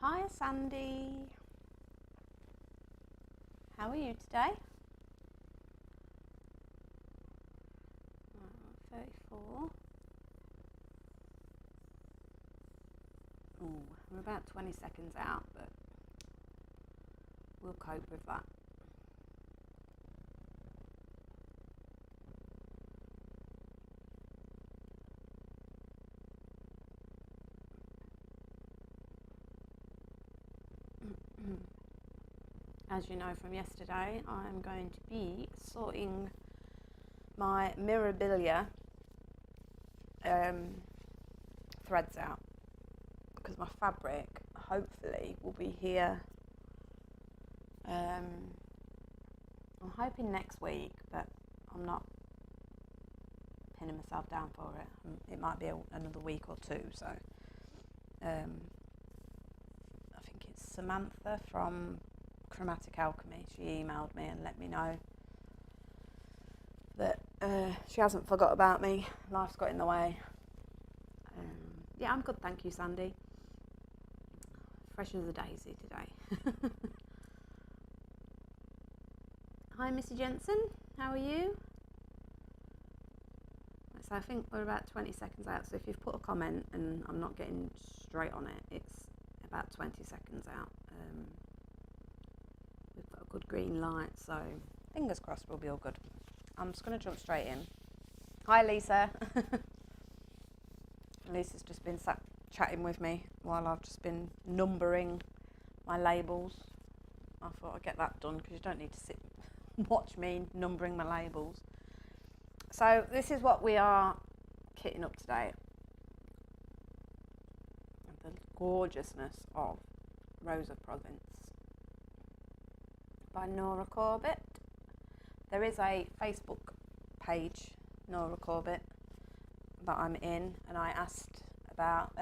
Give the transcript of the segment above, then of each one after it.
Hi Sandy, how are you today? 34. Oh, we're about 20 seconds out, but we'll cope with that. As you know from yesterday, I'm going to be sorting my Mirabillia threads out because my fabric hopefully will be here. I'm hoping next week, but I'm not pinning myself down for it. It might be another week or two. So I think it's Samantha from Chromatic Alchemy. She emailed me and let me know that she hasn't forgot about me. Life's got in the way. Yeah, I'm good, thank you, Sandy. Fresh as a daisy today. Hi, Missy Jensen. How are you? So I think we're about 20 seconds out. So if you've put a comment and I'm not getting straight on it, it's about 20 seconds out. We've got a good green light, so fingers crossed we'll be all good. I'm just going to jump straight in. Hi, Lisa. Lisa's just been sat chatting with me while I've just been numbering my labels. I thought I'd get that done because you don't need to sit and watch me numbering my labels. So this is what we are kitting up today. The gorgeousness of Rose of Provence by Nora Corbett. There is a Facebook page, Nora Corbett, that I'm in, and I asked about is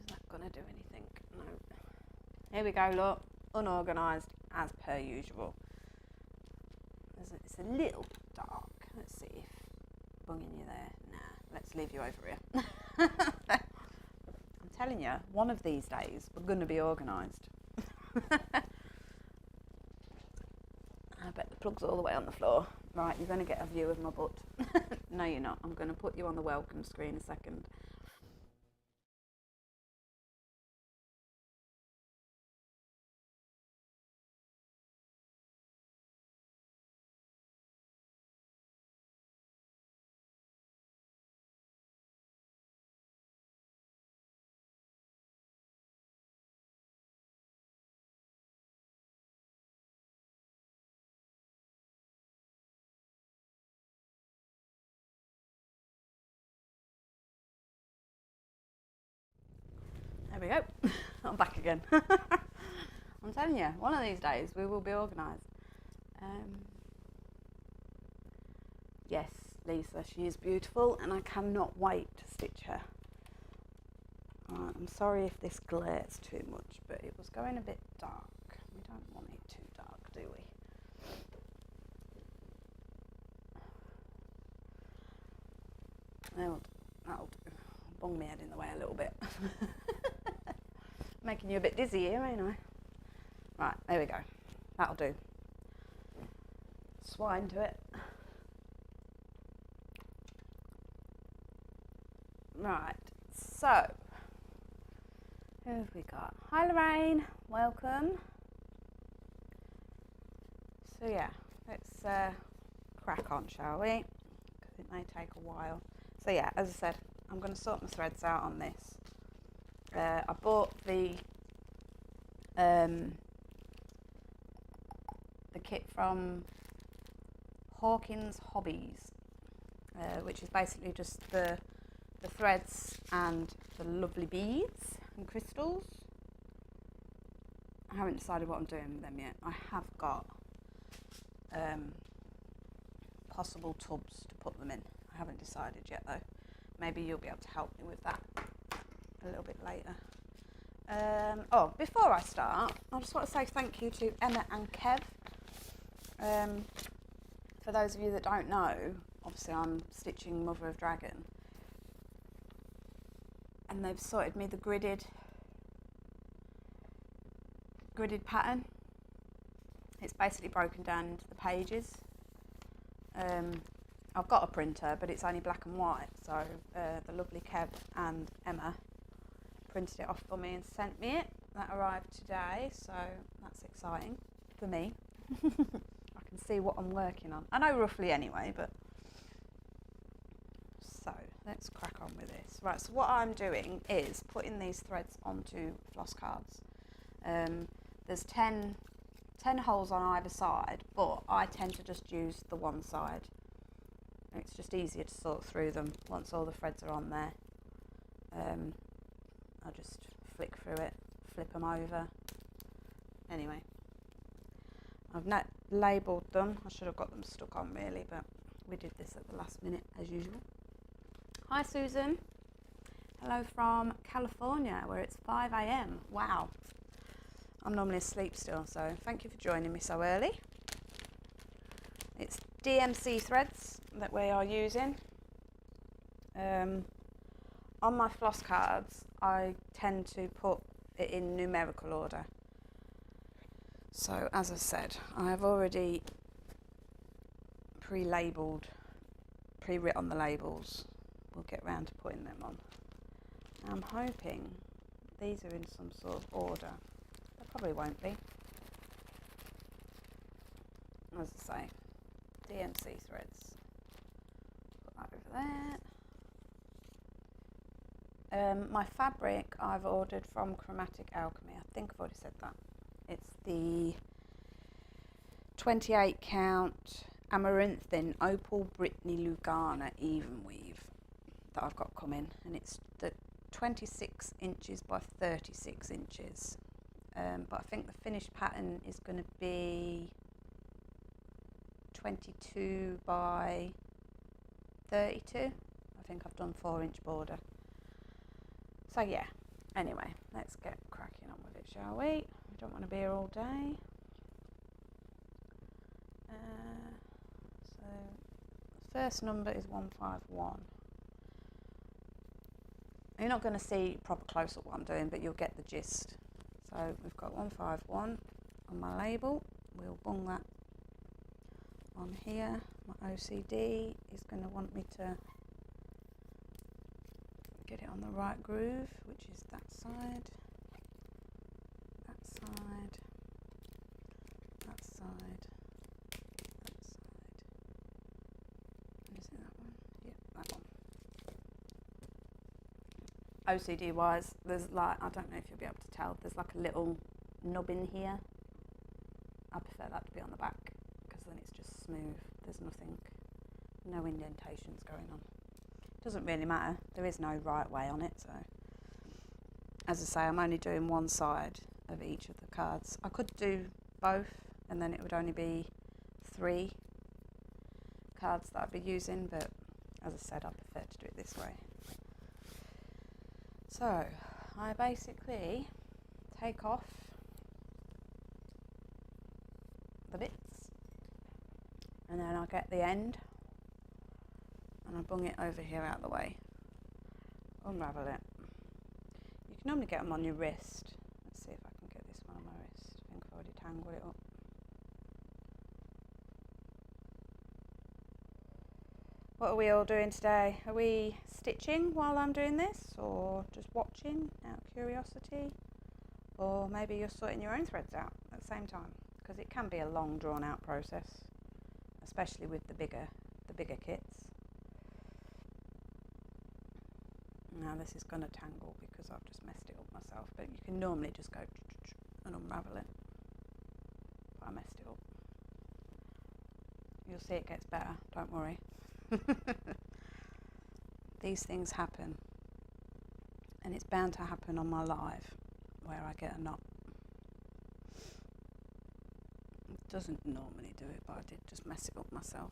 that going to do anything? No. Here we go, look, unorganised as per usual. It's a little bit dark. Let's see if bunging you there. Nah, let's leave you over here. I'm telling you, one of these days we're going to be organised. I bet the plug's all the way on the floor. Right, you're going to get a view of my butt. No, you're not. I'm going to put you on the welcome screen a second. There we go. I'm back again. I'm telling you, one of these days we will be organised. Yes, Lisa, she is beautiful and I cannot wait to stitch her. I'm sorry if this glares too much, but it was going a bit dark. We don't want it too dark, do we? That'll do. Bung my head in the way a little bit. Making you a bit dizzy here, ain't I? Right, there we go. That'll do. Swine to it. Right, so who have we got? Hi Lorraine, welcome. So yeah, let's crack on, shall we? Because it may take a while. So yeah, as I said, I'm going to sort my threads out on this. I bought the kit from Hawkins Hobbies, which is basically just the threads and the lovely beads and crystals. I haven't decided what I'm doing with them yet. I have got possible tubs to put them in. I haven't decided yet though. Maybe you'll be able to help me with that a little bit later. Before I start, I just want to say thank you to Emma and Kev. For those of you that don't know, obviously I'm stitching Mother of Dragon. and they've sorted me the gridded pattern. It's basically broken down into the pages. I've got a printer, but it's only black and white, so the lovely Kev and Emma printed it off for me and sent me it. That arrived today, so that's exciting for me. I can see what I'm working on. I know roughly anyway, but so let's crack on with this. Right, so what I'm doing is putting these threads onto floss cards. There's 10 holes on either side, but I tend to just use the one side. It's just easier to sort through them once all the threads are on there. I'll just flick through it, flip them over. Anyway, I've not labelled them. I should have got them stuck on really, but we did this at the last minute as usual. Hi Susan. Hello from California, where it's 5 AM. Wow. I'm normally asleep still, so thank you for joining me so early. It's DMC threads that we are using. On my floss cards, I tend to put it in numerical order. So as I said, I have already pre-labelled, pre-writ on the labels. We'll get round to putting them on. I'm hoping these are in some sort of order. They probably won't be. As I say, DMC threads. Put that over there. My fabric I've ordered from Chromatic Alchemy. I think I've already said that. It's the 28 count Amaranthine Opal Brittany Lugana even weave that I've got coming, and it's the 26 inches by 36 inches. But I think the finished pattern is going to be 22 by 32. I think I've done 4-inch border. So yeah, anyway, let's get cracking on with it, shall we? We don't want to be here all day. So the first number is 151. You're not going to see proper close up what I'm doing, but you'll get the gist. So we've got 151 on my label. We'll bung that on here. My OCD is going to want me to get it on the right groove, which is that side, that side, that side, that side. Is it that one? Yeah, that one. OCD wise, there's like, I don't know if you'll be able to tell, there's like a little nub in here. I prefer that to be on the back, because then it's just smooth. There's nothing, no indentations going on. Doesn't really matter, there is no right way on it, so as I say, I'm only doing one side of each of the cards. I could do both and then it would only be 3 cards that I'd be using, but as I said, I prefer to do it this way. So I basically take off the bits and then I get the end and I bung it over here out of the way, unravel it. You can normally get them on your wrist. Let's see if I can get this one on my wrist. I think I've already tangled it up. What are we all doing today? Are we stitching while I'm doing this, or just watching out of curiosity? Or maybe you're sorting your own threads out at the same time, because it can be a long drawn out process, especially with the bigger kits. Now this is going to tangle because I've just messed it up myself, but you can normally just go and unravel it. But I messed it up. You'll see it gets better, don't worry. These things happen, and it's bound to happen on my live where I get a knot. It doesn't normally do it, but I did just mess it up myself.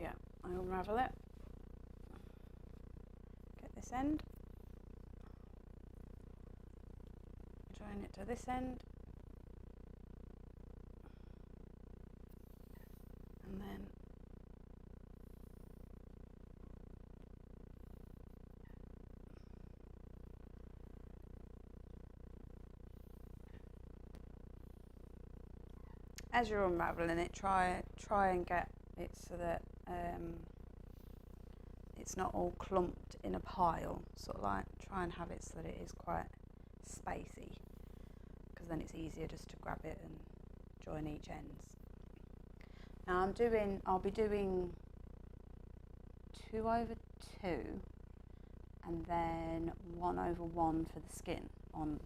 Yeah, I unravel it, get this end, join it to this end, and then as you're unravelling it, try and get it so that it's not all clumped in a pile. Sort of like try and have it so that it is quite spacey, because then it's easier just to grab it and join each ends. Now I'll be doing 2/2 and then 1/1 for the skin on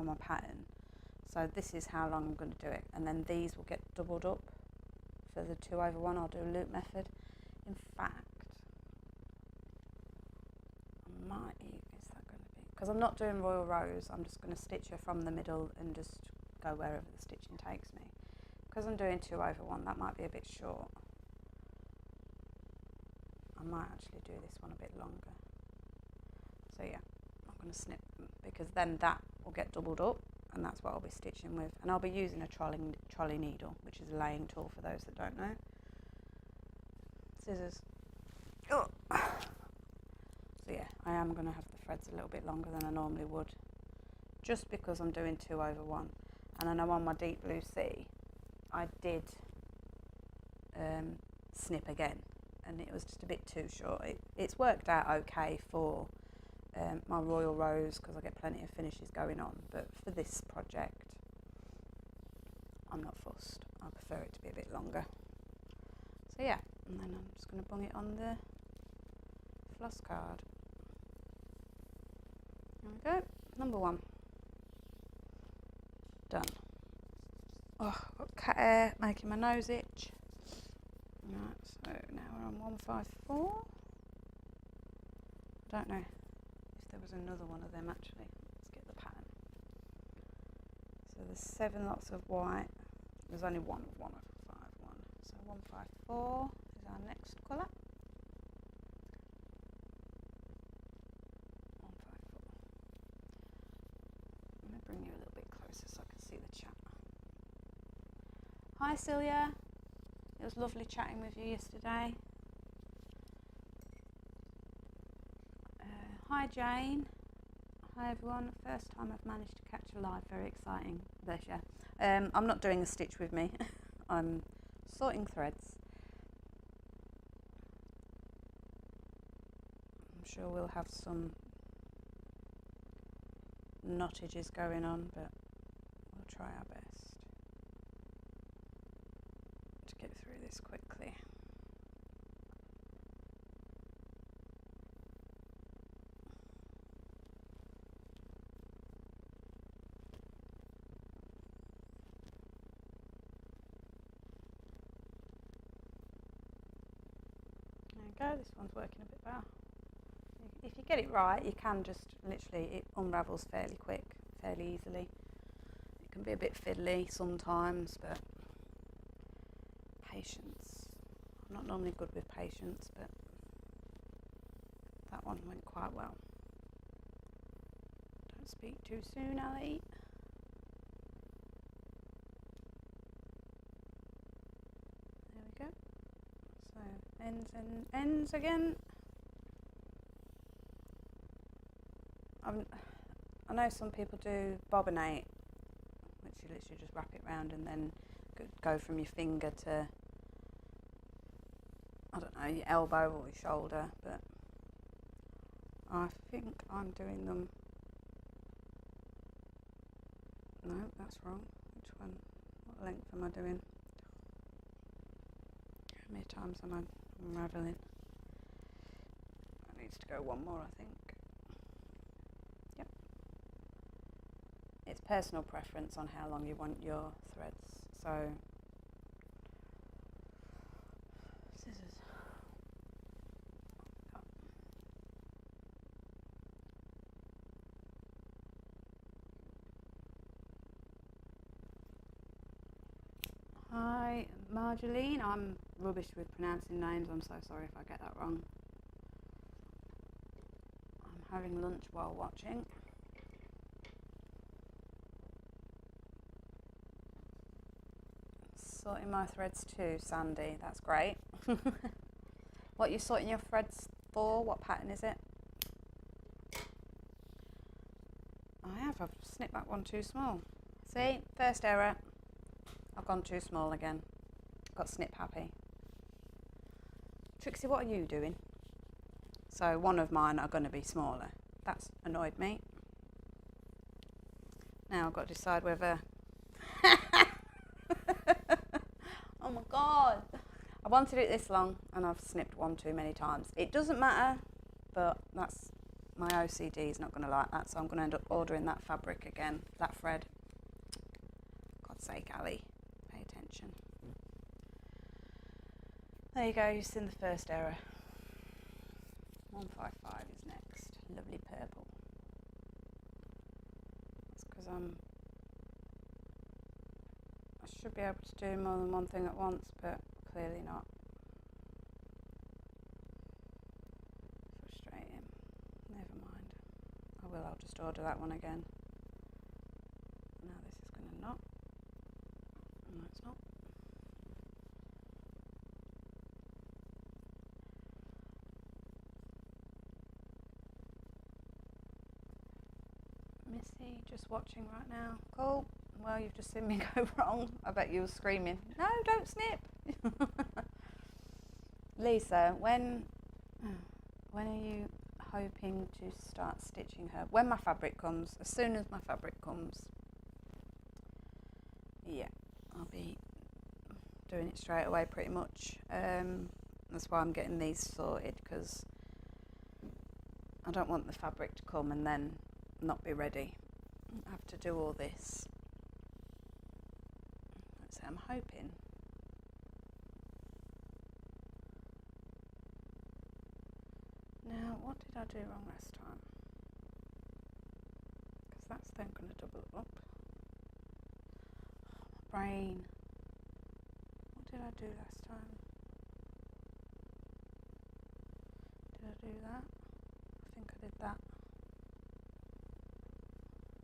my pattern. So this is how long I'm going to do it, and then these will get doubled up for the 2/1. I'll do a loop method. In fact, I might, is that going to be, because I'm not doing royal rose, I'm just going to stitch her from the middle and just go wherever the stitching takes me. Because I'm doing 2/1, that might be a bit short. I might actually do this one a bit longer. So yeah, I'm going to snip them, because then that will get doubled up, and that's what I'll be stitching with. And I'll be using a trolley needle, which is a laying tool for those that don't know. Scissors. Oh. So yeah, I am going to have the threads a little bit longer than I normally would, just because I'm doing 2/1. And I know on my deep blue sea, I did snip again, and it was just a bit too short. It's worked out okay for my royal rose, because I get plenty of finishes going on, but for this project I'm not fussed. I prefer it to be a bit longer. So yeah, and then I'm just going to bung it on the floss card. There we go, number 1 done. Oh, I've got cat hair making my nose itch. Right, so now we're on 154. I don't know if there was another one of them actually. Let's get the pattern. So there's 7 lots of white. There's only one of 151. So 154 is our next colour. 154. Let me bring you a little bit closer so I can see the chat. Hi Celia. It was lovely chatting with you yesterday. Hi Jane. Hi everyone. First time I've managed to catch a live. Very exciting. Bless you. I'm not doing a stitch with me. I'm sorting threads. I'm sure we'll have some knotages going on, but we'll try our best to get through this quickly. There we go, this one's working a bit better. If you get it right, you can just literally, it unravels fairly quick, fairly easily. It can be a bit fiddly sometimes, but patience. I'm not normally good with patience, but that one went quite well. Don't speak too soon, Ali. There we go. So ends and ends again. I know some people do bobbinate, which you literally just wrap it round and then go from your finger to, I don't know, your elbow or your shoulder, but I think I'm doing them. No, that's wrong. Which one? What length am I doing? How many times am I unravelling? I need to go one more, I think. Yep. It's personal preference on how long you want your threads. So, scissors. Hi, Marjoline. I'm rubbish with pronouncing names. I'm so sorry if I get that wrong. I'm having lunch while watching. Sorting my threads too, Sandy. That's great. What are you sorting your threads for? What pattern is it? I've snipped that one too small. See, first error. I've gone too small again. Got snip happy. Trixie, what are you doing? So one of mine are going to be smaller. That's annoyed me. Now I've got to decide whether... Oh my God. I wanted it this long and I've snipped one too many times. It doesn't matter, but that's... My OCD is not going to like that, so I'm going to end up ordering that fabric again, that thread. God's sake, Ali, pay attention. There you go, you've seen the first error. 155 is next. Lovely purple. That's because I should be able to do more than one thing at once, but clearly not. Frustrating. Never mind. I will, I'll just order that one again. Now this is going to knot. No, it's not. Missy, just watching right now. Cool. Well, you've just seen me go wrong. I bet you were screaming, no, don't snip. Lisa, when are you hoping to start stitching her? When my fabric comes, as soon as my fabric comes. Yeah, I'll be doing it straight away pretty much. That's why I'm getting these sorted, because I don't want the fabric to come and then not be ready. I have to do all this. So I'm hoping. Now, what did I do wrong last time? Because that's then going to double up. My brain. What did I do last time? Did I do that? I think I did that.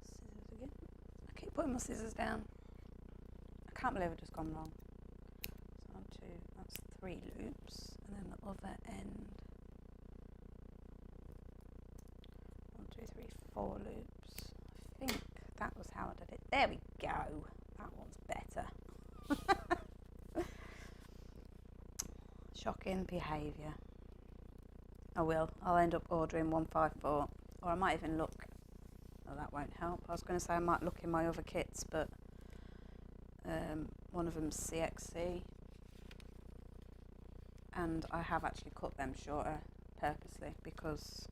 Scissors again. I keep putting my scissors down. I can't believe I've just gone wrong. So that's 3 loops, and then the other end. 1, 2, 3, 4 loops. I think that was how I did it. There we go. That one's better. Shocking behaviour. I will. I'll end up ordering 154, or I might even look. Oh, that won't help. I was going to say I might look in my other kits, but one of them's CXC, and I have actually cut them shorter purposely because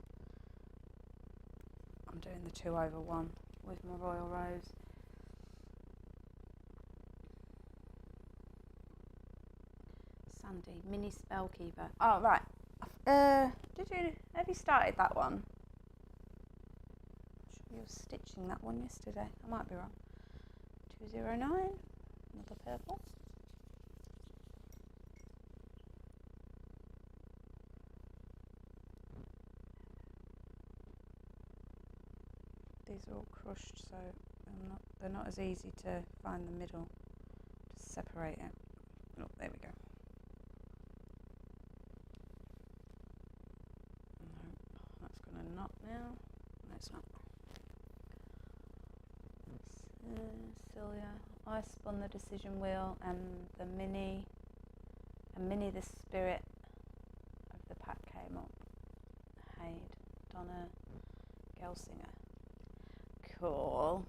I'm doing the 2/1 with my Royal Rose. Sandy, mini Spellkeeper. Oh, right. Have you started that one? I'm sure you were stitching that one yesterday. I might be wrong. 209, another purple. These are all crushed, so they're not as easy to find the middle to separate it. Oh, there we go. No, that's going to knot now. No, it's not. Celia, I spun the decision wheel, and the mini the spirit of the pack came up. Haid, Donna Gelsinger. Cool.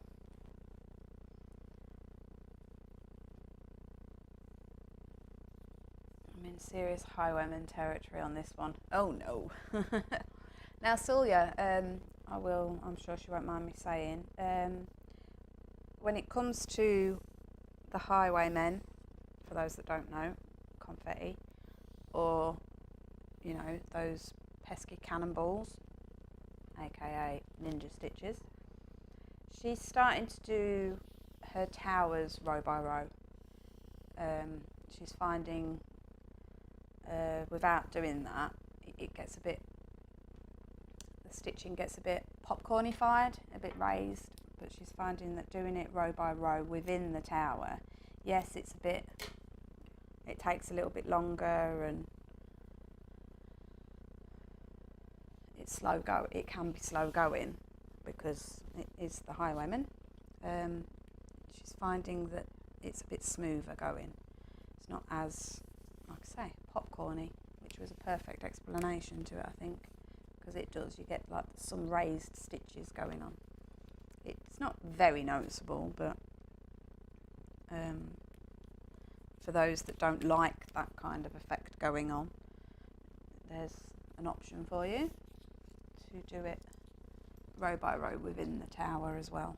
I'm in serious highwayman territory on this one. Oh no. Now Celia, I'm sure she won't mind me saying, when it comes to the highwaymen, for those that don't know, confetti, or, you know, those pesky cannonballs, aka ninja stitches, she's starting to do her towers row by row. She's finding, without doing that, it gets a bit, the stitching gets a bit popcornified, a bit raised. But she's finding that doing it row by row within the tower, yes, it takes a little bit longer, and it can be slow going because it is the highwayman. she's finding that it's a bit smoother going. It's not as, like I say, popcorny, which was a perfect explanation to it, I think, because it does. You get like some raised stitches going on. It's not very noticeable, but for those that don't like that kind of effect going on, there's an option for you to do it row by row within the tower as well.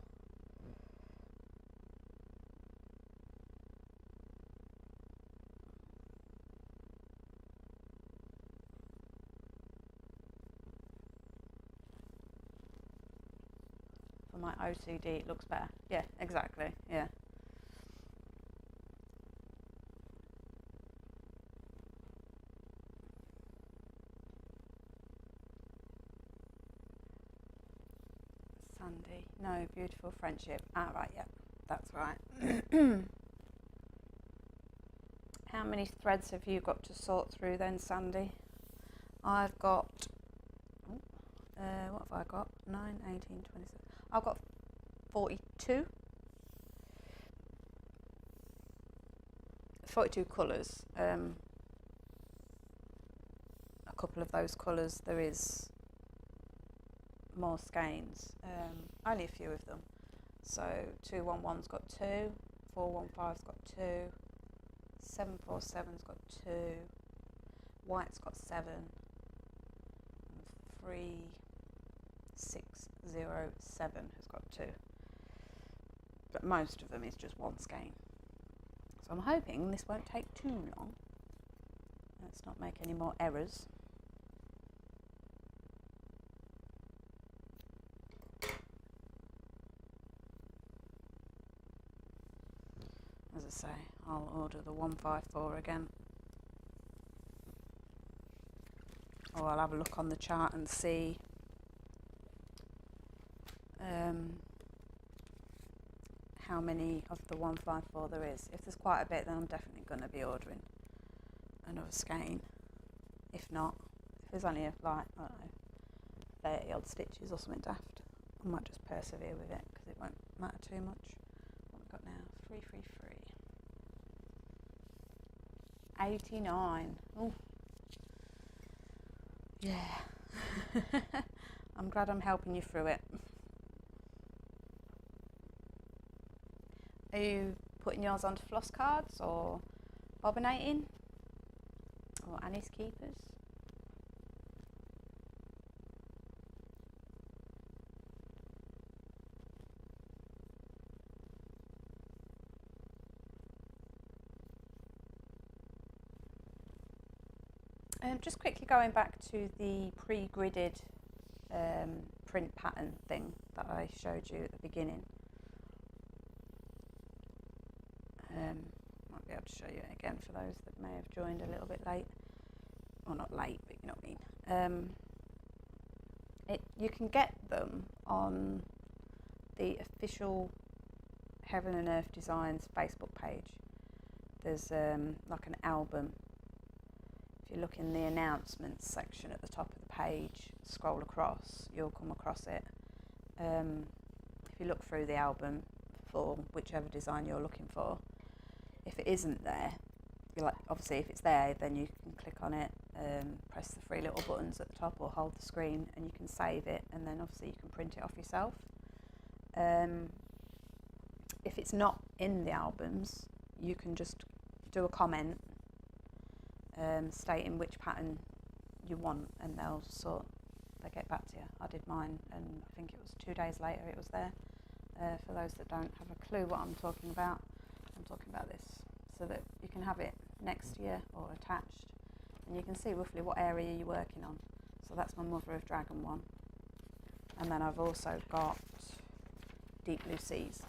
For my OCD it looks better. Yeah, exactly, yeah. Sandy, no, beautiful friendship. Ah, right, yeah, that's right. How many threads have you got to sort through then, Sandy? I've got, what have I got? 9, 18, 27. I've got 42. 42 colours. A couple of those colours there is more skeins, only a few of them. So 211's got 2, 415's got 2, 747's got 2, white's got 7, and 3607 has got 2. But most of them is just one skein. So I'm hoping this won't take too long. Let's not make any more errors. As I say, I'll order the 154 again. Or I'll have a look on the chart and see how many of the 154 there is. If there's quite a bit, then I'm definitely going to be ordering another skein. If not, if there's only like, I don't know, 30 odd stitches or something daft, I might just persevere with it because it won't matter too much. What have we got now? 333. 89. Oh, yeah. I'm glad I'm helping you through it. Are you putting yours onto floss cards or bobbinating or Annie's keepers? Just quickly going back to the pre-gridded print pattern thing that I showed you at the beginning. Might be able to show you it again for those that may have joined a little bit late. Well, not late, but you know what I mean. You can get them on the official Heaven and Earth Designs Facebook page. There's like an album. If you look in the announcements section at the top of the page, scroll across, you'll come across it. If you look through the album for whichever design you're looking for, if it isn't there, obviously if it's there, then you can click on it, press the 3 little buttons at the top or hold the screen and you can save it, and then obviously you can print it off yourself. If it's not in the albums, you can just do a comment stating which pattern you want, and they get back to you. I did mine and I think it was 2 days later it was there. For those that don't have a clue what I'm talking about this, so that you can have it next to you or attached, and you can see roughly what area you're working on. So that's my Mother of Dragon one, and then I've also got Deep Blue Seas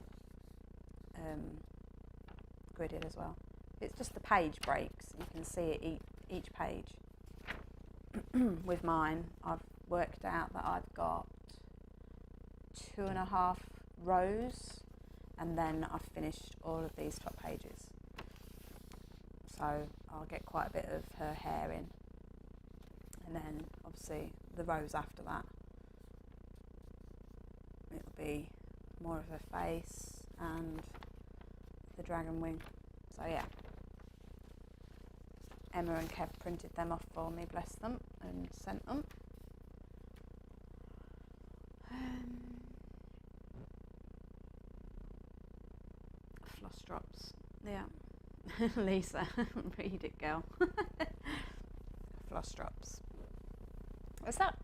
gridded as well. It's just the page breaks, you can see it each page. With mine, I've worked out that I've got 2.5 rows, and then I've finished all of these top pages. So I'll get quite a bit of her hair in, and then obviously the rows after that, it'll be more of her face and the dragon wing. So yeah, Emma and Kev printed them off for me, bless them, and sent them. Floss drops, yeah. Lisa, read it, girl. Floss drops. Is that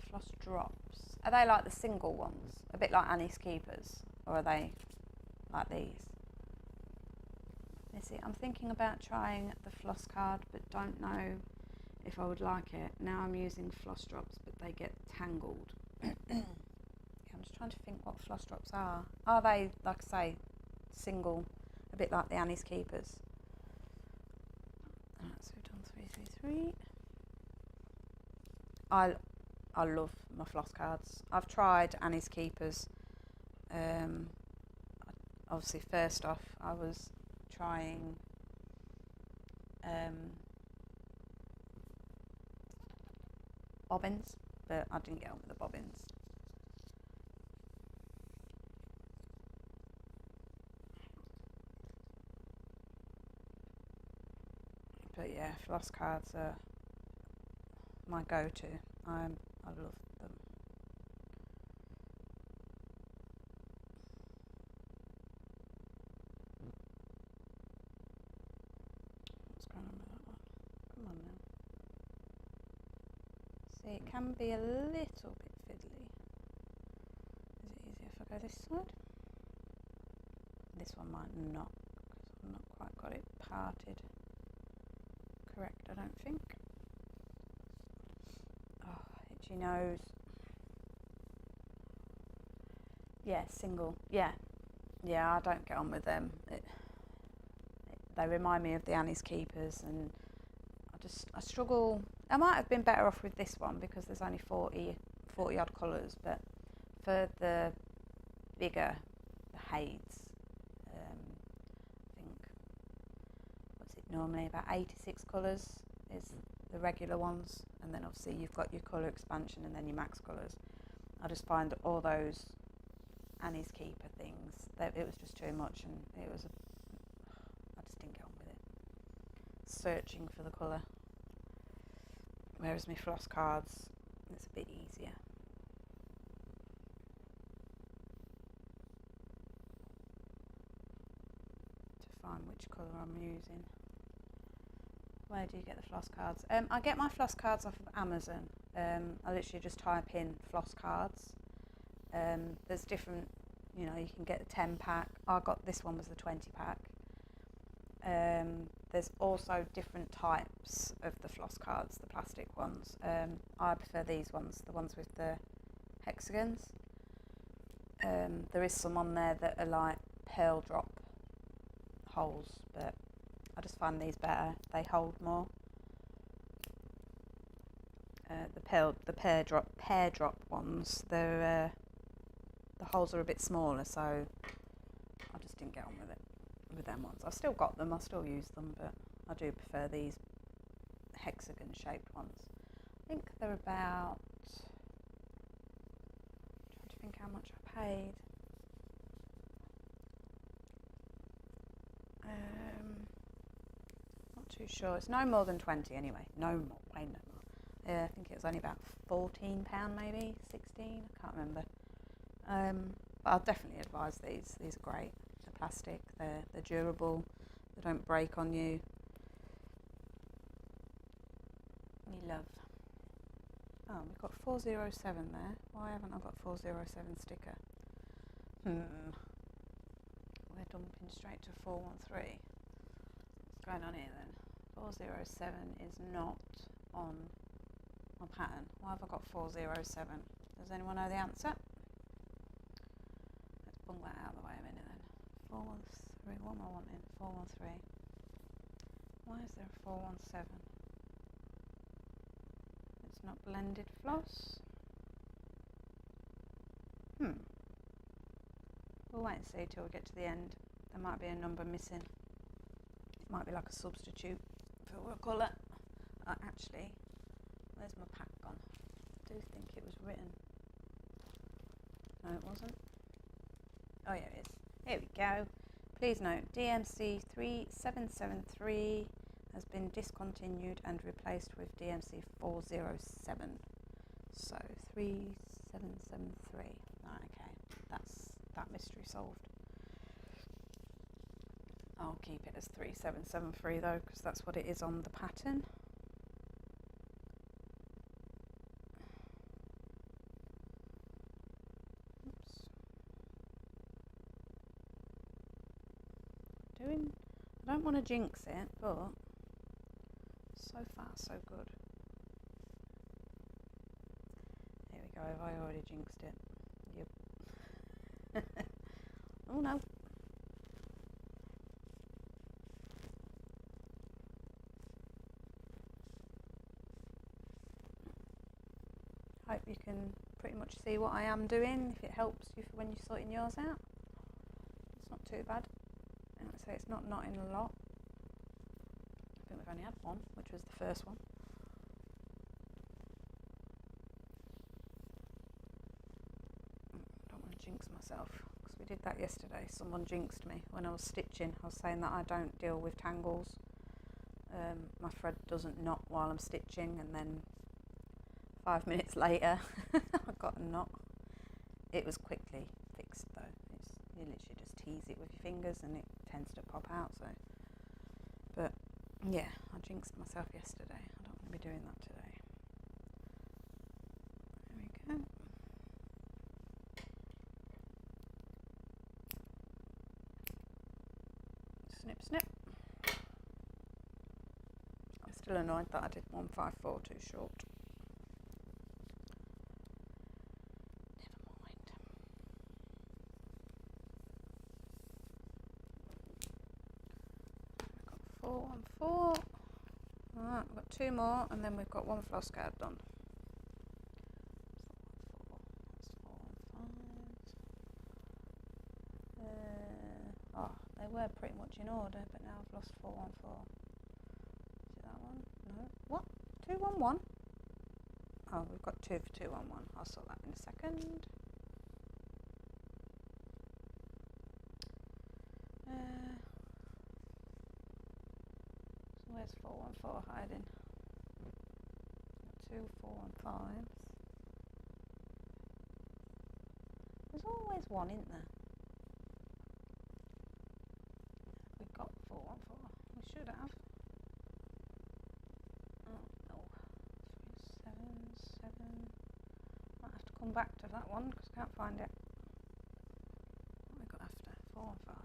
floss drops? Are they like the single ones, a bit like Annie's Keepers, or are they like these? Let's see. I'm thinking about trying the floss card, but don't know if I would like it. Now I'm using floss drops, but they get tangled. I'm just trying to think what floss drops are. Are they, like I say, single, a bit like the Annie's Keepers? So we've done 333. I love my floss cards. I've tried Annie's Keepers. Obviously, first off, I was trying bobbins, but I didn't get on with the bobbins. But yeah, floss cards are my go-to. I love them. What's going on with that one? Come on now. See, it can be a little bit fiddly. Is it easier if I go this side? This one might not, because I've not quite got it parted correct, I don't think. Oh, itchy nose. Yeah, single. Yeah, I don't get on with them. They remind me of the Annie's Keepers, and I struggle. I might have been better off with this one because there's only 40 odd colours, but for the bigger, the Hades, I think, what's it normally, about 86 colours is the regular ones, and then obviously you've got your colour expansion and then your max colours. I just find all those Annie's Keeper things, it was just too much, and I just didn't get on with it. Searching for the colour. Whereas my floss cards, it's a bit easier. To find which colour I'm using. Where do you get the floss cards? I get my floss cards off of Amazon. I literally just type in floss cards. There's different, you can get a 10 pack. I got this one was the 20 pack. There's also different types of the floss cards, the plastic ones. I prefer these ones, the ones with the hexagons. There is some on there that are like pearl drop holes, but I just find these better. They hold more. The pear drop ones, they're the holes are a bit smaller, so I just didn't get on with it with them ones. I've still got them, I still use them, but I do prefer these hexagon shaped ones. I think they're about, trying to think how much I paid. Not too sure. It's no more than 20 anyway. No more, way no more. Yeah, I think it was only about £14 maybe, 16, I can't remember. But I'll definitely advise these. These are great. They're plastic, they're durable, they don't break on you. Me love. Oh, we've got 407 there. Why haven't I got 407 sticker? We're dumping straight to 413. What's going on here then? 407 is not on my pattern. Why have I got 407? Does anyone know the answer? Let's bung that out of the way a minute then. 413, what am I wanting? 413. Why is there a 417? It's not blended floss. We'll wait and see till we get to the end. There might be a number missing. It might be like a substitute for a colour. Actually, where's my pack gone? I do think it was written. No, it wasn't. Oh, yeah, it is. Here we go. Please note, DMC 3773 has been discontinued and replaced with DMC 407. So 3773. Right, okay, that's that mystery solved. I'll keep it as 3773 though, because that's what it is on the pattern. Oops. I don't want to jinx it, but so far so good. Here we go, have I already jinxed it? Yep. Oh no. Hope you can pretty much see what I am doing, if it helps you when you're sorting yours out. It's not too bad. Like I say, it's not knotting a lot. I think we've only had one, which was the first one. I don't want to jinx myself, because we did that yesterday. Someone jinxed me when I was stitching. I was saying that I don't deal with tangles. My thread doesn't knot while I'm stitching, and then 5 minutes later I got a knot. It was quickly fixed though. You literally just tease it with your fingers and it tends to pop out. So, but yeah, I jinxed myself yesterday. I don't want to be doing that today. There we go. Snip, snip. I'm still annoyed that I did 154 too short. Never mind. We've got 414. Alright, we've got 2 more and then we've got 1 floss guard done. Oh, they were pretty much in order, but now I've lost 414. Is it that one? No. What? 211? Oh, we've got 2 for 211. I'll sort that in a second. So where's 414 hiding? 2 415s. There's always one, isn't there? We got 414. We should have. Oh no. 377. Might have to come back to that one because I can't find it. What have we got after? 4 and 5.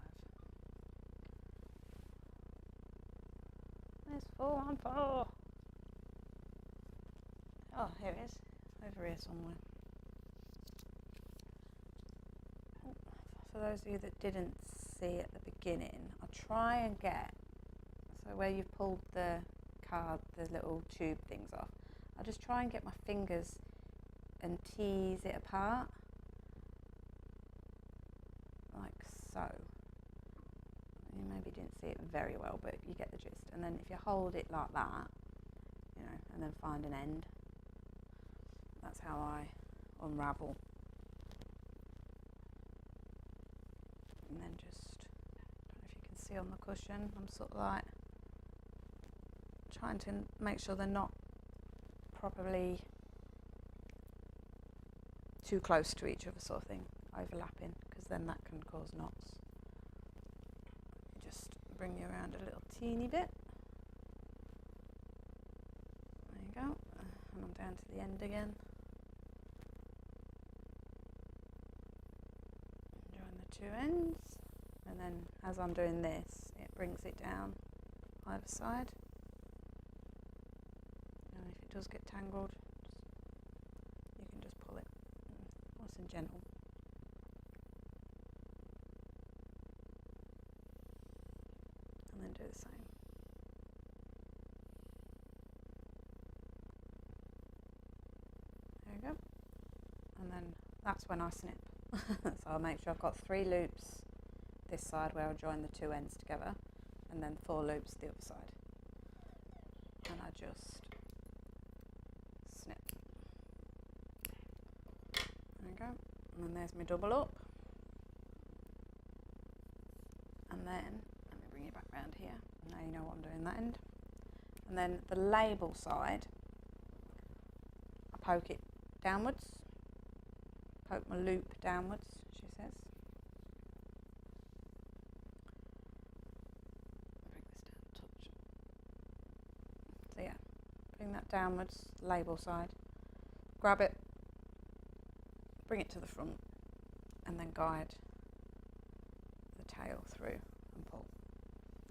There's 414. Oh, here it is. Over here somewhere. For those of you that didn't see at the beginning, I'll try and get, so where you've pulled the card, the little tube things off, I'll just try and get my fingers and tease it apart, like so. You maybe didn't see it very well, but you get the gist. And then if you hold it like that, you know, and then find an end, that's how I unravel. And then just, I don't know if you can see on the cushion, I'm sort of like trying to make sure they're not properly too close to each other, sort of thing, overlapping, because then that can cause knots. You just bring you around a little teeny bit. There you go. And I'm down to the end again. Join the 2 ends. And then as I'm doing this, it brings it down either side. And if it does get tangled, you can just pull it nice and gentle. And then do the same. There you go. And then that's when I snip. So I'll make sure I've got 3 loops this side where I'll join the 2 ends together, and then 4 loops the other side. And I just snip. There we go. And then there's my double up. And then, let me bring you back round here. Now you know what I'm doing that end. And then the label side, I poke it downwards. Poke my loop downwards, she says. Bring this down a touch. So yeah, bring that downwards, label side. Grab it, bring it to the front, and then guide the tail through and pull.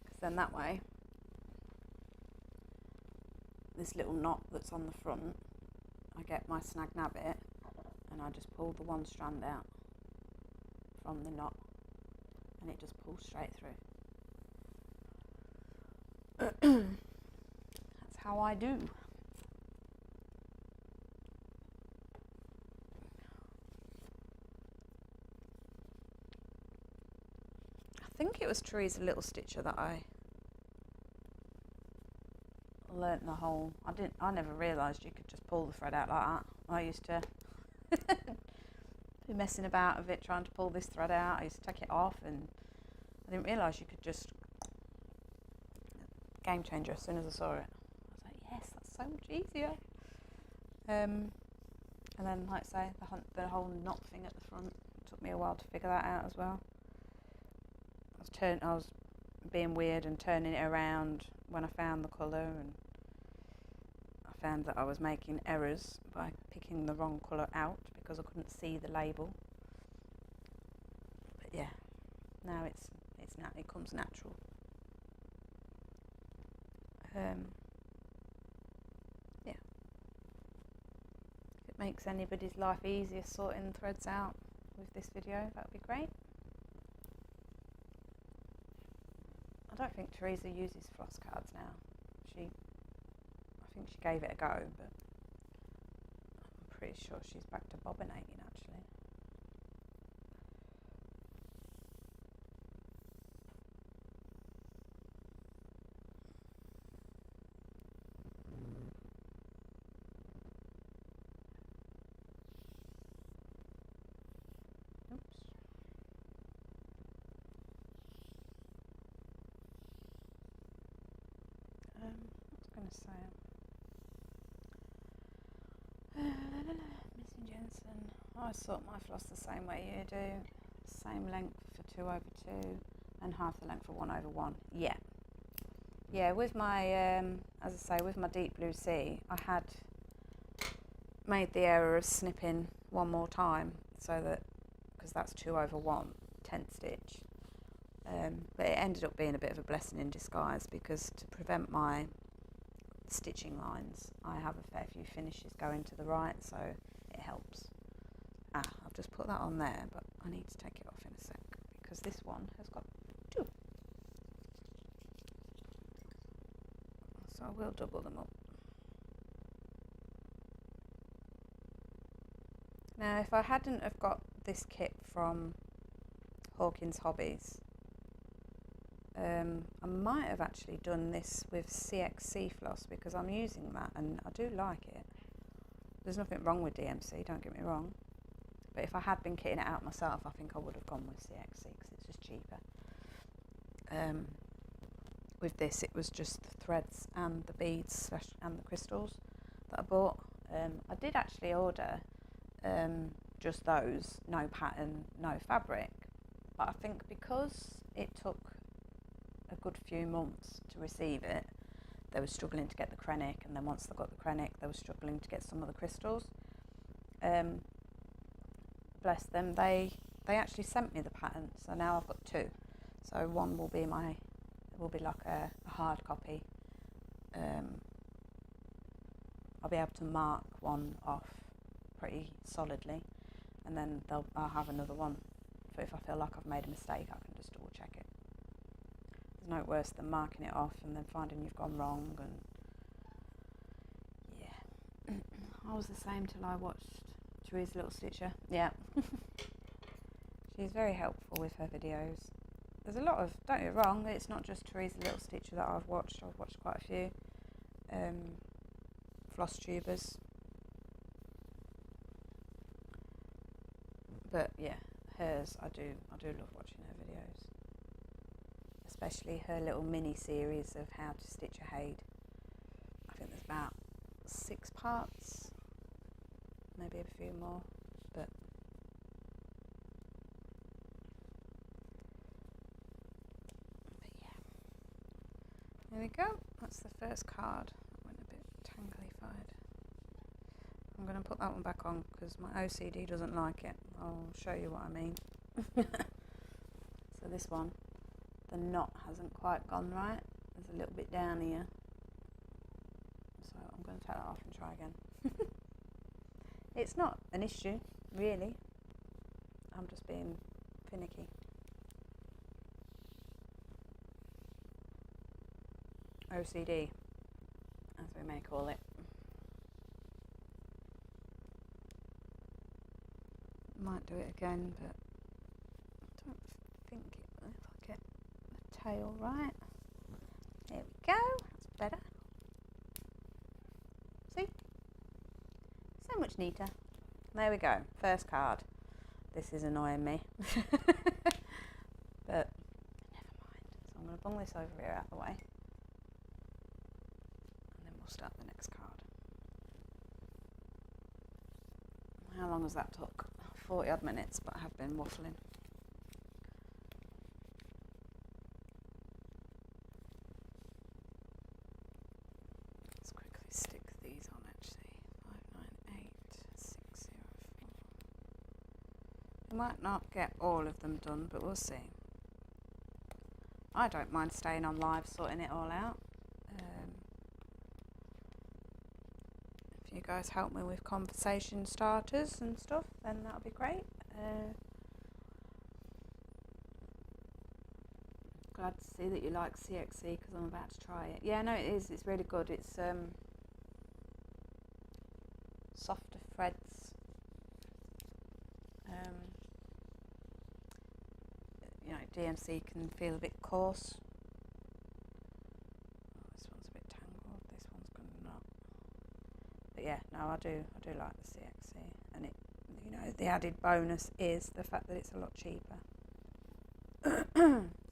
Because then that way, this little knot that's on the front, I get my snag nabbit and I just pull the one strand out from the knot and it just pulls straight through. That's how I do. I think it was Teresa Little Stitcher that I learnt the whole. I never realised you could just pull the thread out like that. I used to be messing about with it, trying to pull this thread out. I used to take it off, and I didn't realise you could just. Game changer as soon as I saw it. I was like, yes, that's so much easier. And then, like I say, the whole knot thing at the front took me a while to figure that out as well. I was being weird and turning it around when I found the colour, and I found that I was making errors by picking the wrong colour out because I couldn't see the label. But yeah, now it comes natural. Yeah. If it makes anybody's life easier sorting threads out with this video, that would be great. I don't think Teresa uses floss cards now. I think she gave it a go, but I'm pretty sure she's back to bobbinating actually. Oops. What was I going to say? Missing Jensen. I sort my floss the same way you do. Same length for 2/2 and half the length for 1/1. Yeah. Yeah, with my, as I say, with my deep blue sea, I had made the error of snipping one more time, so that, because that's 2/1, 10th stitch. But it ended up being a bit of a blessing in disguise, because to prevent my stitching lines, I have a fair few finishes going to the right, so it helps. I've just put that on there, but I need to take it off in a sec, because this one has got 2. So I will double them up. Now, if I hadn't have got this kit from Hawkins Hobbies, I might have actually done this with CXC floss, because I'm using that and I do like it. There's nothing wrong with DMC, don't get me wrong. But if I had been kitting it out myself, I think I would have gone with CXC because it's just cheaper. With this, it was just the threads and the beads and the crystals that I bought. I did actually order just those, no pattern, no fabric. But I think because it took a good few months to receive it, they were struggling to get the Krennic, and then once they got the Krennic, they were struggling to get some of the crystals. Bless them, they actually sent me the pattern, so now I've got 2. So one will be like a hard copy. I'll be able to mark one off pretty solidly, and then I'll have another one. But if I feel like I've made a mistake, I can just double check it. There's no worse than marking it off and then finding you've gone wrong. And yeah, I was the same till I watched Teresa Little Stitcher. Yeah. She's very helpful with her videos. There's a lot of, don't get me wrong, it's not just Teresa Little Stitcher that I've watched quite a few. Floss tubers. But yeah, hers, I do love watching her videos. especially her little mini series of how to stitch a Haid. I think there's about 6 parts, maybe a few more, but yeah. There we go, that's the first card. That went a bit tangly-fied. I'm going to put that one back on because my OCD doesn't like it. I'll show you what I mean. So this one, the knot hasn't quite gone right. There's a little bit down here. So I'm going to take that off and try again. It's not an issue, really. I'm just being finicky. OCD, as we may call it. Might do it again, but I don't think it will if I get the tail right. There we go, that's better. See? So much neater. There we go, first card. This is annoying me. But never mind. So I'm going to bung this over here out of the way. And then we'll start the next card. How long has that took? 40 odd minutes, but I have been waffling. Let's quickly stick these on actually. 598604. I might not get all of them done, but we'll see. I don't mind staying on live sorting it all out. If you guys help me with conversation starters and stuff, then that'll be great. Glad to see that you like CXC because I'm about to try it. Yeah, no, it is. It's really good. It's softer threads. You know, DMC can feel a bit coarse. Oh, this one's a bit tangled. This one's going to not. But yeah, no, I do like the CXC, and it, you know, the added bonus is the fact that it's a lot cheaper.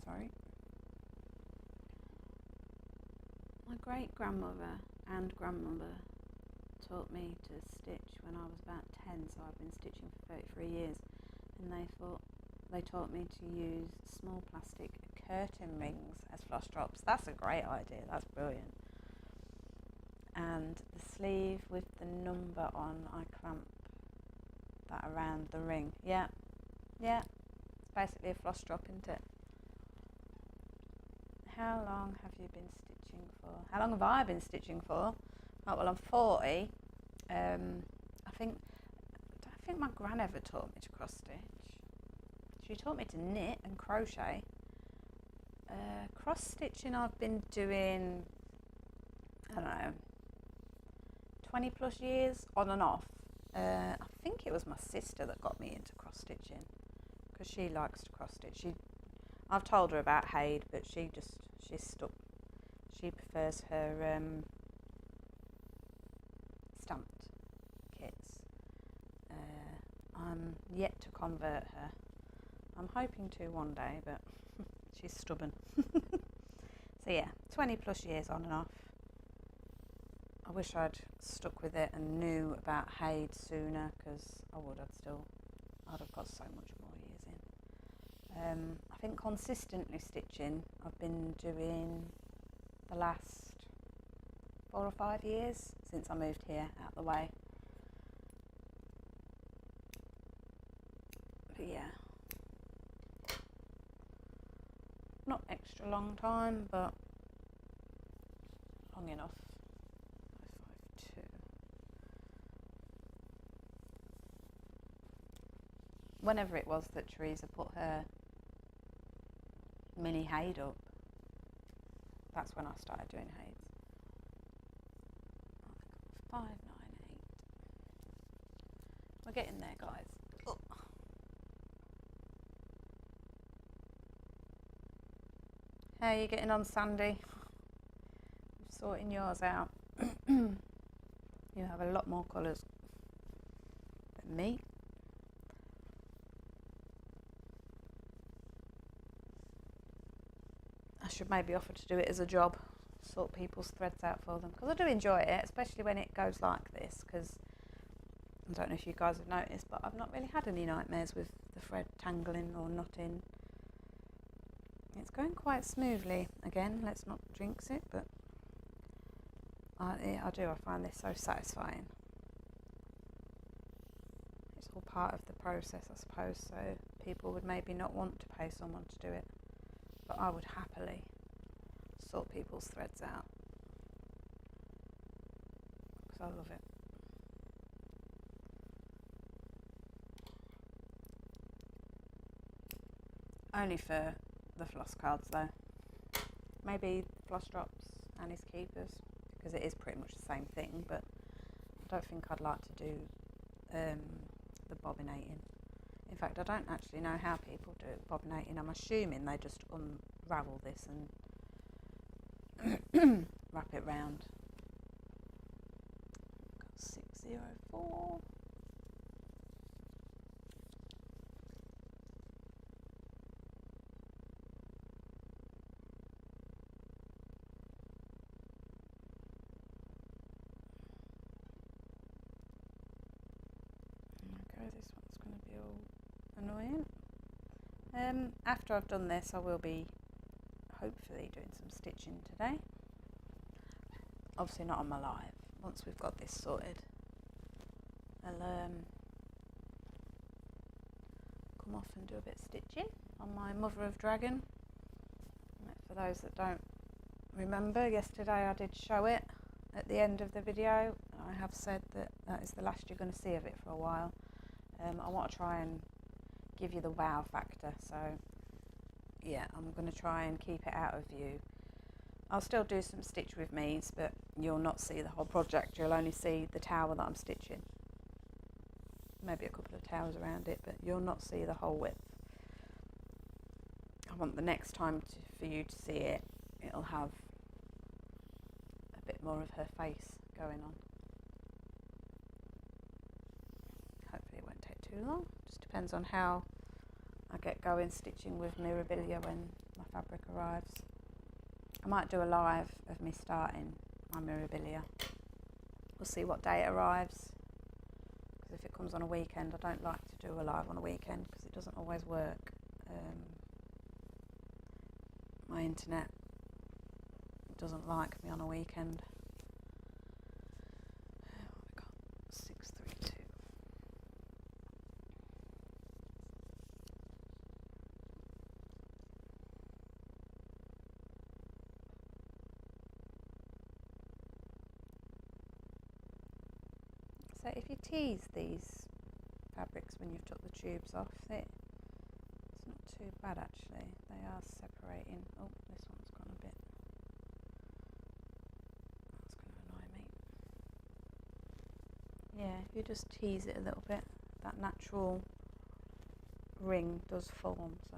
Sorry. My great grandmother and grandmother taught me to stitch when I was about 10, so I've been stitching for 33 years, and they taught me to use small plastic curtain rings as floss drops. That's a great idea, that's brilliant. And the sleeve with the number on, I clamp that around the ring. Yeah, it's basically a floss drop, isn't it? How long have you been stitching for? How long have I been stitching for? Oh, well, I'm 40. I don't think my gran ever taught me to cross stitch. She taught me to knit and crochet. Cross stitching I've been doing, I don't know, 20 plus years on and off. I think it was my sister that got me into cross stitching because she likes to cross stitch. I've told her about Haid, but she's stuck. She prefers her stamped kits. I'm yet to convert her. I'm hoping to one day, but she's stubborn. So yeah, 20 plus years on and off. I wish I'd stuck with it and knew about Haid sooner, because I'd have got so much more years in. I think consistently stitching I've been doing the last 4 or 5 years since I moved here out of the way. But yeah, not extra long time, but long enough. 552. Whenever it was that Teresa put her mini Haid up, that's when I started doing Haids. 598. We're getting there, guys. Oh. How are you getting on, Sandy? Sorting yours out. You have a lot more colours than me. I should maybe offer to do it as a job, sort people's threads out for them, because I do enjoy it, especially when it goes like this, because I don't know if you guys have noticed, but I've not really had any nightmares with the thread tangling or knotting. It's going quite smoothly. Again, let's not jinx it, but I find this so satisfying. It's all part of the process, I suppose, so people would maybe not want to pay someone to do it, but I would happily sort people's threads out because I love it. Only for the floss cards though. Maybe floss drops and his keepers, because it is pretty much the same thing, but I don't think I'd like to do the bobbinating. In fact, I don't actually know how people do bobbinating. I'm assuming they just unravel this and wrap it round. Got 604. This one's going to be all annoying. After I've done this, I will be hopefully doing some stitching today. Obviously not on my live. Once we've got this sorted, I'll come off and do a bit of stitching on my Mother of Dragon. For those that don't remember, yesterday I did show it at the end of the video. I have said that that is the last you're going to see of it for a while. I want to try and give you the wow factor, so yeah, I'm going to try and keep it out of view. I'll still do some stitch with me's, but you'll not see the whole project. You'll only see the tower that I'm stitching, maybe a couple of towers around it, but you'll not see the whole width. I want the next time for you to see it, it'll have a bit more of her face going on. Too long. Just depends on how I get going stitching with Mirabillia when my fabric arrives. I might do a live of me starting my Mirabillia. We'll see what day it arrives, because if it comes on a weekend, I don't like to do a live on a weekend because it doesn't always work. My internet doesn't like me on a weekend. So if you tease these fabrics when you've took the tubes off, it's not too bad actually. They are separating. Oh, this one's gone a bit. That's going to annoy me. Yeah, if you just tease it a little bit, that natural ring does form. So.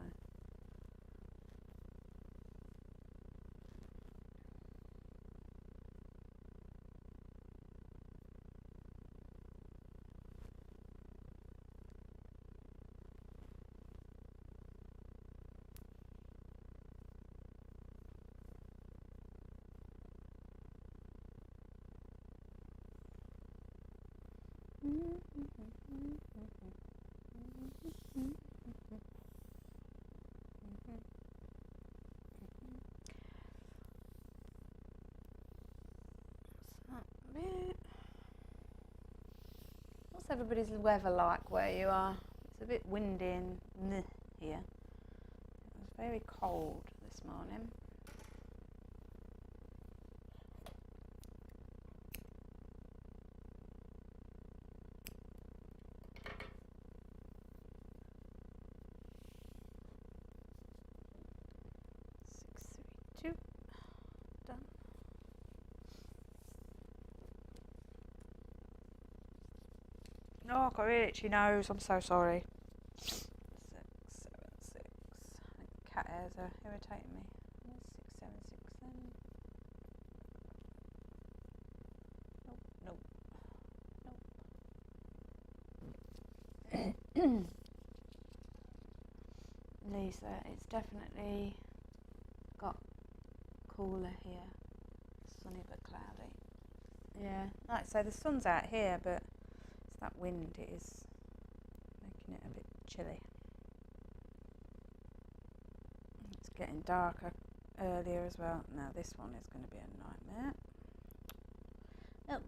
What's everybody's weather like where you are? It's a bit windy and here. It was very cold this morning. Done. Oh, I've got a really itchy nose. I'm so sorry. 6, 7, 6. I think the cat hairs are irritating me. 6, 7, 6 then. Nope. Lisa, it's definitely got cooler here. Sunny but cloudy. Yeah, like I say, the sun's out here, but it's that wind, it is making it a bit chilly. It's getting darker earlier as well. Now this one is going to be a nightmare. Oh no.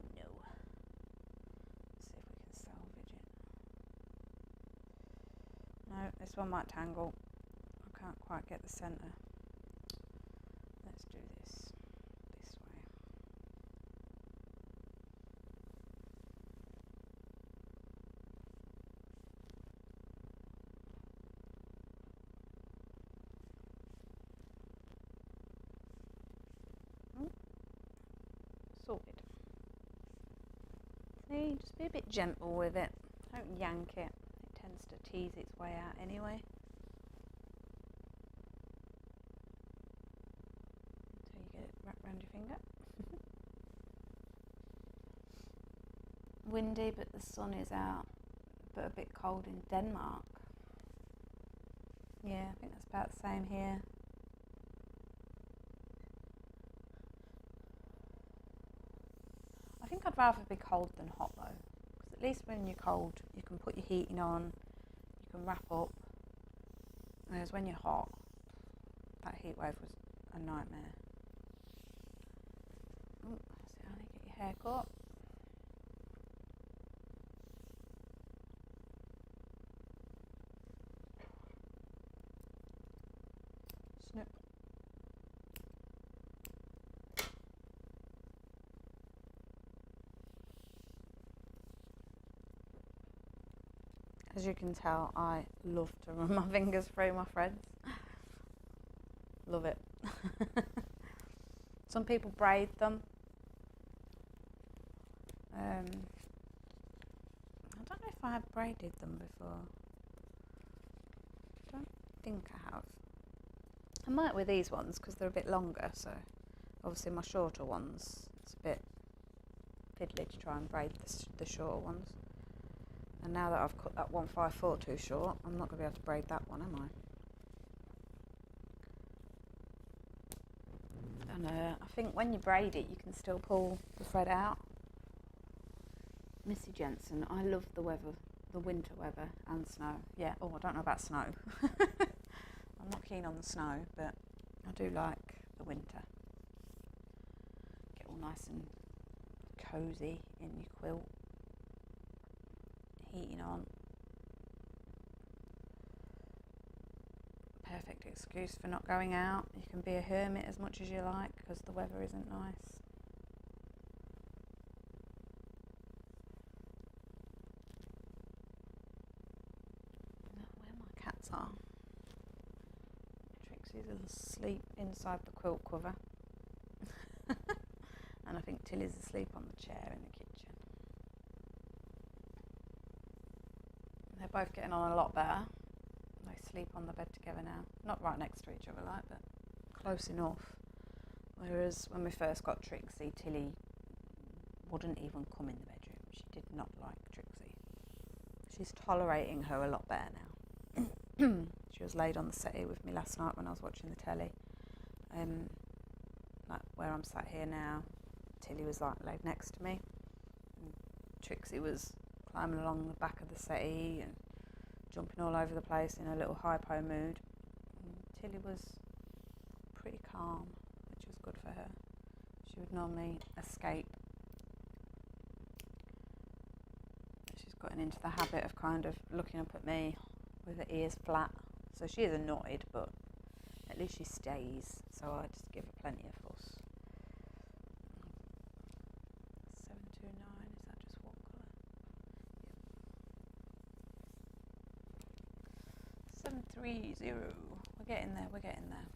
Let's see if we can salvage it. No, this one might tangle. I can't quite get the centre. Let's do this way. Sorted. See, just be a bit gentle with it. Don't yank it. It tends to tease its way out anyway. Until you get it wrapped around your finger. Windy, but the sun is out. But a bit cold in Denmark. Yeah, I think that's about the same here. I think I'd rather be cold than hot though, because at least when you're cold you can put your heating on, you can wrap up, whereas when you're hot, that heat wave was a nightmare. Oh, that's it, honey, get your hair cut. Snip. As you can tell, I love to run my fingers through my threads. Love it. Some people braid them. I don't know if I have braided them before. I don't think I have. I might with these ones because they're a bit longer, so obviously my shorter ones, it's a bit fiddly to try and braid the shorter ones. And now that I've cut that 154 too short, I'm not going to be able to braid that one, am I? And I think when you braid it, you can still pull the thread out. Missy Jensen, I love the weather, the winter weather and snow. Yeah, oh, I don't know about snow. I'm not keen on the snow, but I do like the winter. Get all nice and cosy in your quilt. Heating on. Perfect excuse for not going out. You can be a hermit as much as you like because the weather isn't nice. Where my cats are. Trixie's asleep inside the quilt cover. And I think Tilly's asleep on the chair in the kitchen. They're both getting on a lot better. They sleep on the bed together now. Not right next to each other, like, but close enough. Whereas when we first got Trixie, Tilly wouldn't even come in the bedroom. She did not like Trixie. She's tolerating her a lot better now. She was laid on the settee with me last night when I was watching the telly. Like where I'm sat here now, Tilly was like laid next to me. And Trixie was climbing along the back of the settee and jumping all over the place in a little hypo mood. And Tilly was pretty calm, which was good for her. She would normally escape. She's gotten into the habit of kind of looking up at me with her ears flat. So she is annoyed, but at least she stays. So I just give her plenty of fuss. 729, is that just one colour? 730. We're getting there, we're getting there.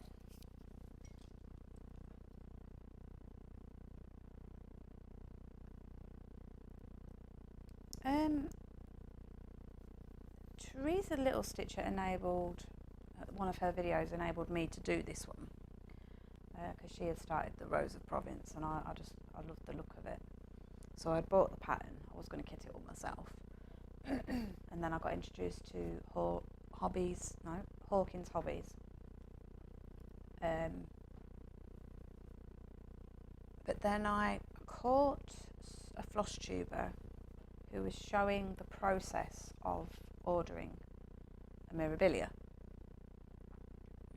Teresa Little Stitcher enabled, one of her videos enabled me to do this one. Because she had started the Rose of Provence and I loved the look of it. So I'd bought the pattern, I was going to kit it all myself. And then I got introduced to Hawkins Hobbies. But then I caught a floss tuber who was showing the process of ordering a Mirabillia.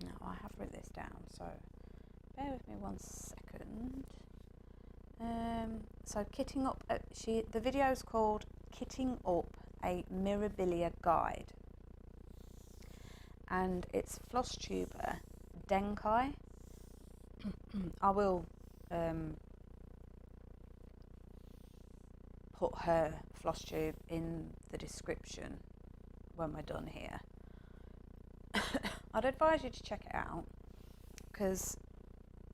Now I have written this down, so bear with me 1 second. So kitting up, the video is called Kitting Up a Mirabillia Guide, and it's floss tuber Denkai. I will put her floss tube in the description when we're done here. I'd advise you to check it out because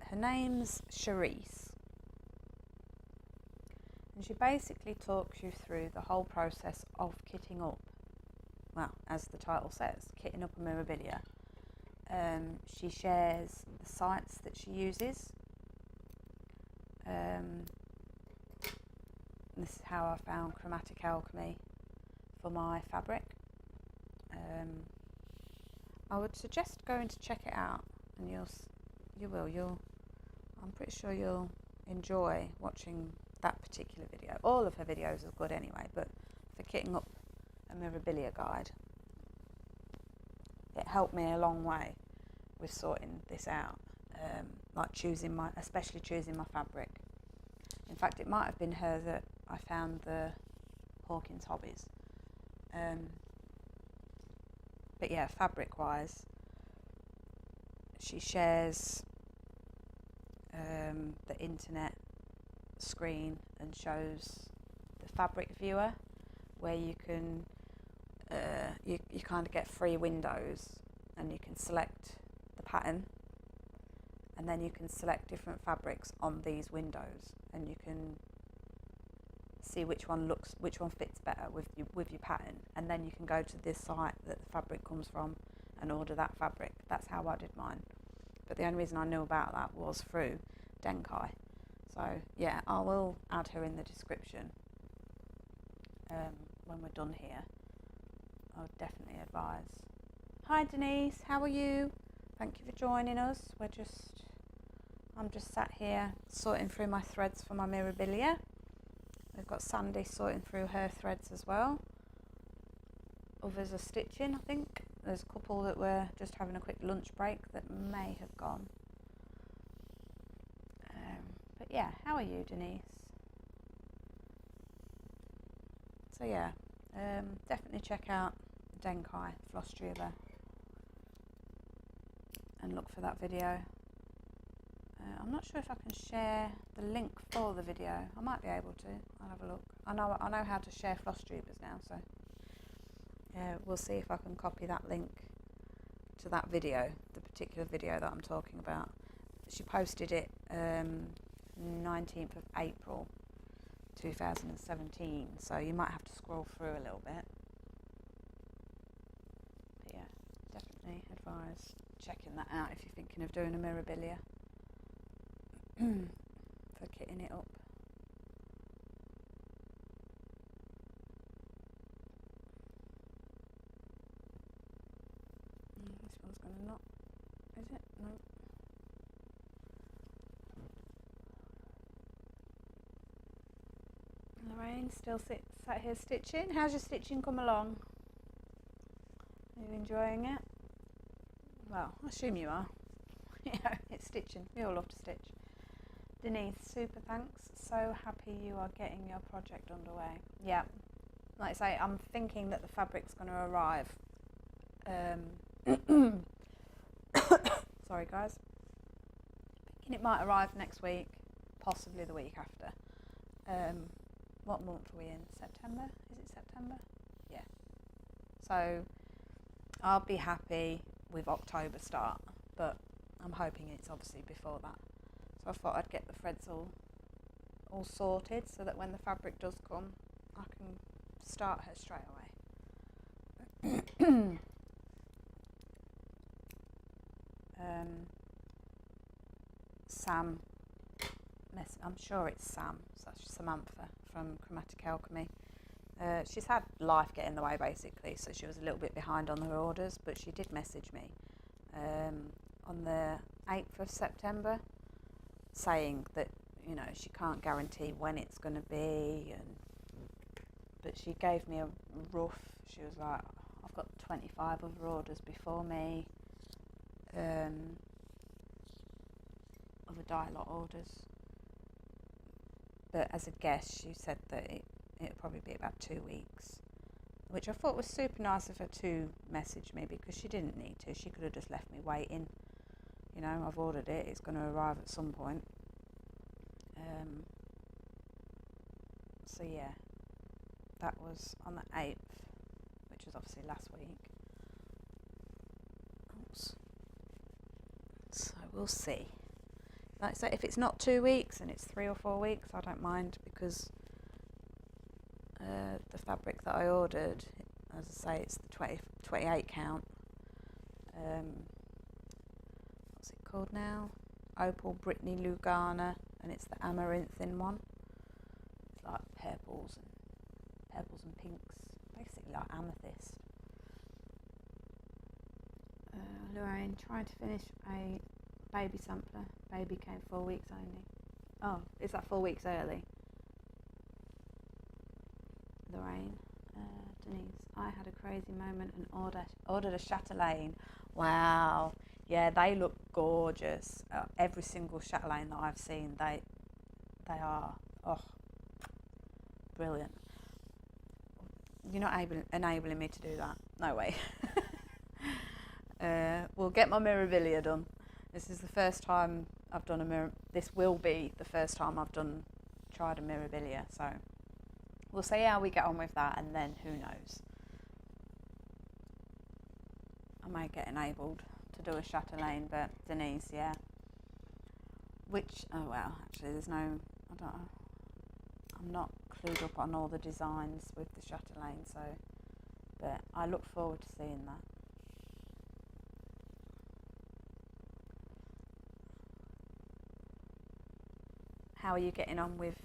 her name's Charisse, and she basically talks you through the whole process of kitting up. Well, as the title says, kitting up a Mirabillia. She shares the sites that she uses. This is how I found Chromatic Alchemy for my fabric. I would suggest going to check it out, and I'm pretty sure you'll enjoy watching that particular video. All of her videos are good anyway, but for kitting up a Mirabillia guide, it helped me a long way with sorting this out, like especially choosing my fabric. In fact, it might have been her that I found the Hawkins Hobbies. But yeah, fabric wise, she shares the internet screen and shows the fabric viewer, where you can you kind of get 3 windows, and you can select the pattern, and then you can select different fabrics on these windows, and you can see which one fits better with your pattern, and then you can go to this site that the fabric comes from and order that fabric. That's how I did mine, but the only reason I knew about that was through Denkai. So yeah, I will add her in the description when we're done here. I would definitely advise. Hi Denise, how are you? Thank you for joining us. I'm just sat here sorting through my threads for my Mirabillia. We've got Sandy sorting through her threads as well. Others are stitching, I think. There's a couple that were just having a quick lunch break that may have gone. But yeah, how are you, Denise? So yeah, definitely check out Denkai Floss Tuber and look for that video. I'm not sure if I can share the link for the video. I might be able to. I'll have a look. I know how to share floss tubers now, so we'll see if I can copy that link to that video, the particular video that I'm talking about. She posted it 19th of April 2017, so you might have to scroll through a little bit. But yeah, definitely advise checking that out if you're thinking of doing a Mirabillia for kitting it up. This one's going to not, is it? No. Lorraine still sat here stitching. How's your stitching come along? Are you enjoying it? Well, I assume you are. Yeah, it's stitching. We all love to stitch. Denise, super thanks. So happy you are getting your project underway. Yeah, like I say, I'm thinking that the fabric's going to arrive. Sorry guys. Thinking it might arrive next week, possibly the week after. What month are we in? September? Is it September? Yeah. So I'll be happy with October start, but I'm hoping it's obviously before that. So I thought I'd get the threads all sorted so that when the fabric does come, I can start her straight away. Sam, I'm sure it's Sam, Samantha from Chromatic Alchemy. She's had life get in the way basically, so she was a little bit behind on her orders, but she did message me on the 8th of September saying that you know, she can't guarantee when it's going to be, but she gave me a rough. She was like, I've got 25 other orders before me, other dye lot orders, but as a guess she said that it'll probably be about 2 weeks, which I thought was super nice of her to message me, because she didn't need to. She could have just left me waiting. You know, I've ordered it, it's going to arrive at some point. So yeah, that was on the 8th, which was obviously last week. Oops. So we'll see. Like I say, if it's not 2 weeks and it's 3 or 4 weeks, I don't mind, because the fabric that I ordered, as I say, it's the 28 count. What's it called now? Opal Brittany Lugana, and it's the amaranthine one. It's like purples and pinks, basically like amethyst. Lorraine trying to finish a baby sampler. Baby came 4 weeks only. Oh, is that 4 weeks early? Lorraine, Denise, I had a crazy moment and ordered a chatelaine. Wow, yeah, they look gorgeous. Every single chatelaine that I've seen, they are brilliant. You're not enabling me to do that. No way. We'll get my Mirabillia done. This is the first time I've done this will be the first time I've tried a Mirabillia, so we'll see how we get on with that, and then who knows. I may get enabled to do a chatelaine, but Denise, yeah. Which, oh well, actually there's no, I don't know. I'm not clued up on all the designs with the chatelaine, so, but I look forward to seeing that. How are you getting on with,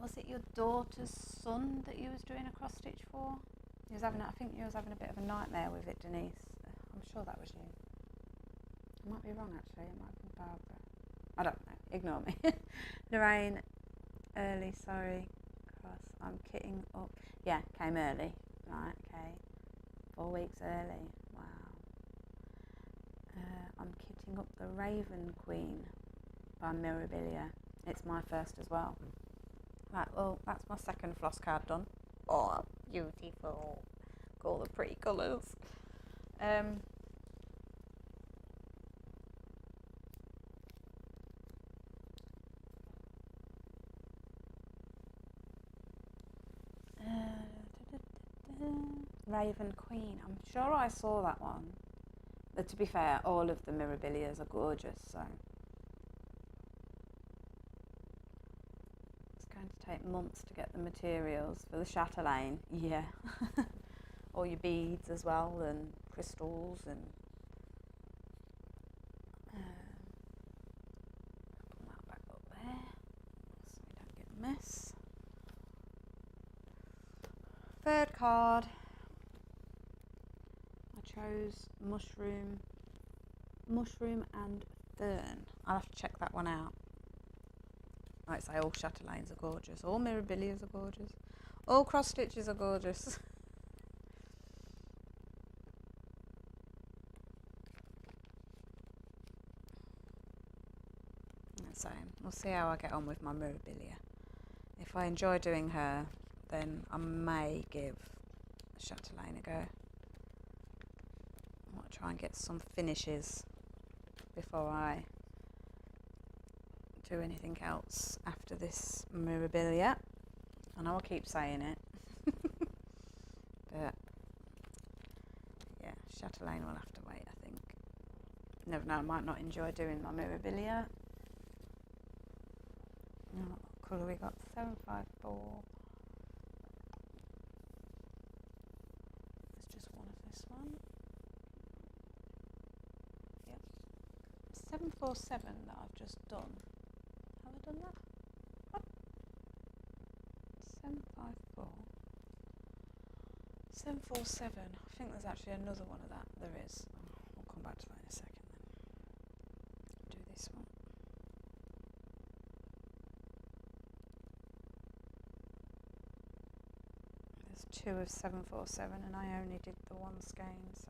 was it your daughter's son that you was doing a cross stitch for? I think you was having a bit of a nightmare with it, Denise. I'm sure that was you. I might be wrong actually, it might be Barbara. I don't know, ignore me. Lorraine, early, sorry, cross, I'm kitting up. Yeah, came early, right, okay. 4 weeks early, wow. I'm kitting up the Raven Queen by Mirabillia. It's my first as well. Right, well, that's my second floss card done. Oh, beautiful. Look all the pretty colours. Raven Queen. I'm sure I saw that one. But to be fair, all of the Mirabillias are gorgeous, so take months to get the materials for the chatelaine. Yeah. All your beads as well, and crystals, and put that back up there so we don't get a mess. Third card, I chose mushroom and fern. I'll have to check that one out. Like I say, all chatelaines are gorgeous, all Mirabillias are gorgeous, all cross stitches are gorgeous. So we'll see how I get on with my Mirabillia. If I enjoy doing her, then I may give chatelaine a go. I want to try and get some finishes before I do anything else after this Mirabillia. I know I keep saying it, but yeah, chatelaine will have to wait, I think. Never know, I might not enjoy doing my Mirabillia. What colour we got? 754. There's just one of this one. Yep. 747 that I've just done. Have I done that? Oh. 754. 747. I think there's actually another one of that. There is. We'll come back to that in a second then. Do this one. 2 of 747 and I only did the one skein, so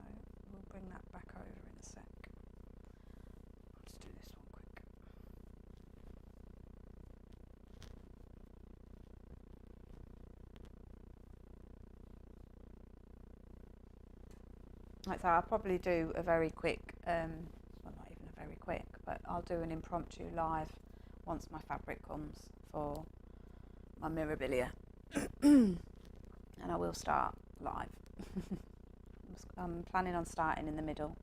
we'll bring that back over in a sec. I'll just do this one quick. Right, so I'll probably do a very quick, well not even a very quick, but I'll do an impromptu live once my fabric comes for my Mirabillia. And I will start live. I'm planning on starting in the middle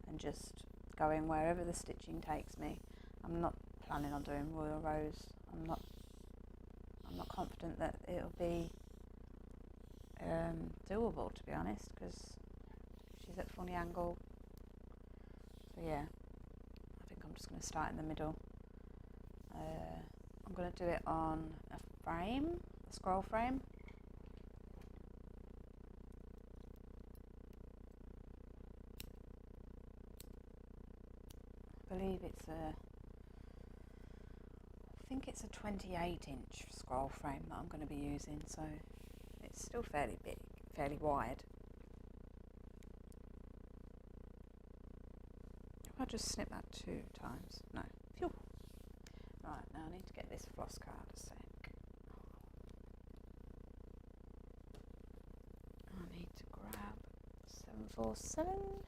and just going wherever the stitching takes me. I'm not planning on doing Royal Rose. I'm not confident that it'll be doable, to be honest, because she's at a funny angle. So yeah, I think I'm just going to start in the middle. I'm going to do it on a frame, a scroll frame. I believe it's I think it's a 28-inch scroll frame that I'm going to be using, so it's still fairly big, fairly wide. If I just snip that 2 times, no, phew. Right, now I need to get this floss card a sec. I need to grab 747.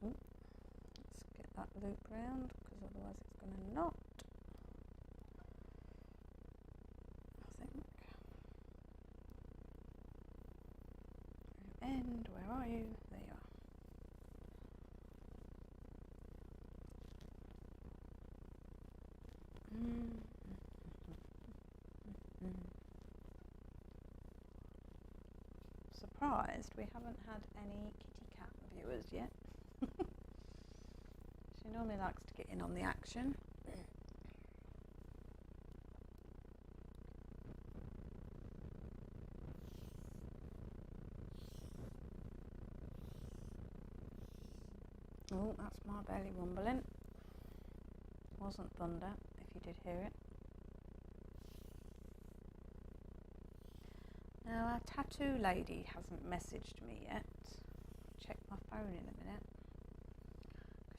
Let's get that loop round, because otherwise it's going to knot. I think. And where are you? There you are. Surprised we haven't had any kitty cat viewers yet. She normally likes to get in on the action. Oh, that's my belly rumbling. Wasn't thunder, if you did hear it. Now, our tattoo lady hasn't messaged me yet. I'll check my phone in a minute.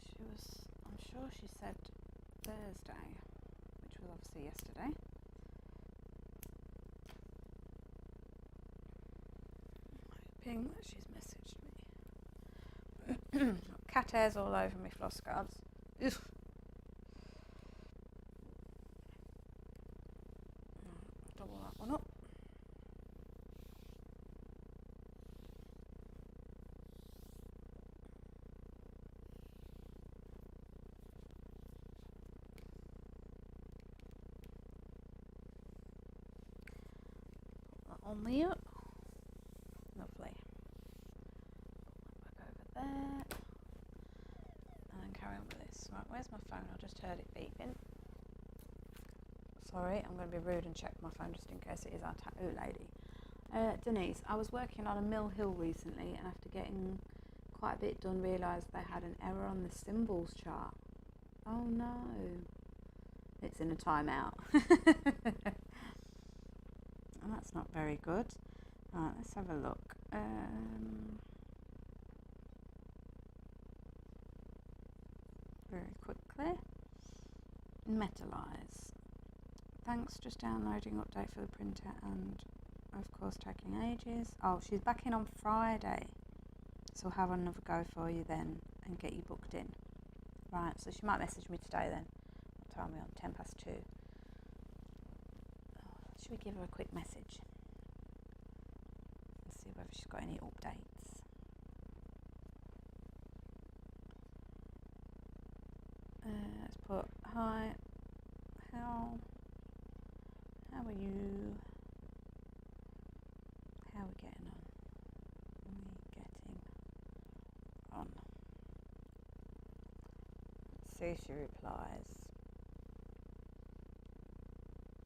Because I'm sure she said Thursday, which was obviously yesterday. Hoping that she's messaged me. Cat hairs all over my floss cards. Ugh. Double that one up. On there, lovely. Back over there, and then carry on with this. Right, where's my phone? I just heard it beeping. Sorry, I'm going to be rude and check my phone just in case it is our tattoo lady. Denise, I was working on a Mill Hill recently, and after getting quite a bit done, realised they had an error on the symbols chart. Oh no, it's in a timeout. And that's not very good. Right, let's have a look. Very quickly. Metallize. Thanks, just downloading update for the printer and of course taking ages. Oh, she's back in on Friday. So I'll have another go for you then and get you booked in. Right, so she might message me today then. What time are we on? 2:10. Should we give her a quick message and see whether she's got any updates? Let's put, hi, how are you? How are we getting on? Let's see if she replies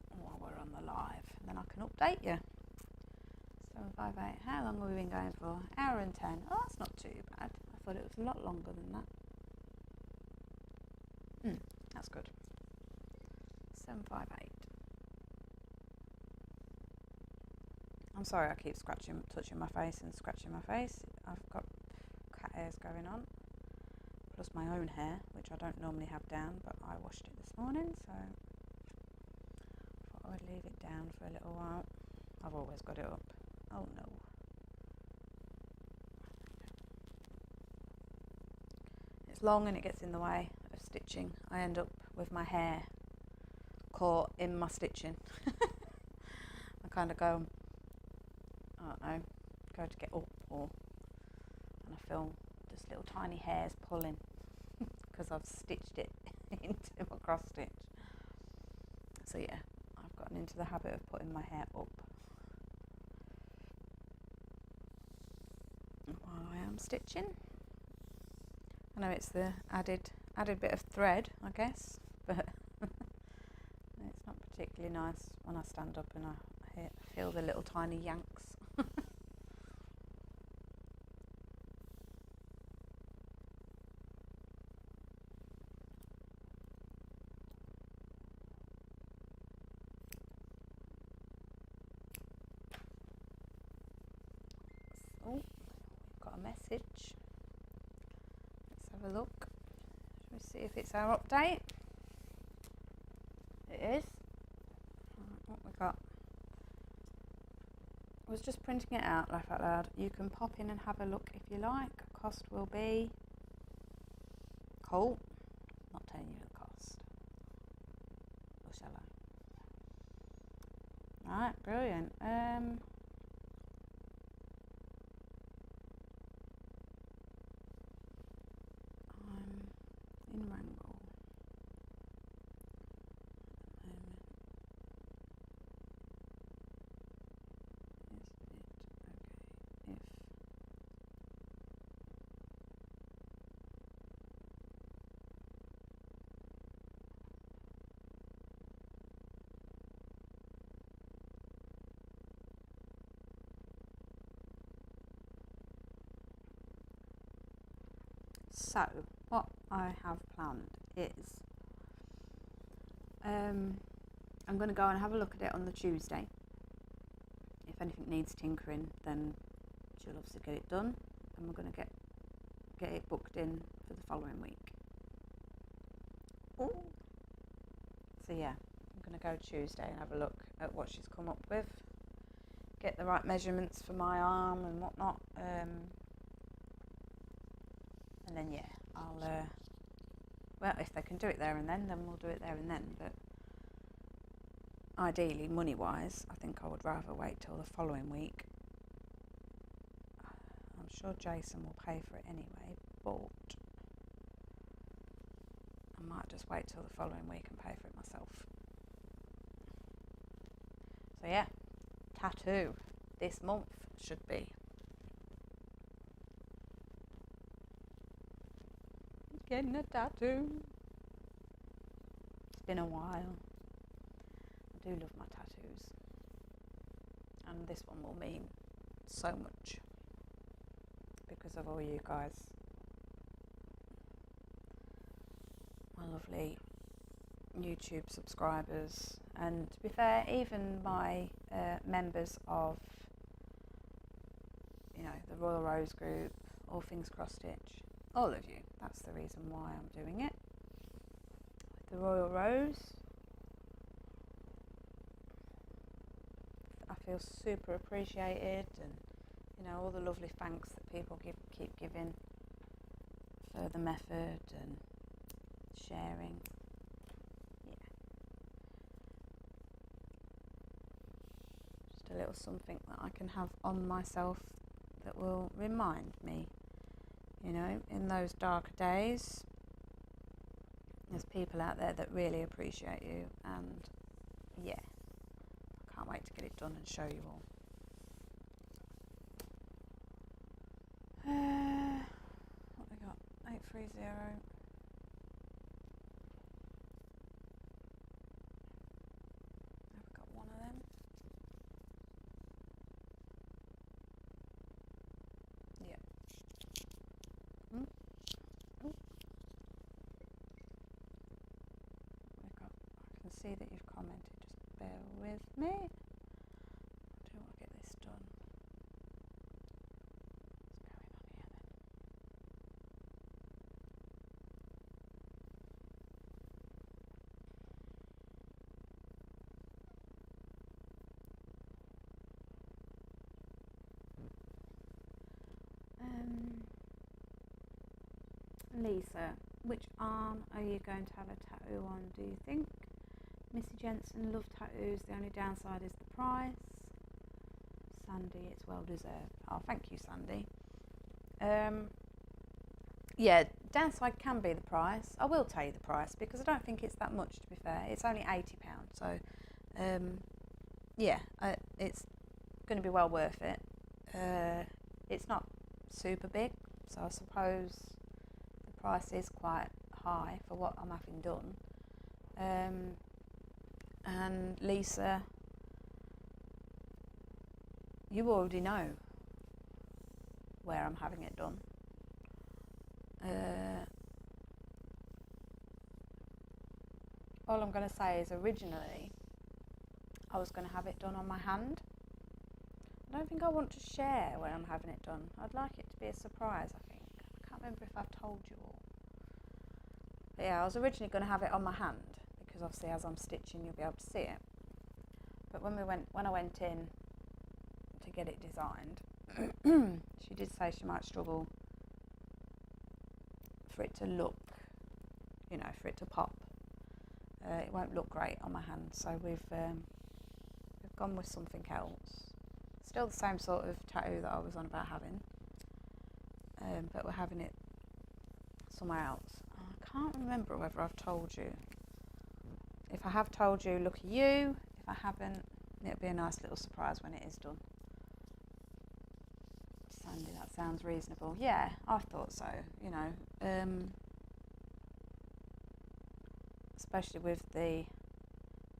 while we're on the live, and then I can update you. 758. How long have we been going for? Hour and 10. Oh, that's not too bad. I thought it was a lot longer than that. That's good. 758. I'm sorry I keep touching my face and scratching my face. I've got cat hairs going on, plus my own hair, which I don't normally have down, but I washed it this morning, so I thought I would leave it down for a little while. I've always got it up. Oh no. It's long and it gets in the way of stitching. I end up with my hair caught in my stitching. I kind of go, I don't know, go to get up, and I feel just little tiny hairs pulling because I've stitched it into my cross stitch. So yeah, I've gotten into the habit of putting my hair up while I am stitching. I know it's the added bit of thread, I guess, but it's not particularly nice when I stand up and I feel the little tiny yanks. Oh, we've got a message. Let's have a look. Shall we see if it's our update? It is. What we got? I was just printing it out, laugh out loud. You can pop in and have a look if you like. Cost will be cool. Not telling you the cost. Or shall I? Right, brilliant. I'm in Wrangle. So, what I have planned is I'm going to go and have a look at it on the Tuesday. If anything needs tinkering, then she'll obviously get it done, and we're going to get it booked in for the following week. Ooh. So yeah, I'm going to go Tuesday and have a look at what she's come up with, get the right measurements for my arm and whatnot. And then yeah, I'll well, if they can do it there and then we'll do it there and then, but ideally, money wise, I think I would rather wait till the following week. I'm sure Jason will pay for it anyway, but I might just wait till the following week and pay for it myself. So yeah, tattoo this month should be. Getting a tattoo. It's been a while. I do love my tattoos, and this one will mean so much because of all you guys, my lovely YouTube subscribers, and to be fair, even my members of, you know, the Royal Rose group, All Things Cross Stitch, all of you. That's the reason why I'm doing it. The Royal Rose, I feel super appreciated, and you know, all the lovely thanks that people keep giving for the method and sharing. Yeah, just a little something that I can have on myself that will remind me, you know, in those darker days, there's people out there that really appreciate you, and yeah, I can't wait to get it done and show you all. What we got? 830. Have we got one of them? Yeah. see that you've commented. Just bear with me. I do want to get this done. What's going on here then? Lisa, which arm are you going to have a tattoo on, do you think? Missy Jensen, love tattoos. The only downside is the price. Sandy, it's well deserved. Oh, thank you, Sandy. Yeah, downside can be the price. I will tell you the price because I don't think it's that much, to be fair. It's only £80, so yeah, it's going to be well worth it. It's not super big, so I suppose the price is quite high for what I'm having done. And Lisa, you already know where I'm having it done. All I'm going to say is originally I was going to have it done on my hand. I don't think I want to share where I'm having it done. I'd like it to be a surprise, I think. I can't remember if I've told you all. But yeah, I was originally going to have it on my hand because obviously as I'm stitching you'll be able to see it. But when I went in to get it designed, she did say she might struggle for it to look, you know, for it to pop. It won't look great on my hand, so we've gone with something else. Still the same sort of tattoo that I was on about having, but we're having it somewhere else. I can't remember whether I've told you. If I have told you, look at you. If I haven't, it'll be a nice little surprise when it is done. Sandy, that sounds reasonable. Yeah, I thought so, you know. Especially with the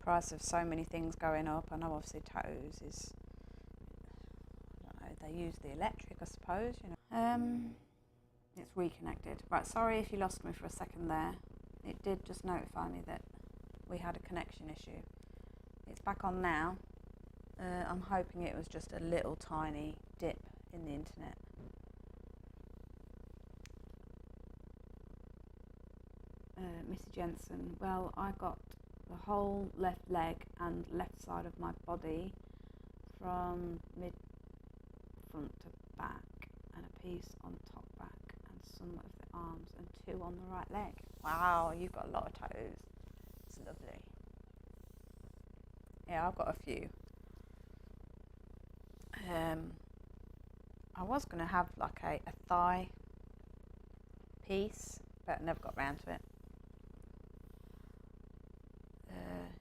price of so many things going up. I know obviously tattoos is, I don't know, they use the electric, I suppose, you know. It's reconnected. Right, sorry if you lost me for a second there. It did just notify me that we had a connection issue. It's back on now. I'm hoping it was just a little tiny dip in the internet. Missy Jensen, well, I got the whole left leg and left side of my body from mid front to back, and a piece on top back, and some of the arms, and 2 on the right leg. Wow, you've got a lot of tattoos. It's lovely. Yeah, I've got a few. I was going to have like a thigh piece, but never got round to it.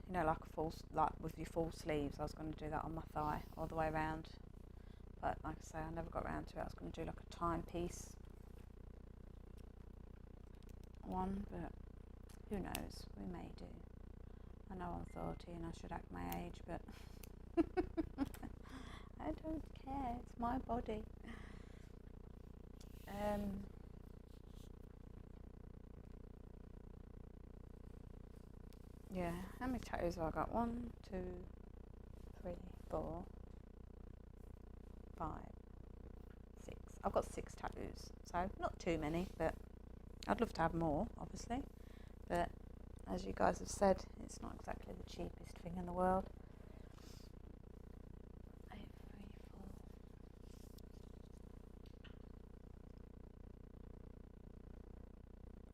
You know, like a full, like with your full sleeves, I was going to do that on my thigh all the way around. But like I say, I never got round to it. I was going to do like a timepiece one, but who knows? We may do. I know I'm 30 and I should act my age, but I don't care. It's my body. Yeah, how many tattoos have I got? 1, 2, 3, 4, 5, 6. I've got 6 tattoos, so not too many, but I'd love to have more, obviously. But as you guys have said, it's not exactly the cheapest thing in the world. 8, 3, 4.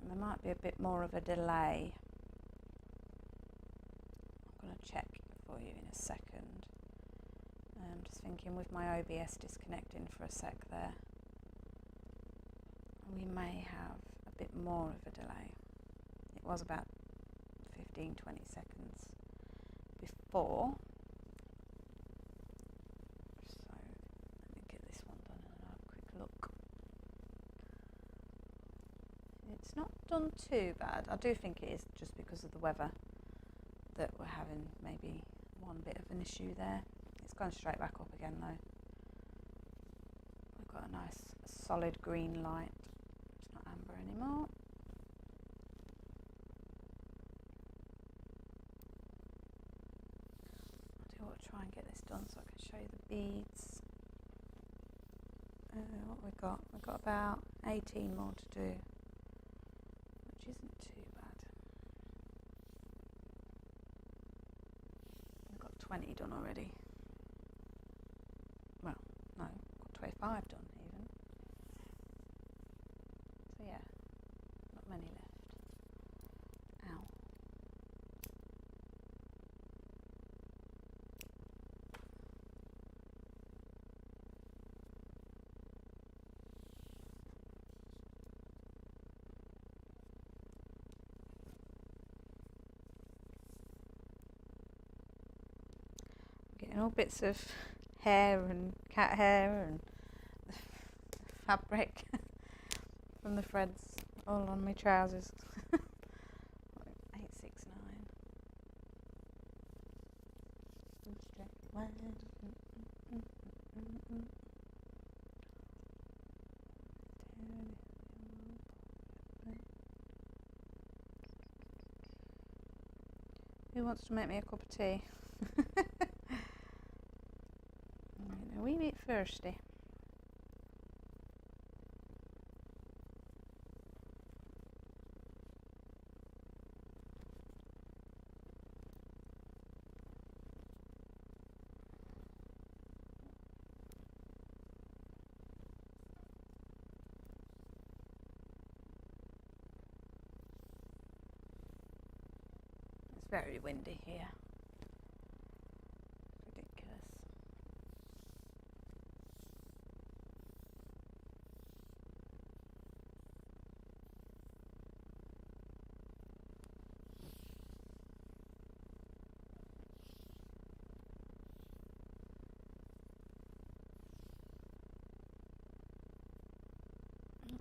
And there might be a bit more of a delay. I'm going to check for you in a second. I'm just thinking with my OBS disconnecting for a sec there, we may have a bit more of a delay. It was about 15-20 seconds before. So let me get this one done and I'll have a quick look. It's not done too bad. I do think it is just because of the weather that we're having maybe one bit of an issue there. It's gone straight back up again though. We've got a nice solid green light. It's not amber anymore. got to try and get this done so I can show you the beads. What we got? We've got about 18 more to do, which isn't too bad. We've got 20 done already. Well, no, got 25 done even. So yeah, not many left. Ow. Getting all bits of hair and cat hair and fabric from the threads all on my trousers. 869. Who wants to make me a cup of tea? A wee bit thirsty. It's very windy here. Ridiculous.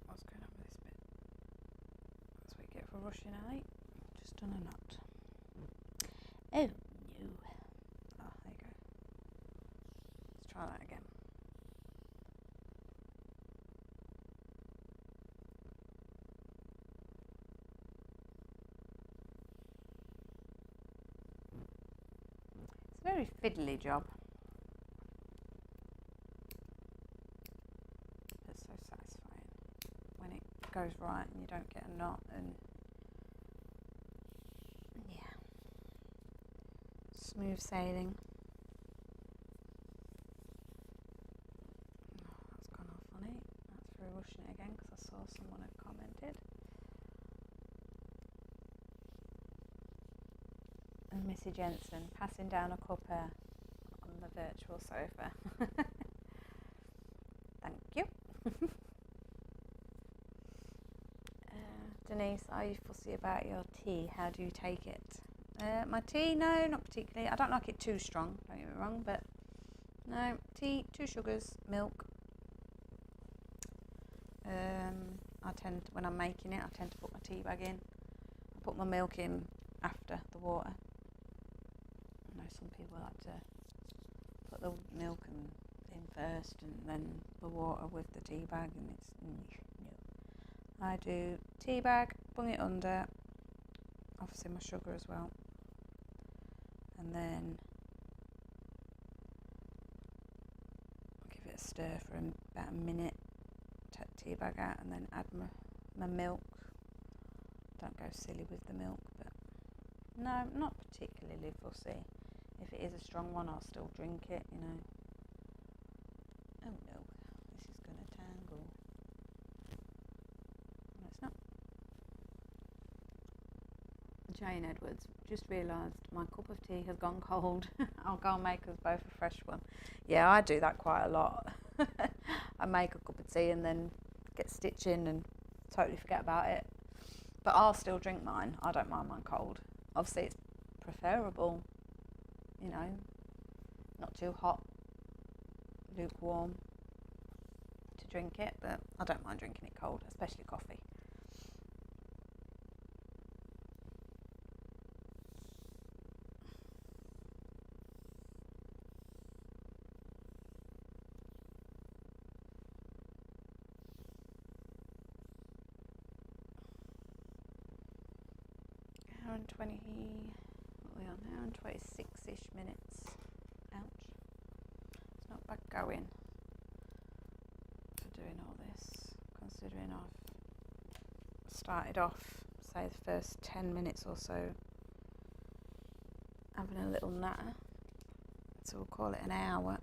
What's going on with this bit? That's what you get for rushing out. Just done a knot. Oh no. Oh, there you go. Let's try that again. It's a very fiddly job. It's so satisfying when it goes right and you don't get a knot, and yeah, smooth sailing. Oh, that's gone off on it. That's through rushing it again because I saw someone had commented. And Missy Jensen passing down a cuppa on the virtual sofa. Thank you. Denise, are you fussy about your tea? How do you take it? My tea? No, not particularly. I don't like it too strong, don't get me wrong, but no, tea, 2 sugars, milk. I tend, when I'm making it, I tend to put my tea bag in. I put my milk in after the water. I know some people like to put the milk in first and then the water with the tea bag, and it's no. I do tea bag, bung it under, obviously my sugar as well, and then give it a stir for about a minute, take the tea bag out, and then add my milk. Don't go silly with the milk, but no, not particularly fussy. If it is a strong one, I'll still drink it, you know. Oh no, this is going to tangle. No, it's not. Jane Edwards, just realised my cup of tea has gone cold. I'll go and make us both a fresh one. Yeah, I do that quite a lot. I make a cup of tea and then get stitching and totally forget about it. But I'll still drink mine. I don't mind mine cold. Obviously it's preferable, you know, not too hot, lukewarm to drink it, but I don't mind drinking it cold, especially coffee. Hour and 20, what are we on now? 26-ish minutes going for doing all this, considering I've started off, say, the first 10 minutes or so having a little natter, so we'll call it an hour,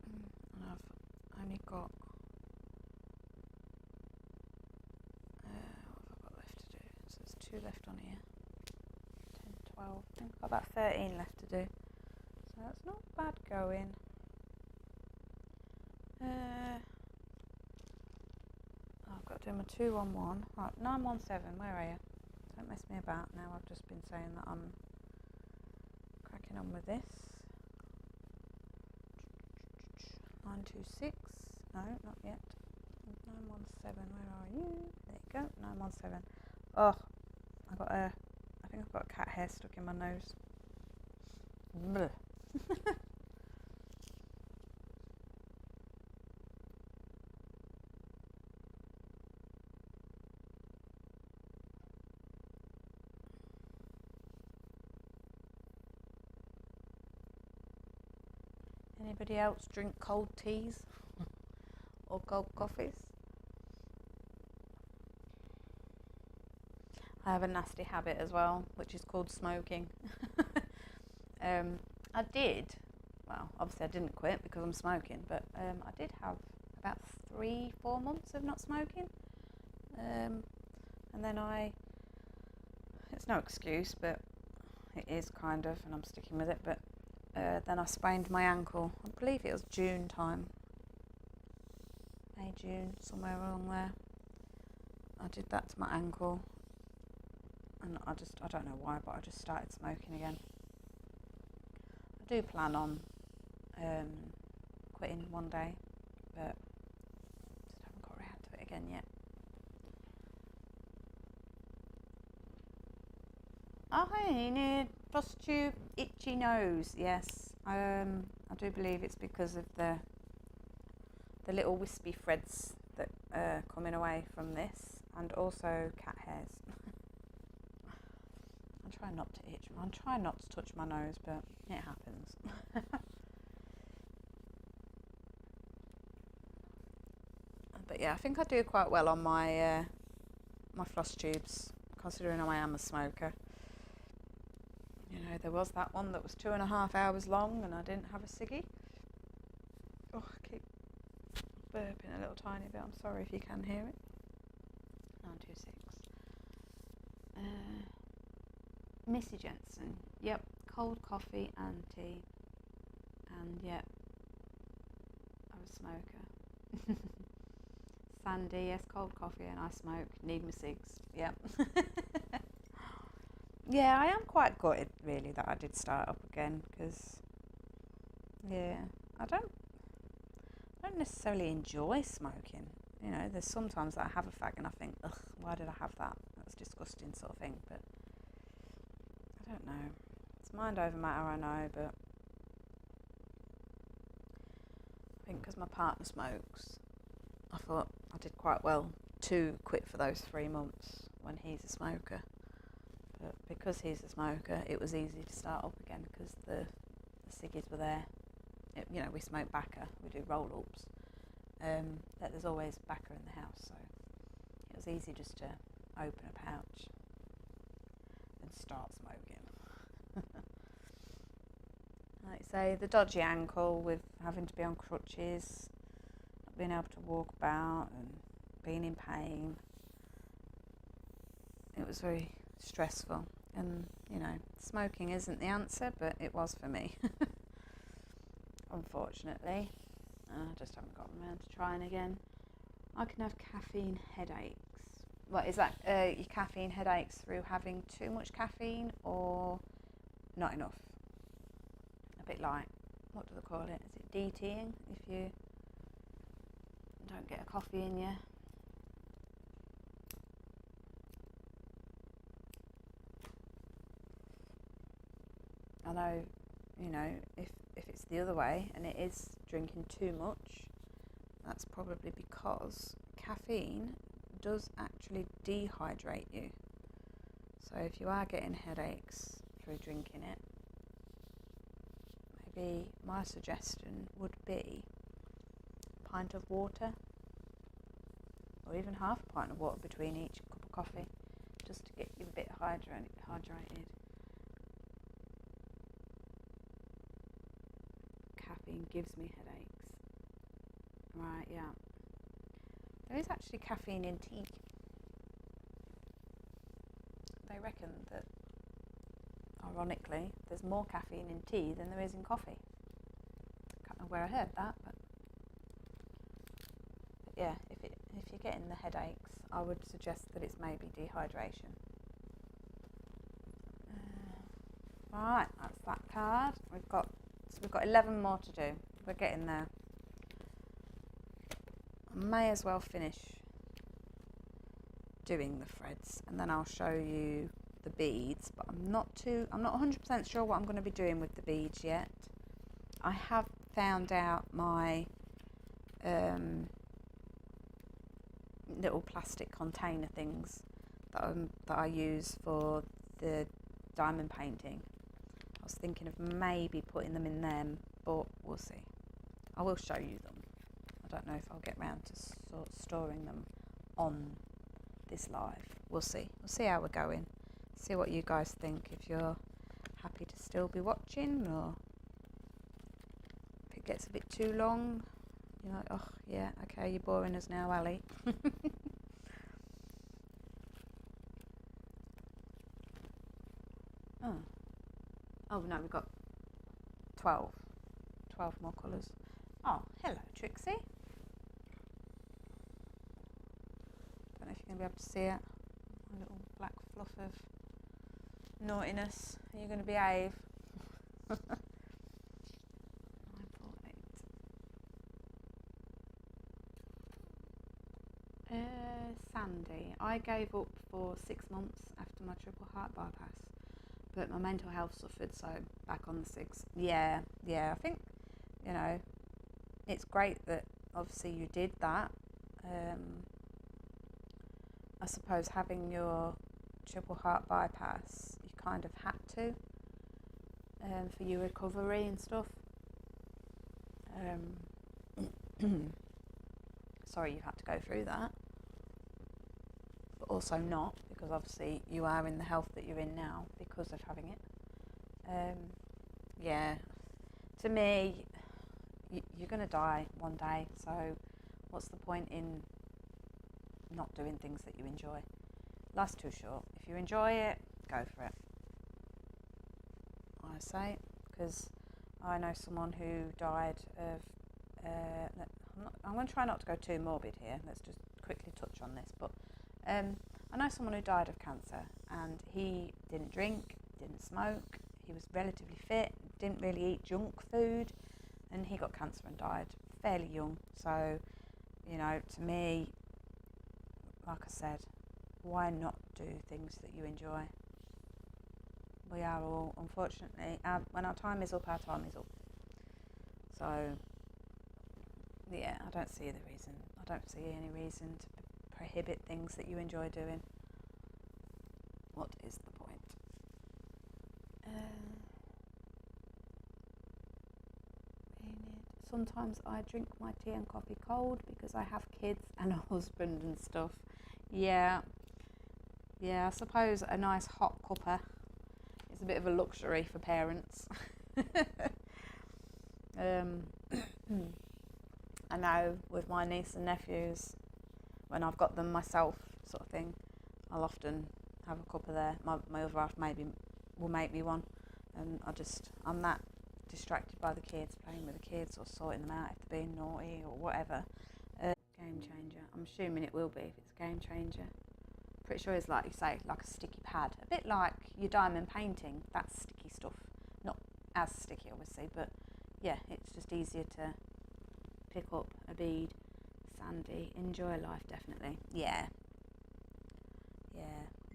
and I've only got what have I got left to do? So there's 2 left on here, 10, 12, I think I've got about 13 left to do, so that's not bad going. I've got to do my 2-on-1. Right, 917, where are you? Don't mess me about now. I've just been saying that I'm cracking on with this. 926, no, not yet. 917, where are you? There you go, 917. Oh, I think I've got cat hair stuck in my nose. Blech. Anybody else drink cold teas or cold coffees? I have a nasty habit as well, which is called smoking. I did, well, obviously I didn't quit because I'm smoking, but I did have about 3-4 months of not smoking. And then it's no excuse, but it is kind of, and I'm sticking with it, but then I sprained my ankle. I believe it was June time. May, June, somewhere along there. I did that to my ankle. And I don't know why, but I just started smoking again. I do plan on quitting one day, but just haven't got around to it again yet. Oh, hey, Floss tube, itchy nose. Yes, I do believe it's because of the little wispy threads that are coming away from this, and also cat hairs. I'm trying not to itch. I'm trying not to touch my nose, but it happens. But yeah, I think I do quite well on my my floss tubes, considering I am a smoker. You know, there was that one that was 2.5 hours long and I didn't have a ciggy. Oh, I keep burping a little tiny bit. I'm sorry if you can hear it. 926. Missy Jensen. Yep, cold coffee and tea. And yep, I was a smoker. Sandy, yes, cold coffee and I smoke. Need my cigs. Yep. Yeah, I am quite gutted really that I did start up again, because yeah, I don't necessarily enjoy smoking. You know, there's sometimes that I have a fag and I think, ugh, why did I have that? That's disgusting, sort of thing. But I don't know. It's mind over matter, I know, but I think because my partner smokes, I thought I did quite well to quit for those 3 months when he's a smoker. But because he's a smoker, it was easy to start up again because the ciggies were there. You know, we smoke backer, we do roll-ups. There's always backer in the house, so it was easy just to open a pouch and start smoking. Like I say, the dodgy ankle with having to be on crutches, not being able to walk about and being in pain. It was very stressful, and you know, smoking isn't the answer, but it was for me. Unfortunately, I just haven't gotten around to trying again. I can have caffeine headaches. What is that? Your caffeine headaches through having too much caffeine or not enough? A bit like, what do they call it? Is it DTing? If you don't get a coffee in you. I know, you know, if it's the other way and it is drinking too much, that's probably because caffeine does actually dehydrate you. So if you are getting headaches through drinking it, maybe my suggestion would be pint of water, or even half a pint of water between each cup of coffee, just to get you a bit hydrated. Caffeine gives me headaches. Right, yeah. There is actually caffeine in tea. They reckon that, ironically, there's more caffeine in tea than there is in coffee. Can't know where I heard that, but yeah, if you're getting the headaches, I would suggest that it's maybe dehydration. Right, that's that card. We've got 11 more to do. We're getting there. I may as well finish doing the threads, and then I'll show you the beads, but I'm not 100% sure what I'm going to be doing with the beads yet. I have found out my little plastic container things that I use for the diamond painting. I was thinking of maybe putting them in them, but we'll see. I will show you them. I don't know if I'll get round to storing them on this live. We'll see. We'll see how we're going. See what you guys think, if you're happy to still be watching, or if it gets a bit too long, you're like, oh yeah, okay, you're boring us now, Ali. Oh no, we've got 12 more colours. Oh, hello Trixie. Don't know if you're going to be able to see it. A little black fluff of naughtiness. Are you going to behave? 948. Sandy. I gave up for 6 months after my triple heart bypass, but my mental health suffered, so back on the 6th. Yeah, I think, you know, it's great that obviously you did that. I suppose having your triple heart bypass, you kind of had to, for your recovery and stuff. Sorry you had to go through that, but also not, because obviously you are in the health that you're in now because of having it. Yeah, to me, you're going to die one day, so what's the point in not doing things that you enjoy? Life's too short. If you enjoy it, go for it, I say, because I know someone who died of I'm going to try not to go too morbid here, let's just quickly touch on this, but I know someone who died of cancer, and he didn't drink, didn't smoke, he was relatively fit, didn't really eat junk food, and he got cancer and died fairly young. So, you know, to me, like I said, why not do things that you enjoy? We are all, unfortunately, when our time is up, our time is up. So, yeah, I don't see any reason to prohibit things that you enjoy doing. What is the point? Sometimes I drink my tea and coffee cold because I have kids and a husband and stuff. Yeah, I suppose a nice hot cuppa is a bit of a luxury for parents. I know with my niece and nephews, when I've got them myself, sort of thing, I'll often have a cuppa there. My other half maybe will make me one, and I'm that distracted by the kids, playing with the kids or sorting them out if they're being naughty or whatever. Game changer. I'm assuming it will be if it's a game changer. Pretty sure it's like you say, like a sticky pad, a bit like your diamond painting. That's sticky stuff, not as sticky obviously, but yeah, it's just easier to pick up a bead. Sandy, enjoy life, definitely. Yeah,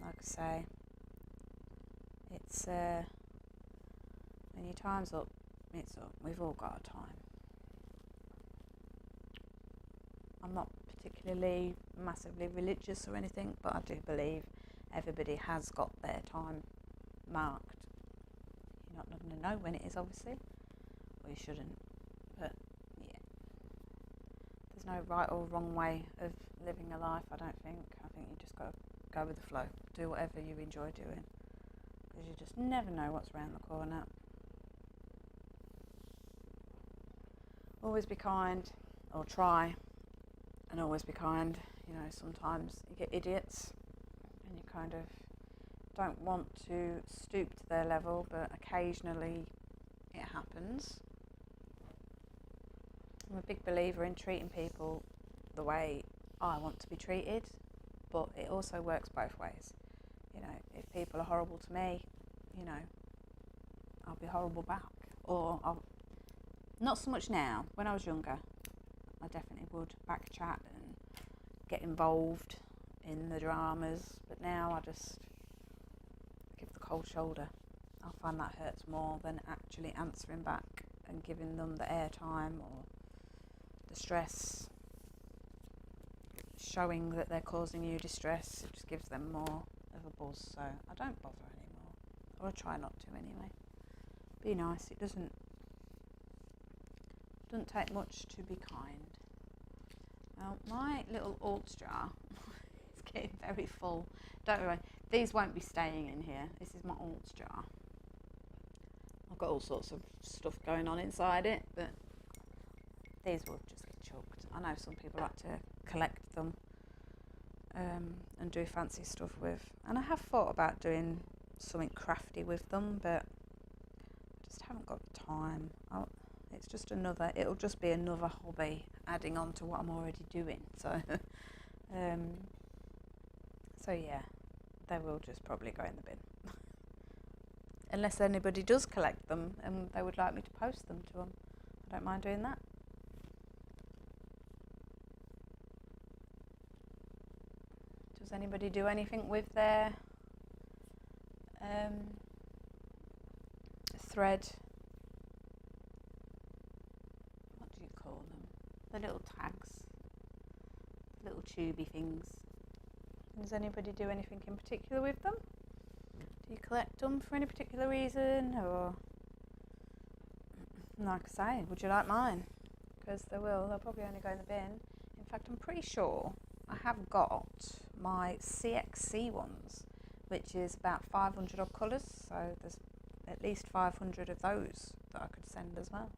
like I say, it's when your time's up, it's up. We've all got a time. I'm not particularly massively religious or anything, but I do believe everybody has got their time marked. You're not going to know when it is, obviously, or you shouldn't, but yeah, no right or wrong way of living a life, I don't think. I think you just got to go with the flow. Do whatever you enjoy doing, because you just never know what's around the corner. Always be kind, or try, and always be kind. You know, sometimes you get idiots and you kind of don't want to stoop to their level, but occasionally it happens. I'm a big believer in treating people the way I want to be treated, but it also works both ways. You know, if people are horrible to me, you know, I'll be horrible back. Or I'll, not so much now. When I was younger, I definitely would back chat and get involved in the dramas, but now I just give the cold shoulder. I find that hurts more than actually answering back and giving them the airtime or the stress, showing that they're causing you distress. It just gives them more of a buzz, so I don't bother anymore, or I try not to anyway. Be nice. It doesn't take much to be kind. Now, my little alts jar is getting very full. Don't worry, these won't be staying in here. This is my alts jar. I've got all sorts of stuff going on inside it, but these will just get chucked. I know some people like to collect them and do fancy stuff with, and I have thought about doing something crafty with them, but I just haven't got the time. It's just it'll just be another hobby adding on to what I'm already doing. So, so yeah, they will just probably go in the bin. Unless anybody does collect them and they would like me to post them to them. I don't mind doing that. Does anybody do anything with their thread? What do you call them? The little tags, little tubey things. Does anybody do anything in particular with them? Do you collect them for any particular reason, or like I say, would you like mine? Because they'll probably only go in the bin. In fact, I'm pretty sure I have got my CXC ones, which is about 500 odd colours, so there's at least 500 of those that I could send as well.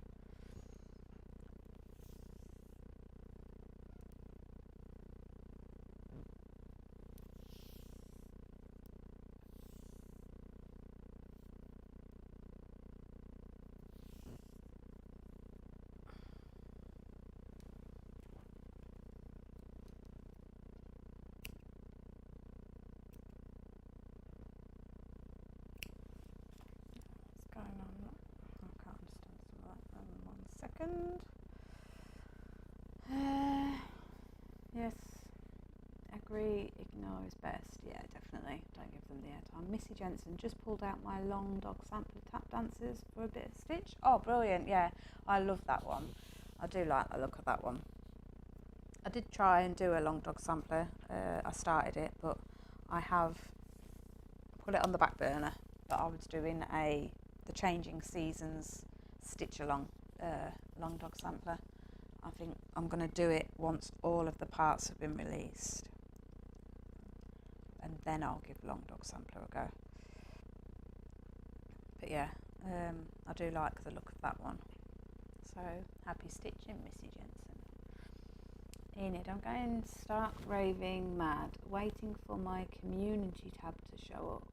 Yes, agree, ignore is best. Yeah, definitely. Don't give them the airtime. Missy Jensen just pulled out my long dog sampler tap dancers for a bit of stitch. Oh, brilliant. Yeah, I love that one. I do like the look of that one. I did try and do a long dog sampler. I started it, but I have put it on the back burner. But I was doing the changing seasons stitch along long dog sampler. I think I'm going to do it once all of the parts have been released, and then I'll give long dog sampler a go. But yeah, I do like the look of that one. So happy stitching, Missy Jensen. Enid, I'm going stark raving mad, waiting for my community tab to show up.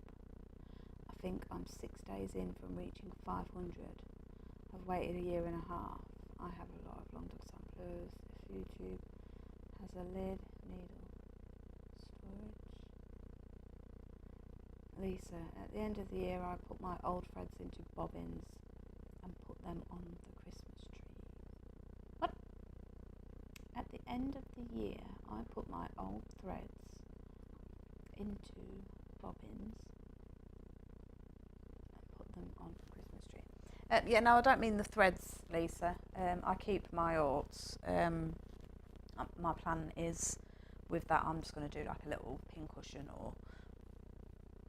I think I'm 6 days in from reaching 500. I've waited a year and a half. I have a lot of long dog samplers. If YouTube has a lid, needle, storage. Lisa, at the end of the year I put my old threads into bobbins and put them on the Christmas tree. What? At the end of the year I put my old threads into bobbins and put them on the Christmas tree. Yeah, no, I don't mean the threads, Lisa. I keep my orts. My plan is with that I'm just going to do like a little pin cushion or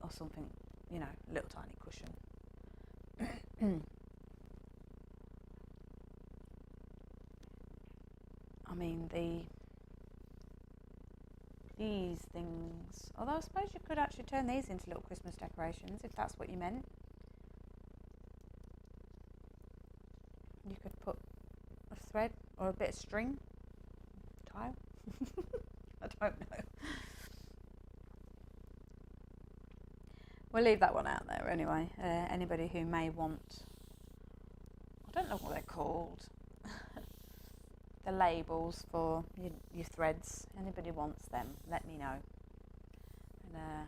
something, you know, a little tiny cushion. I'm mean, these things, although I suppose you could actually turn these into little Christmas decorations if that's what you meant. You could put a thread or a bit of string, tile. I don't know. We'll leave that one out there anyway. Anybody who may want, I don't know what they're called, the labels for your threads. Anybody wants them, let me know. And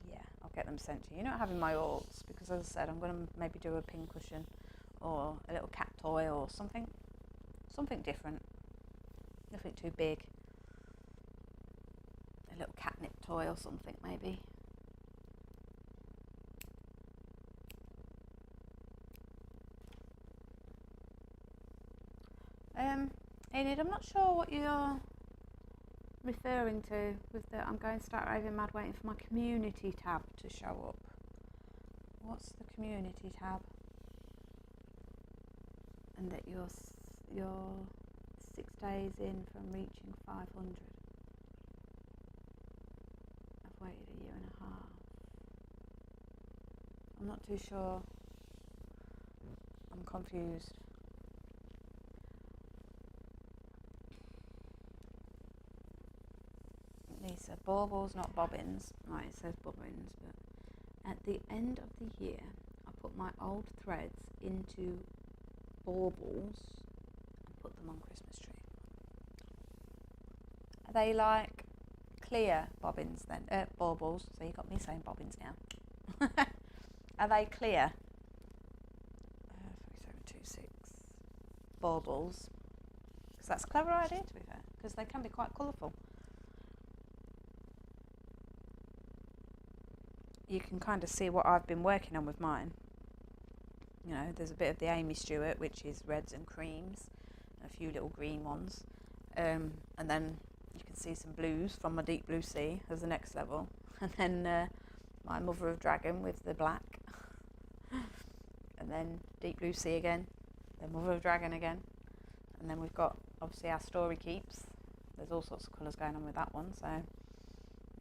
yeah, I'll get them sent to you. You're not having my alts because, as I said, I'm going to maybe do a pin cushion or a little cat toy or something different. Nothing too big. A little catnip toy or something maybe. Enid, I'm not sure what you're referring to with the I'm going to start raving mad waiting for my community tab to show up. What's the community tab? And that you're 6 days in from reaching 500. I've waited a year and a half. I'm not too sure. I'm confused. These are baubles, not bobbins. Right, it says bobbins, but at the end of the year, I put my old threads into baubles and put them on Christmas tree. Are they like clear bobbins then? Baubles. So you got me saying bobbins now. Are they clear? 3726 baubles. Because that's a clever idea, to be fair. Because they can be quite colourful. You can kind of see what I've been working on with mine. You know, there's a bit of the Amy Stewart, which is reds and creams, and a few little green ones. And then you can see some blues from my deep blue sea as the next level. And then my Mother of Dragon with the black. And then deep blue sea again, then Mother of Dragon again. And then we've got, obviously, our Story Keeps. There's all sorts of colours going on with that one. So,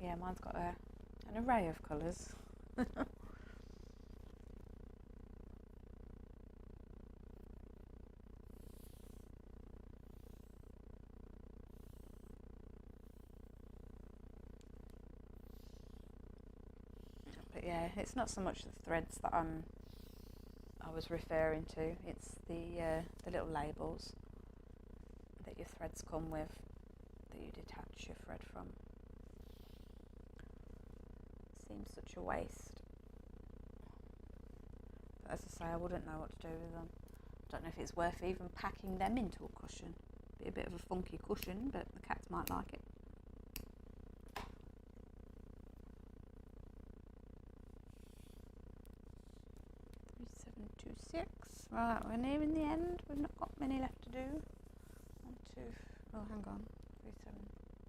yeah, mine's got an array of colours. But yeah, it's not so much the threads that I was referring to. It's the little labels that your threads come with, that you detach your thread from. Seems such a waste. But as I say, I wouldn't know what to do with them. Don't know if it's worth even packing them into a cushion. Be a bit of a funky cushion, but the cats might like it. Right, we're nearing the end. We've not got many left to do. 1, 2, oh, hang on. 3, 7, 2,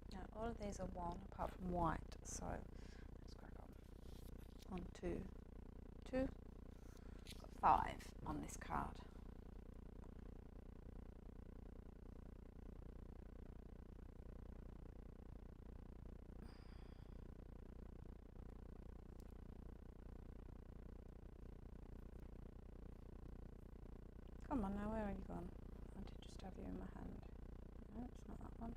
6. Now, all of these are 1 apart from white, so let's crack on. 1, 2, 2. Got 5 on this card. Come on now, where are you gone? I did just have you in my hand. No, it's not that one.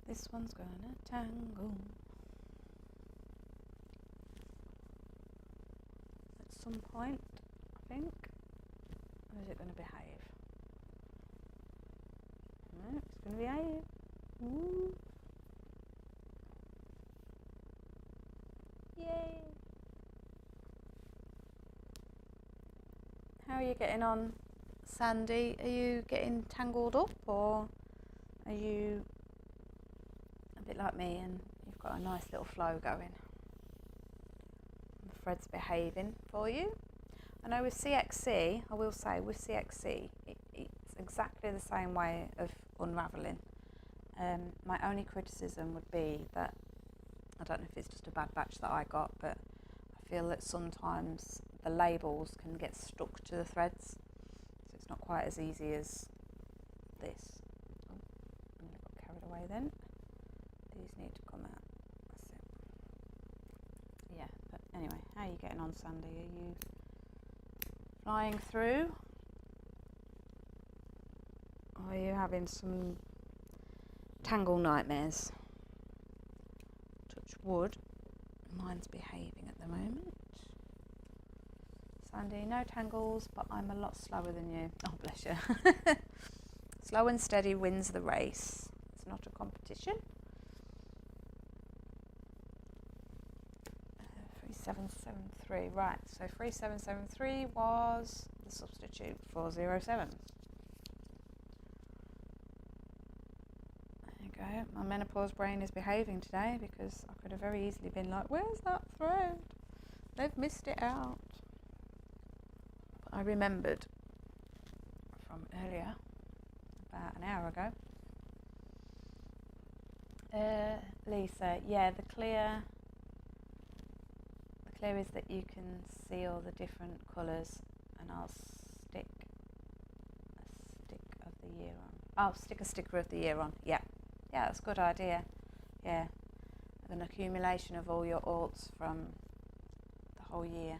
This one's gonna tangle. At some point, I think. Or is it gonna behave? No, it's gonna behave. Ooh. Yay! How are you getting on, Sandy? Are you getting tangled up, or are you a bit like me and you've got a nice little flow going? The thread's behaving for you. I know with CXC, I will say with CXC, it's exactly the same way of unravelling. My only criticism would be that, I don't know if it's just a bad batch that I got, but I feel that sometimes the labels can get stuck to the threads, so it's not quite as easy as this. Oh, I got carried away then. These need to come out. That's it. Yeah, but anyway, how are you getting on, Sandy? Are you flying through? Or are you having some tangle nightmares? Touch wood. Mine's behaving at the moment. Sandy, no tangles, but I'm a lot slower than you. Oh, bless you. Slow and steady wins the race. It's not a competition. 3773, right, so 3773 was the substitute for 07. There you go, my menopause brain is behaving today because I could have very easily been like, where's that thread? They've missed it out. But I remembered from earlier, about an hour ago. Lisa, yeah, the clear is that you can see all the different colours, and I'll stick a stick of the year on. I'll stick a sticker of the year on. Yeah, that's a good idea. Yeah, an accumulation of all your alts from the whole year.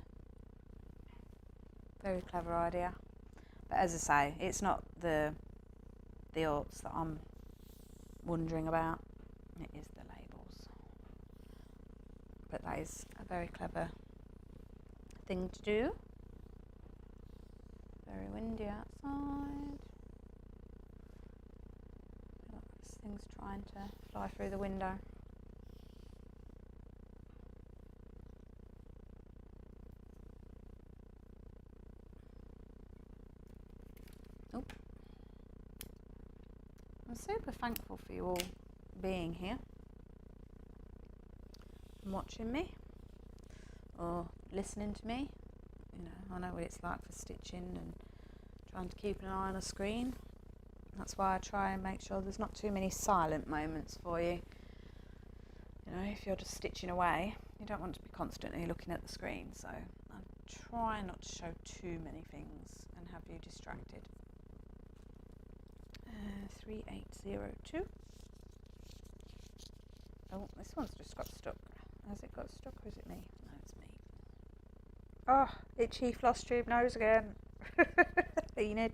Very clever idea. But as I say, it's not the alts that I'm wondering about. It is the labels. But that is a very clever thing to do. Very windy outside. This thing's trying to fly through the window. Oh. I'm super thankful for you all being here and watching me or listening to me. You know, I know what it's like for stitching and trying to keep an eye on a screen. That's why I try and make sure there's not too many silent moments for you. You know, if you're just stitching away, you don't want to be constantly looking at the screen, so I try not to show too many things and have you distracted. 3802. Oh, this one's just got stuck. Has it got stuck or is it me? No, it's me. Oh, itchy floss tube nose again. Enid.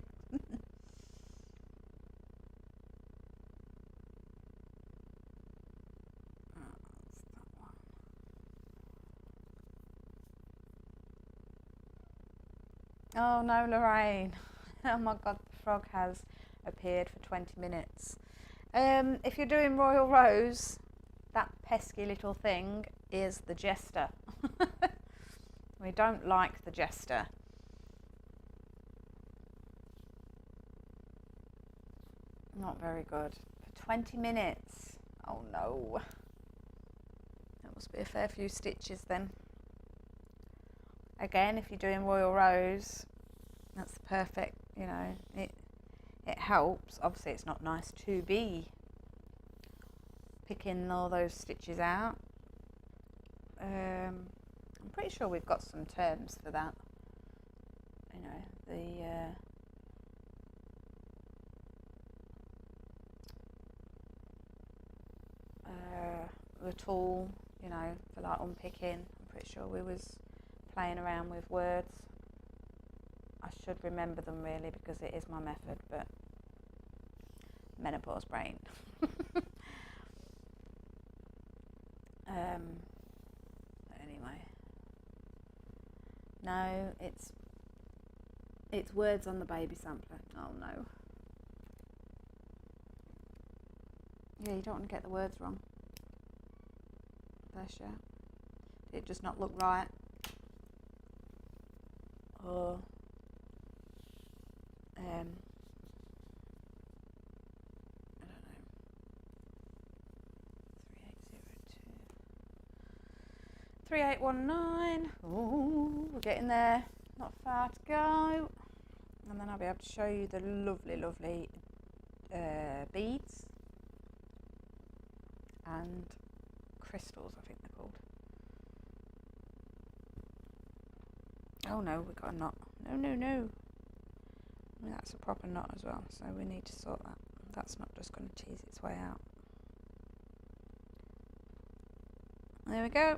Oh no, Lorraine. Oh my god, the frog has appeared for 20 minutes. If you're doing Royal Rose, that pesky little thing is the jester. We don't like the jester. Not very good. For 20 minutes. Oh no. That must be a fair few stitches then. Again, if you're doing Royal Rose, that's the perfect, you know, it helps. Obviously it's not nice to be picking all those stitches out. I'm pretty sure we've got some terms for that. You know, the tool, you know, for like unpicking. I'm pretty sure we was playing around with words. I should remember them really because it is my method, but menopause brain. But anyway, no, it's words on the baby sampler. Oh no. Yeah, you don't want to get the words wrong. Bless you. Did it just not look right? Or I don't know. 3802. 3819. Ooh, we're getting there. Not far to go. And then I'll be able to show you the lovely, lovely beads and crystals, I think they're called. Oh no, we got a knot. No. That's a proper knot as well, so we need to sort that. That's not just going to tease its way out. There we go.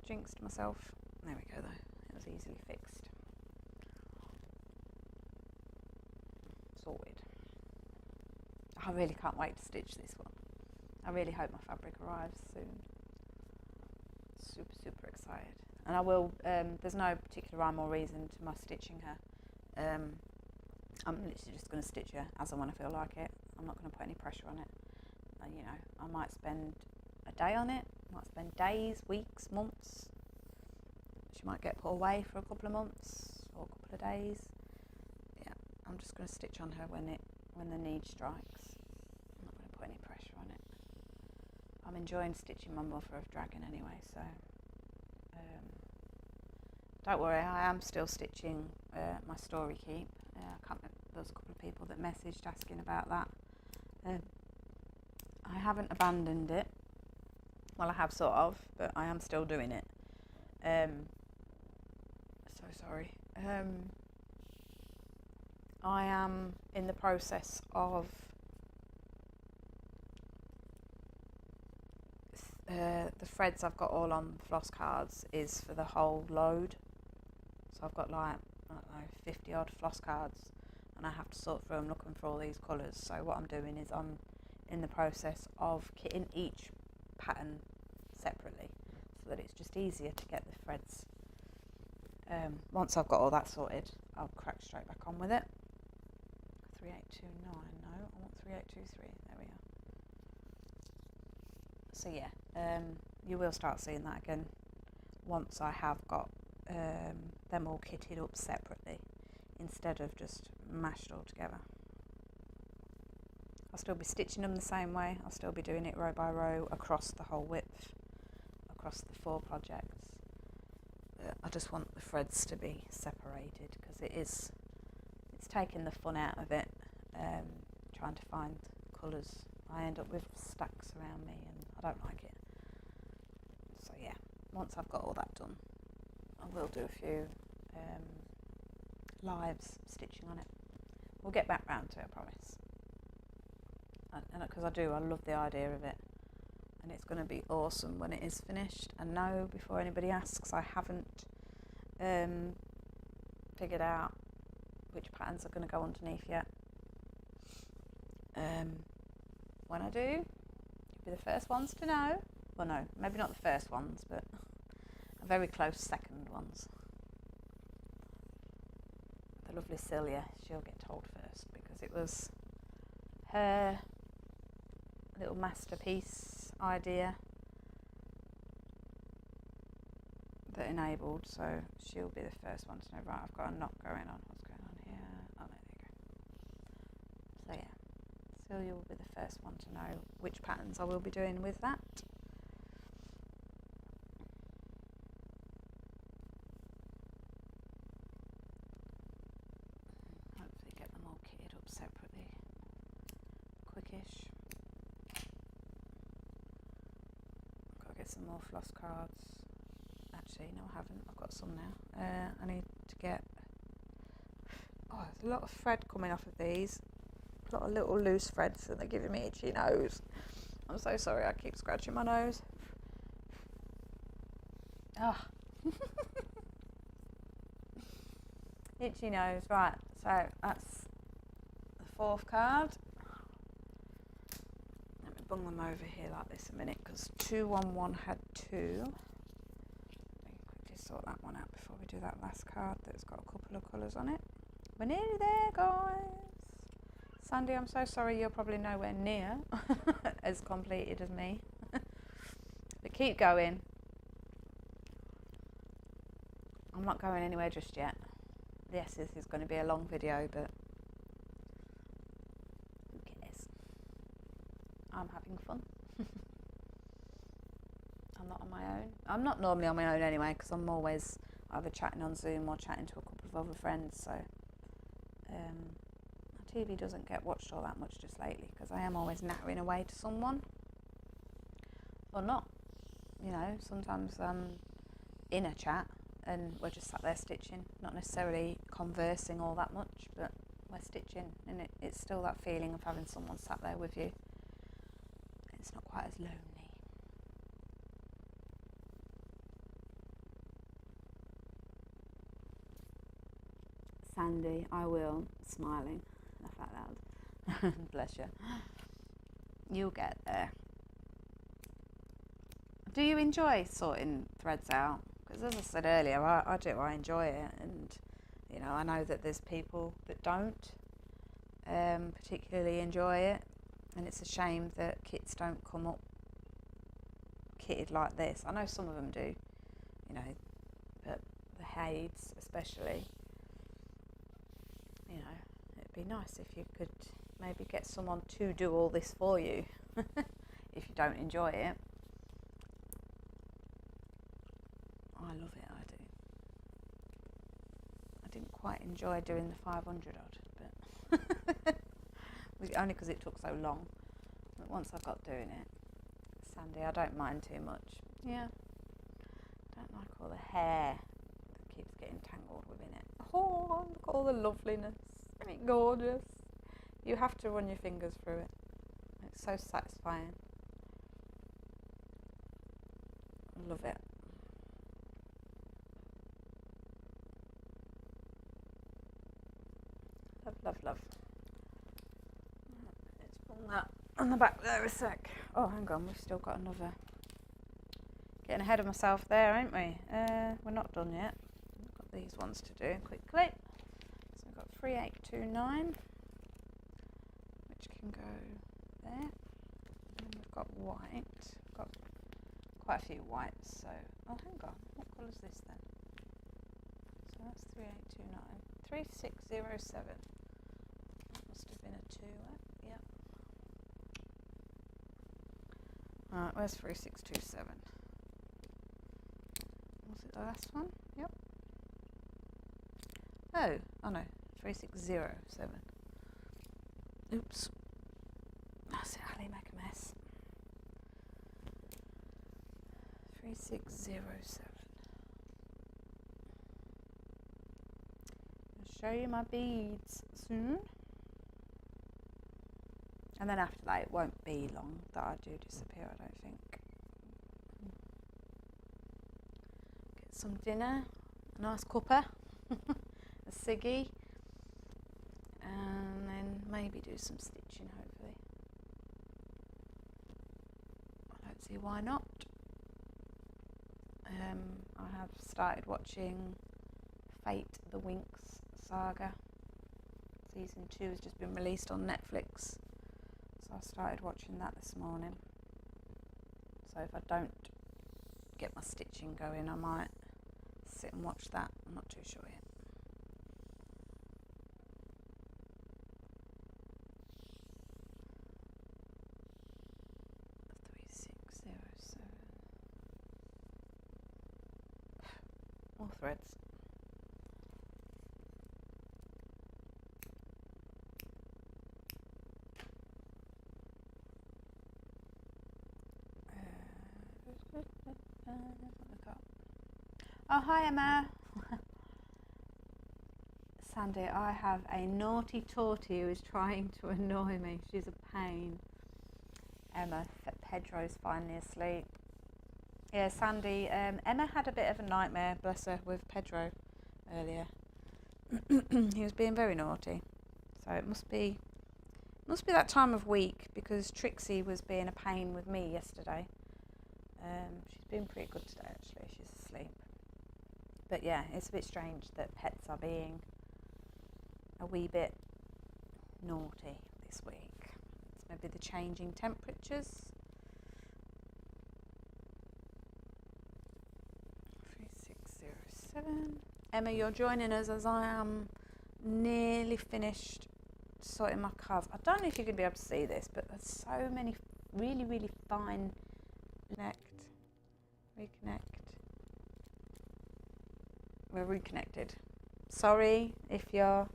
Jinxed myself. There we go though. It was easily fixed. Sorted. I really can't wait to stitch this one. I really hope my fabric arrives soon. Super excited. And I will, there's no particular rhyme or reason to my stitching her. I'm literally just going to stitch her as and when I feel like it. I'm not going to put any pressure on it. You know, I might spend a day on it, might spend days, weeks, months. She might get put away for a couple of months or a couple of days. Yeah, I'm just going to stitch on her when the need strikes. I'm not going to put any pressure on it. I'm enjoying stitching my Mother of Dragon anyway, so don't worry, I am still stitching my Story Keep. I can't remember, there was a couple of people that messaged asking about that. I haven't abandoned it. Well, I have sort of, but I am still doing it. So sorry. I am in the process of the threads I've got all on floss cards is for the whole load. So I've got like, I don't know, 50 odd floss cards, and I have to sort through them looking for all these colours. So what I'm doing is I'm in the process of kitting each pattern separately, so that it's just easier to get the threads. Once I've got all that sorted, I'll crack straight back on with it. 3829, no, I want 3823, there we are. So yeah, you will start seeing that again once I have got them all kitted up separately instead of just mashed all together. I'll still be stitching them the same way. I'll still be doing it row by row across the whole width, across the 4 projects. I just want the threads to be separated because it's taking the fun out of it, trying to find colours. I end up with stacks around me and I don't like it. So yeah, once I've got all that done, I will do a few lives stitching on it. We'll get back round to it, I promise. And because I love the idea of it, and it's going to be awesome when it is finished. And no, before anybody asks, I haven't figured out which patterns are going to go underneath yet. When I do, you'll be the first ones to know. Well, no, maybe not the first ones, but a very close second ones. The lovely Celia, she'll get told first because it was her little masterpiece idea that enabled, so she'll be the first one to know. Right, I've got a knot going on. What's going on here? Oh, there you go. So yeah, Celia will be the first one to know which patterns I will be doing with that. Hopefully get them all kitted up separately. Quickish. Got to get some more floss cards. Actually, no, I haven't. I've got some now. I need to get. Oh, there's a lot of thread coming off of these. A lot of little loose threads that they're giving me itchy nose. I'm so sorry. I keep scratching my nose. Ah. Itchy nose. Right. So that's the 4th card. Let me bung them over here like this a minute because 211 had 2. Sort that one out before we do that last card that's got a couple of colours on it. We're nearly there, guys. Sandy, I'm so sorry you're probably nowhere near as completed as me. But keep going. I'm not going anywhere just yet. Yes, this is going to be a long video, but who cares? I'm having fun. I'm not on my own. I'm not normally on my own anyway because I'm always either chatting on Zoom or chatting to a couple of other friends, so my TV doesn't get watched all that much just lately because I am always nattering away to someone or not. You know, sometimes I'm in a chat and we're just sat there stitching, not necessarily conversing all that much, but we're stitching, and it's still that feeling of having someone sat there with you. It's not quite as lonely. Sandy, I will, smiling, laugh out loud. Bless you. You'll get there. Do you enjoy sorting threads out? Because as I said earlier, I do, I enjoy it, and you know, I know that there's people that don't particularly enjoy it, and it's a shame that kits don't come up kitted like this. I know some of them do, you know, but the Hades especially, you know, it'd be nice if you could maybe get someone to do all this for you if you don't enjoy it. I love it, I do. I didn't quite enjoy doing the 500 odd, but only because it took so long. But once I got doing it, Sandy, I don't mind too much. Yeah, don't like all the hair that keeps getting tangled within it. Oh, look at all the loveliness. Isn't it gorgeous? You have to run your fingers through it. It's so satisfying. I love it. Love, love, love. Let's pull that on the back there a sec. Oh, hang on, we've still got another. Getting ahead of myself there, ain't we? We're not done yet. We've got these ones to do quickly. So we've got 3829, which can go there. And we've got white. We've got quite a few whites, so oh, hang on, what colour is this then? So that's 3829. 3607. That must have been a 2, yep. Alright, where's 3627? Was it the last one? Yep. Oh no, 3607. Oops. That's it, Ali, make a mess. 3607. I'll show you my beads soon. And then after that, it won't be long that I do disappear, I don't think. Get some dinner, a nice cuppa, a ciggy, and then maybe do some stitching, hopefully. I don't see why not. I have started watching Fate the Winx saga. Season 2 has just been released on Netflix. So I started watching that this morning. So if I don't get my stitching going, I might sit and watch that. I'm not too sure yet. More threads. Oh, hi Emma. Sandy, I have a naughty tortie who is trying to annoy me. She's a pain. Emma, Pedro's finally asleep. Yeah, Sandy, Emma had a bit of a nightmare, bless her, with Pedro earlier. He was being very naughty. So it must be that time of week, because Trixie was being a pain with me yesterday. She's been pretty good today, actually. She's asleep. But yeah, it's a bit strange that pets are being a wee bit naughty this week. It's maybe the changing temperatures. 3607. Emma, you're joining us as I am nearly finished sorting my cards. I don't know if you're going to be able to see this, but there's so many really, really fine reconnect. We're reconnected. Sorry if you're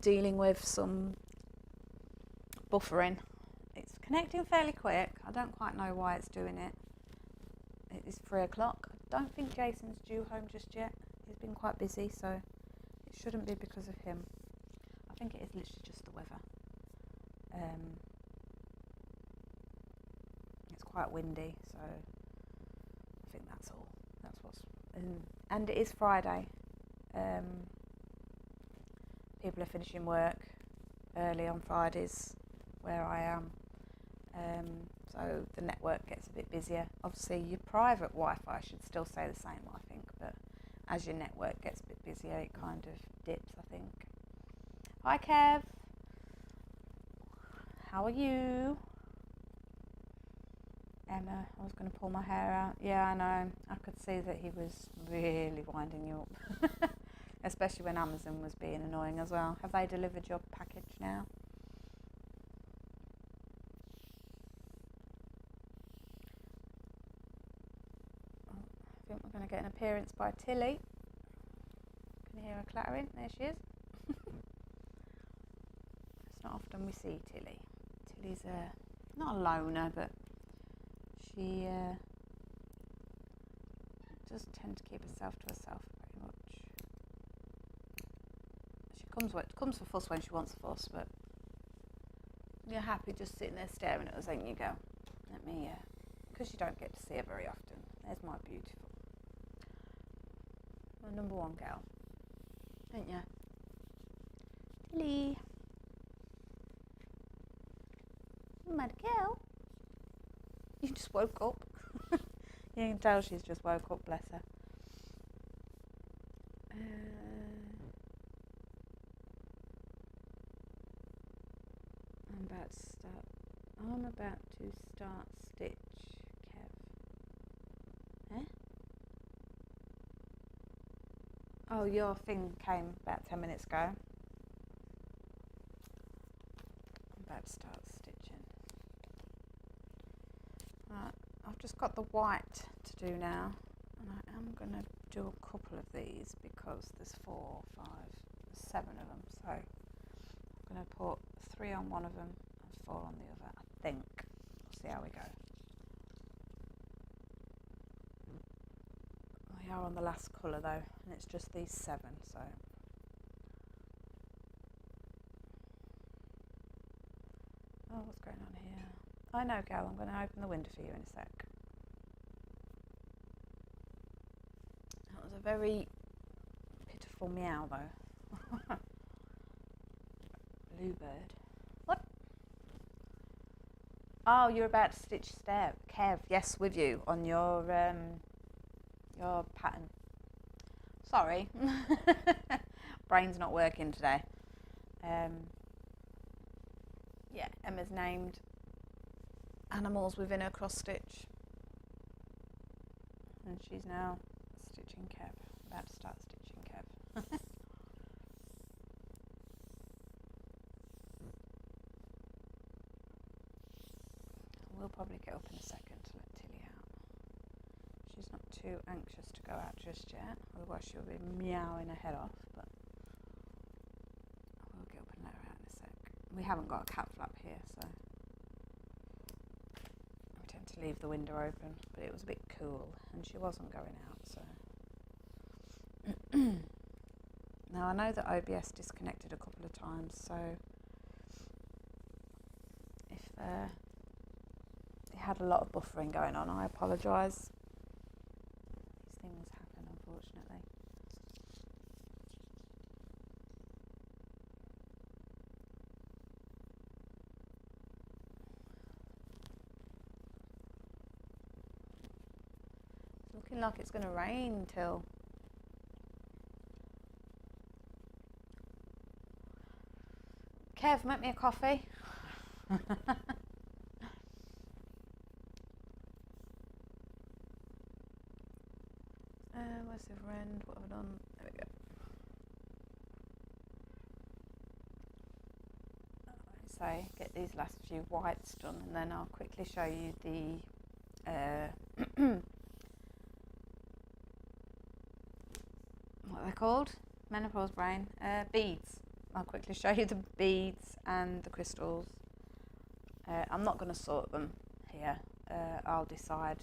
dealing with some buffering. It's connecting fairly quick. I don't quite know why it's doing it. It is 3 o'clock. I don't think Jason's due home just yet. He's been quite busy, so it shouldn't be because of him. I think it is literally just the weather. It's quite windy, so I think that's all. That's what's... and it is Friday. People are finishing work early on Fridays where I am. So the network gets a bit busier. Obviously your private Wi-Fi should still stay the same, I think, but as your network gets a bit busier, it kind of dips, I think. Hi Kev. How are you? Emma, I was going to pull my hair out. Yeah, I know. I could see that he was really winding you up. Especially when Amazon was being annoying as well. Have they delivered your package now? I think we're going to get an appearance by Tilly. Can you hear her clattering? There she is. It's not often we see Tilly. Tilly's not a loner, but she does tend to keep herself to herself very much. She comes for fuss when she wants a fuss, but you're happy just sitting there staring at us, ain't you, girl? Let me, because you don't get to see her very often. There's my beautiful. My number one girl, ain't you? Tilly. Mad girl. You just woke up. You can tell she's just woke up, bless her. I'm about to start stitch, Kev. Eh? Oh, your thing came about 10 minutes ago. I'm about to start stitching. Right, I've just got the white to do now, and I am going to do a couple of these because there's 4, 5, 7 of them. So I'm going to put 3 on one of them and 4 on the other, I think. We'll see how we go. We are on the last colour though, and it's just these 7, so. Oh, what's going on here? I know, Gal, I'm going to open the window for you in a sec. That was a very pitiful meow though. Bluebird. What? Oh, you're about to stitch Kev, yes, with you on your pattern. Sorry. Brain's not working today. Yeah, Emma's named animals within her cross stitch. And she's now stitching Kev. About to start stitching Kev. We'll probably get up in a second to let Tilly out. She's not too anxious to go out just yet, otherwise she'll be meowing her head off, but we'll get up and let her out in a sec. We haven't got a cat flap here, so we tend to leave the window open, but it was a bit cool and she wasn't going out, so. Now I know that OBS disconnected a couple of times, so if it had a lot of buffering going on, I apologise. These things happen, unfortunately. It's looking like it's going to rain till Kev, make me a coffee. Where's the friend? What have I done? There we go. So get these last few whites done, and then I'll quickly show you the what are they called? Menopause brain. Beads. I'll quickly show you the beads and the crystals. I'm not going to sort them here. I'll decide.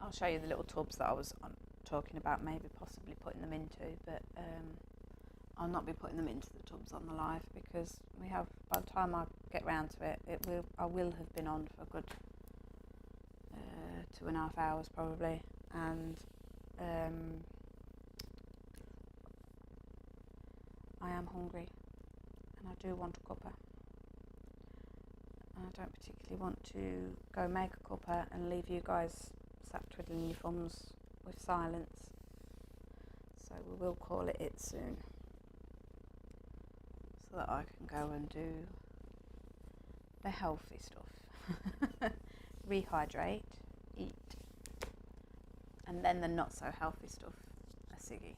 Oh, I'll show you the little tubs that I was talking about maybe possibly putting them into, but I'll not be putting them into the tubs on the live, because we have, by the time I get round to it, I will have been on for a good 2.5 hours probably, and I am hungry and I do want a cuppa. I don't particularly want to go make a cuppa and leave you guys sat twiddling your thumbs with silence, so we will call it soon, so that I can go and do the healthy stuff. Rehydrate, eat, and then the not so healthy stuff, a ciggy.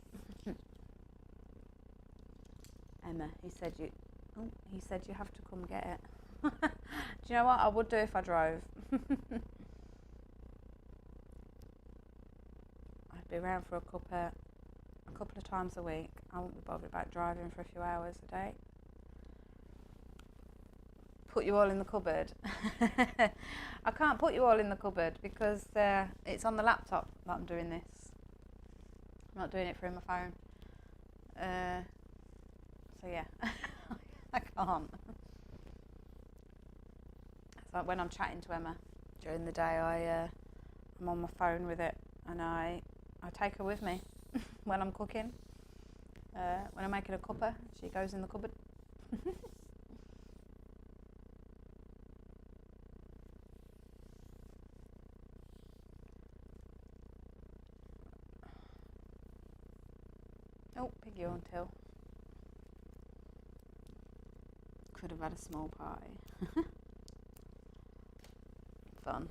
Emma, he said you have to come get it. Do you know what I would do if I drove? I'd be around for a couple of times a week. I wouldn't be bothered about driving for a few hours a day. Put you all in the cupboard. I can't put you all in the cupboard because it's on the laptop that I'm doing this. I'm not doing it through my phone. So yeah, I can't. It's like when I'm chatting to Emma during the day, I'm on my phone with it, and I take her with me when I'm cooking. When I'm making a cuppa, she goes in the cupboard. Oh, piggy on till. Could have had a small party. Fun.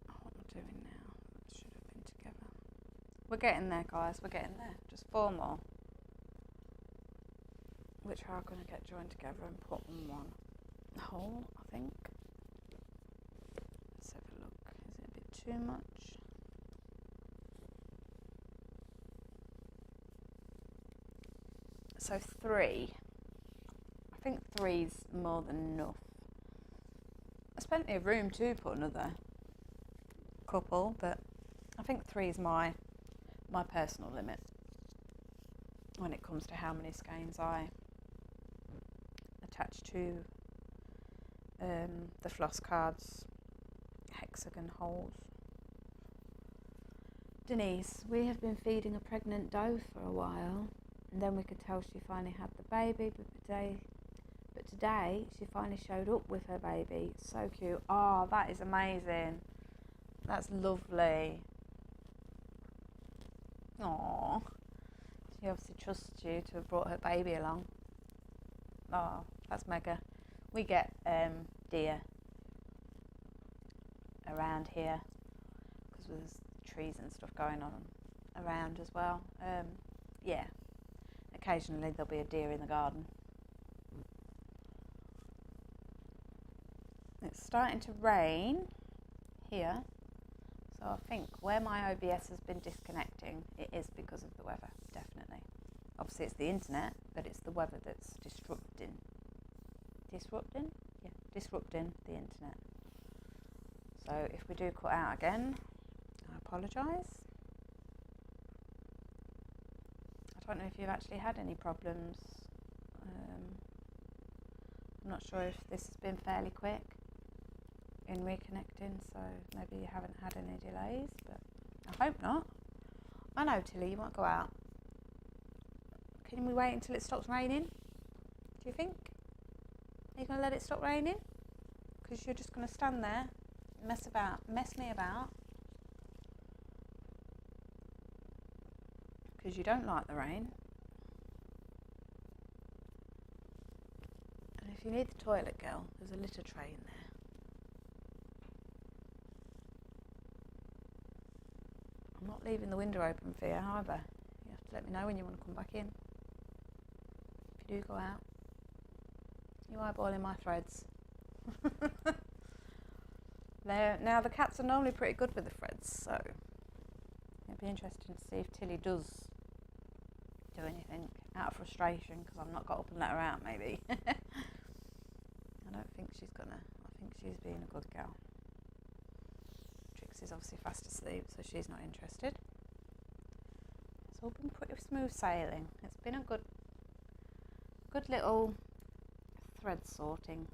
What am I doing now? That should have been together. We're getting there, guys. We're getting there. Just 4 more, which are going to get joined together and put on one hole, I think. Let's have a look. Is it a bit too much? So 3. I think 3's more than enough. There's plenty of room to put another couple, but I think 3's my personal limit when it comes to how many skeins I attach to the floss cards hexagon holes. Denise, we have been feeding a pregnant doe for a while, and then we could tell she finally had the baby, but today she finally showed up with her baby. So cute. Oh, that is amazing. That's lovely. Aww. She obviously trusts you to have brought her baby along. Oh, that's mega. We get deer around here because there's trees and stuff going on around as well. Yeah. Occasionally there'll be a deer in the garden. It's starting to rain here, so I think where my OBS has been disconnecting, it is because of the weather, definitely. Obviously it's the internet, but it's the weather that's disrupting the internet. So if we do cut out again, I apologise. I don't know if you've actually had any problems. I'm not sure if this has been fairly quick in reconnecting, so maybe you haven't had any delays, but I hope not. I know, Tilly, you might go out. Can we wait until it stops raining? Do you think? Are you going to let it stop raining? Because you're just going to stand there, mess me about. Because you don't like the rain. And if you need the toilet, girl, there's a litter tray in there. I'm not leaving the window open for you either. You have to let me know when you want to come back in. If you do go out. You eyeballing my threads. Now the cats are normally pretty good with the threads, so it'd be interesting to see if Tilly does do anything out of frustration because I've not got up and let her out, maybe. I don't think she's gonna. I think she's being a good girl. Trixie's obviously fast asleep, so she's not interested. It's all been pretty smooth sailing. It's been a good little thread sorting.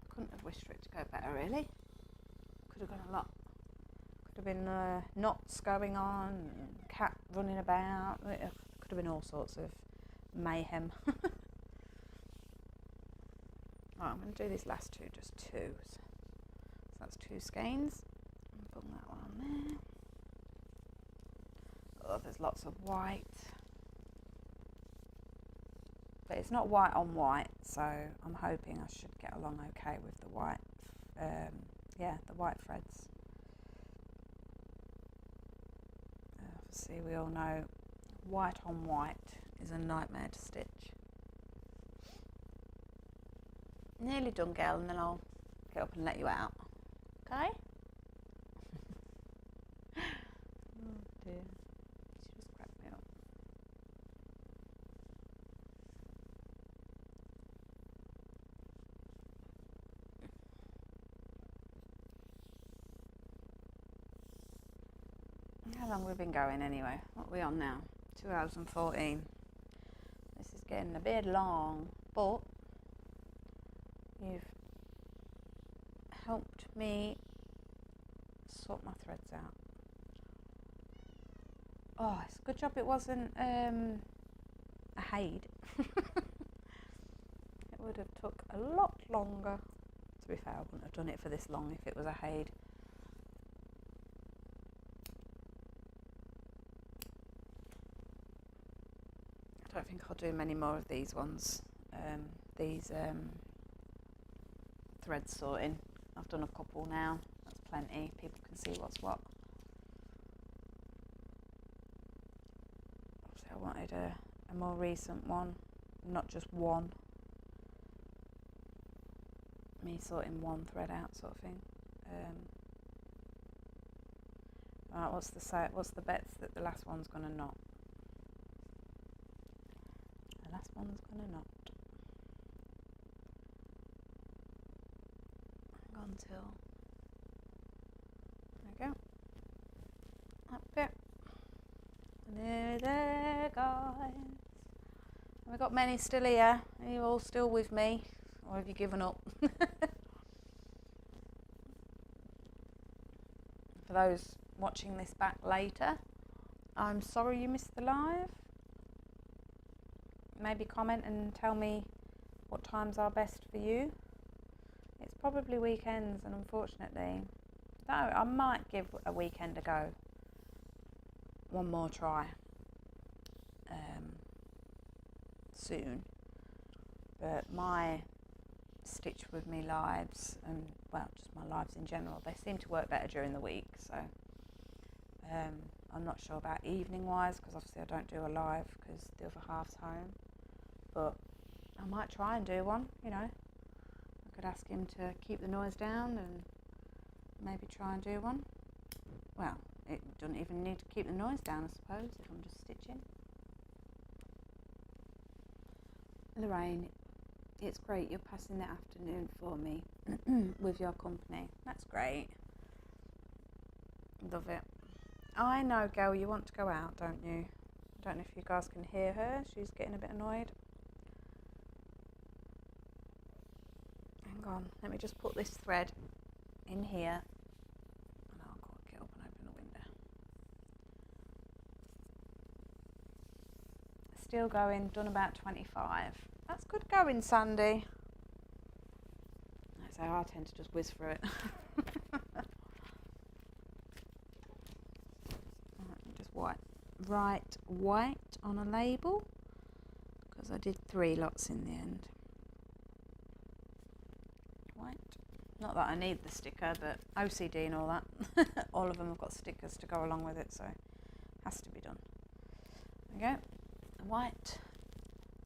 Couldn't have wished for it to go better, really. Could have gone a lot. Could have been knots going on, cat running about. It could have been all sorts of mayhem. Right, I'm going to do these last two, just two. So that's 2 skeins. Put that one on there. Oh, there's lots of white. But it's not white on white, so I'm hoping I should get along okay with the white. The white threads. Obviously, we all know white on white is a nightmare to stitch. Nearly done, girl, and then I'll get up and let you out. Okay? Oh dear. She just cracked me up. How long have we been going anyway? What are we on now? 2014. This is getting a bit long, but you've helped me sort my threads out. Oh, it's a good job it wasn't a Haid. It would have took a lot longer. To be fair, I wouldn't have done it for this long if it was a Haid. I don't think I'll do many more of these ones. Thread sorting. I've done a couple now. That's plenty. People can see what's what. So I wanted a more recent one, not just one. Me sorting one thread out, sort of thing. Right, what's the bets that the last one's gonna knot? The last one's gonna knot. Hang on till. There we go. Up there. Nearly there, guys. Have we got many still here? Are you all still with me? Or have you given up? For those watching this back later, I'm sorry you missed the live. Maybe comment and tell me what times are best for you. It's probably weekends, and unfortunately, though I might give a weekend a go. One more try soon. But my Stitch With Me lives, and well, just my lives in general, they seem to work better during the week. So I'm not sure about evening wise, because obviously I don't do a live because the other half's home. But I might try and do one, you know. I could ask him to keep the noise down and maybe try and do one. Well, it doesn't even need to keep the noise down, I suppose, if I'm just stitching. Lorraine, it's great you're passing the afternoon for me with your company. That's great. Love it. I know, girl, you want to go out, don't you? I don't know if you guys can hear her. She's getting a bit annoyed. Hang on, let me just put this thread in here. And I'll get up and open the window. Still going, done about 25. That's good going, Sandy. So I tend to just whiz through it. Just write white on a label, because I did 3 lots in the end. White. Not that I need the sticker, but OCD and all that. All of them have got stickers to go along with it, so it has to be done. There we go. White.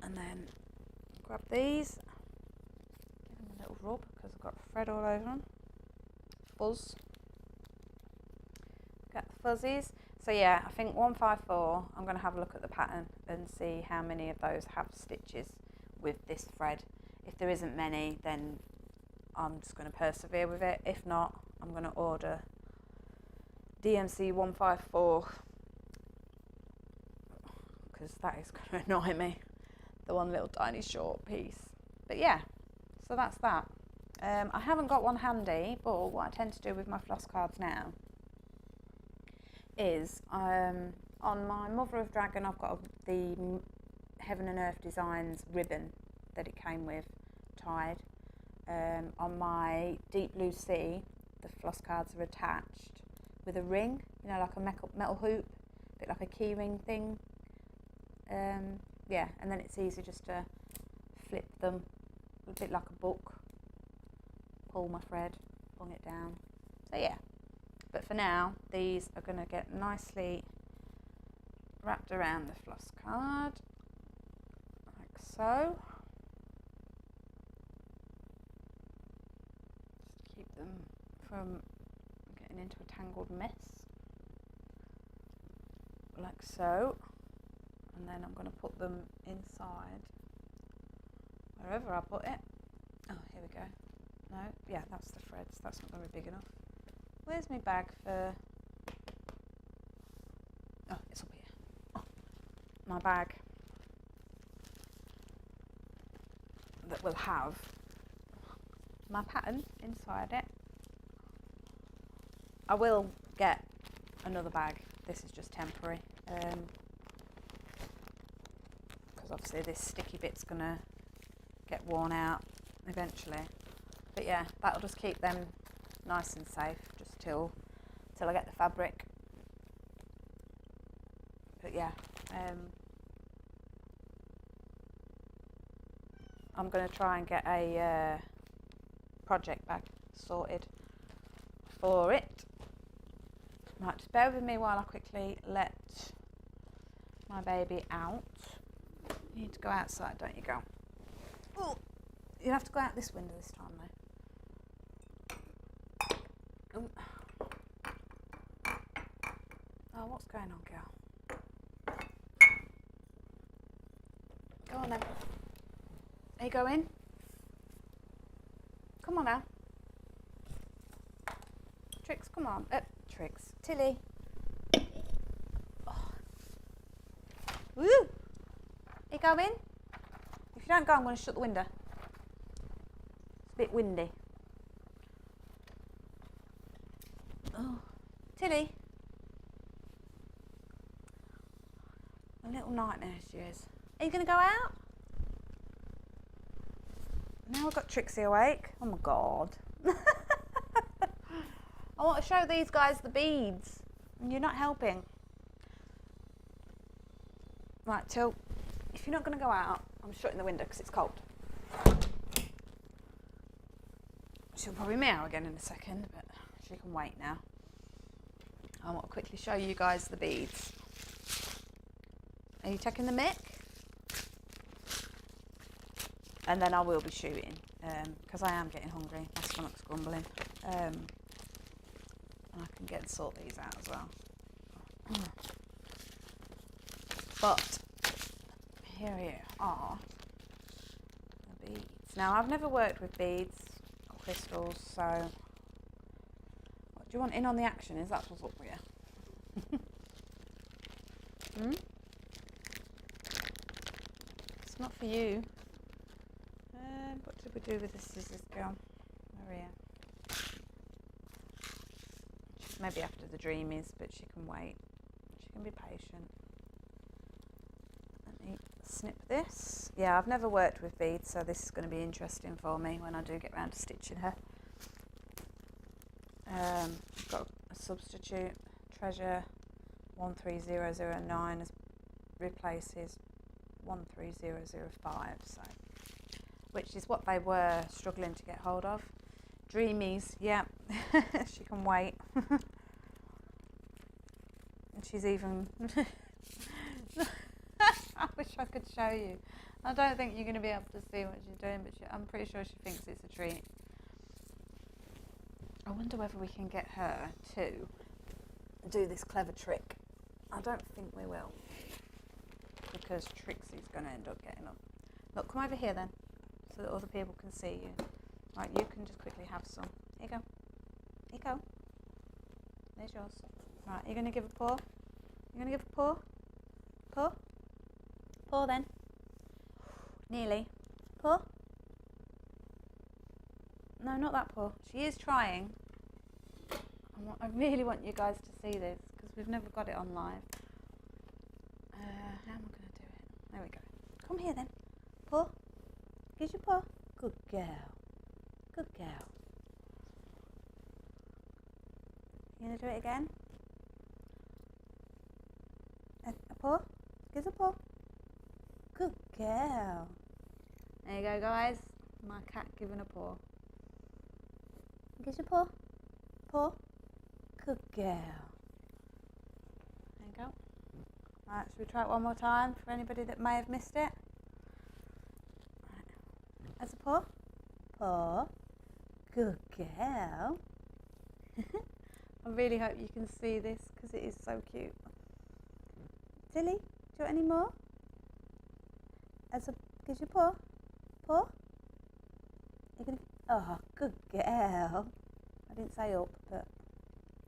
And then grab these. Give them a little rub, because I've got thread all over them. Fuzz. Got the fuzzies. So yeah, I think 154, I'm going to have a look at the pattern and see how many of those have stitches with this thread. if there isn't many, then I'm just going to persevere with it. If not, I'm going to order DMC 154, because that is going to annoy me, the one little tiny short piece. But yeah, so that's that. I haven't got one handy, but what I tend to do with my floss cards now is on my Mother of Dragon, I've got the Heaven and Earth Designs ribbon that it came with tied. On my Deep Blue Sea, the floss cards are attached with a ring, you know, like a metal hoop, a bit like a key ring thing. Yeah, and then it's easy just to flip them, a bit like a book. Pull my thread, pull it down. So yeah, but for now, these are going to get nicely wrapped around the floss card, like so. Just keep them from getting into a tangled mess, like so. And then I'm going to put them inside, wherever I put it. Oh, here we go. No, yeah, that's the threads. That's not going to be big enough. Where's my bag for... Oh, it's up here. Oh, my bag that will have my pattern inside it. I will get another bag. This is just temporary. Because obviously this sticky bit's going to get worn out eventually. But yeah, that'll just keep them nice and safe just till I get the fabric. But yeah, I'm going to try and get a project bag sorted for it. Right, just bear with me while I quickly let my baby out. You need to go outside, don't you, girl? Oh, you have to go out this window this time, though. Ooh. Oh, what's going on, girl? Go on then. Are you going? Come on now. Trix, come on. Trix. Tilly. Oh. Woo! Are you going? If you don't go, I'm going to shut the window. It's a bit windy. Oh, Tilly. A little nightmare she is. Are you going to go out? Now we've got Trixie awake. Oh my God. I want to show these guys the beads. And you're not helping. Right, Till, if you're not going to go out, I'm shutting the window because it's cold. She'll probably meow again in a second, but she can wait now. I want to quickly show you guys the beads. Are you taking the mic? And then I will be shooting because I am getting hungry. My stomach's grumbling. And I can get and sort these out as well. But here are the beads. Now, I've never worked with beads or crystals, so what, do you want in on the action? Is that what's up here? It's not for you. What did we do with the scissors, girl? Maria. She's maybe after the dreamies, but she can wait. She can be patient. Let me snip this. Yeah, I've never worked with beads, so this is going to be interesting for me when I do get round to stitching her. I've got a substitute. Treasure 13009 replaces 13005, so which is what they were struggling to get hold of. Dreamies, yeah, she can wait. And she's even I wish I could show you. I don't think you're going to be able to see what she's doing, but I'm pretty sure she thinks it's a treat. I wonder whether we can get her to do this clever trick. I don't think we will, because Trixie's going to end up getting up. Look, come over here then. so that other people can see you. Right, you can just quickly have some. Here you go. Here you go. There's yours. Right, you're going to give a paw? You're going to give a paw? Paw? Paw then. Nearly. Paw? No, not that paw. She is trying. I really want you guys to see this because we've never got it on live. How am I going to do it? There we go. Come here then. Paw. Here's your paw. Good girl. Good girl. You going to do it again? A paw? Give a paw. Good girl. There you go, guys. My cat giving a paw. Give your paw. Paw. Good girl. There you go. Right, should we try it one more time for anybody that may have missed it? Right. As a paw. Paw. Good girl. I really hope you can see this because it is so cute. Tilly, do you want any more? As a, gives your paw. Paw. You're gonna. Oh, good girl. I didn't say up, but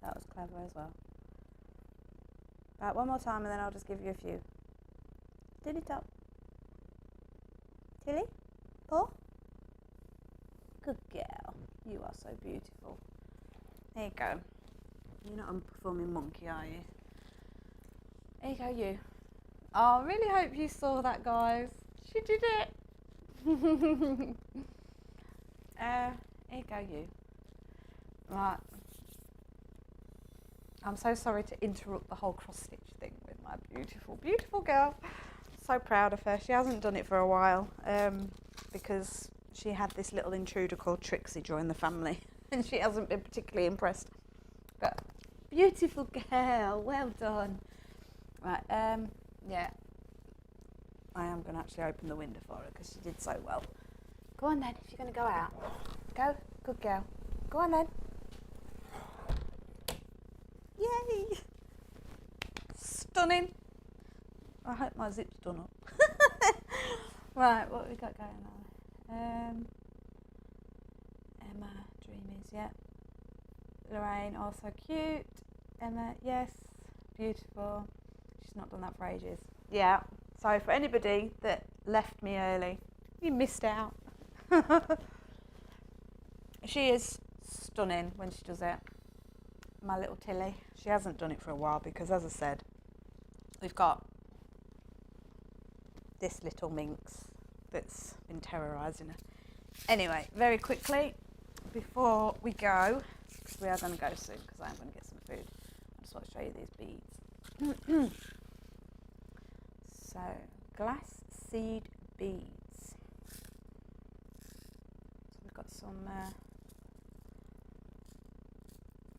that was clever as well. Right, one more time and then I'll just give you a few. Tilly top. Tilly, paw. Good girl. You are so beautiful. There you go. You're not a performing monkey, are you? There you go, you. Oh, I really hope you saw that, guys. She did it. Here you go, you. Right. I'm so sorry to interrupt the whole cross-stitch thing with my beautiful, beautiful girl. So proud of her. She hasn't done it for a while because she had this little intruder called Trixie join the family and she hasn't been particularly impressed. But beautiful girl, well done. Right, yeah. I am going to actually open the window for her because she did so well. Go on then, if you're going to go out. Go, good girl. Go on then. Yay! Stunning. I hope my zip's done up. Right, what have we got going on? Emma, Dreamies, yeah. Lorraine, also cute. Emma, yes, beautiful. She's not done that for ages. Yeah, so for anybody that left me early, you missed out. She is stunning when she does it. My little Tilly. She hasn't done it for a while because, as I said, we've got this little minx that's been terrorising her. Anyway, very quickly, before we go, because we are going to go soon because I am going to get some food, I just want to show you these beads. So, glass seed beads. So we've got some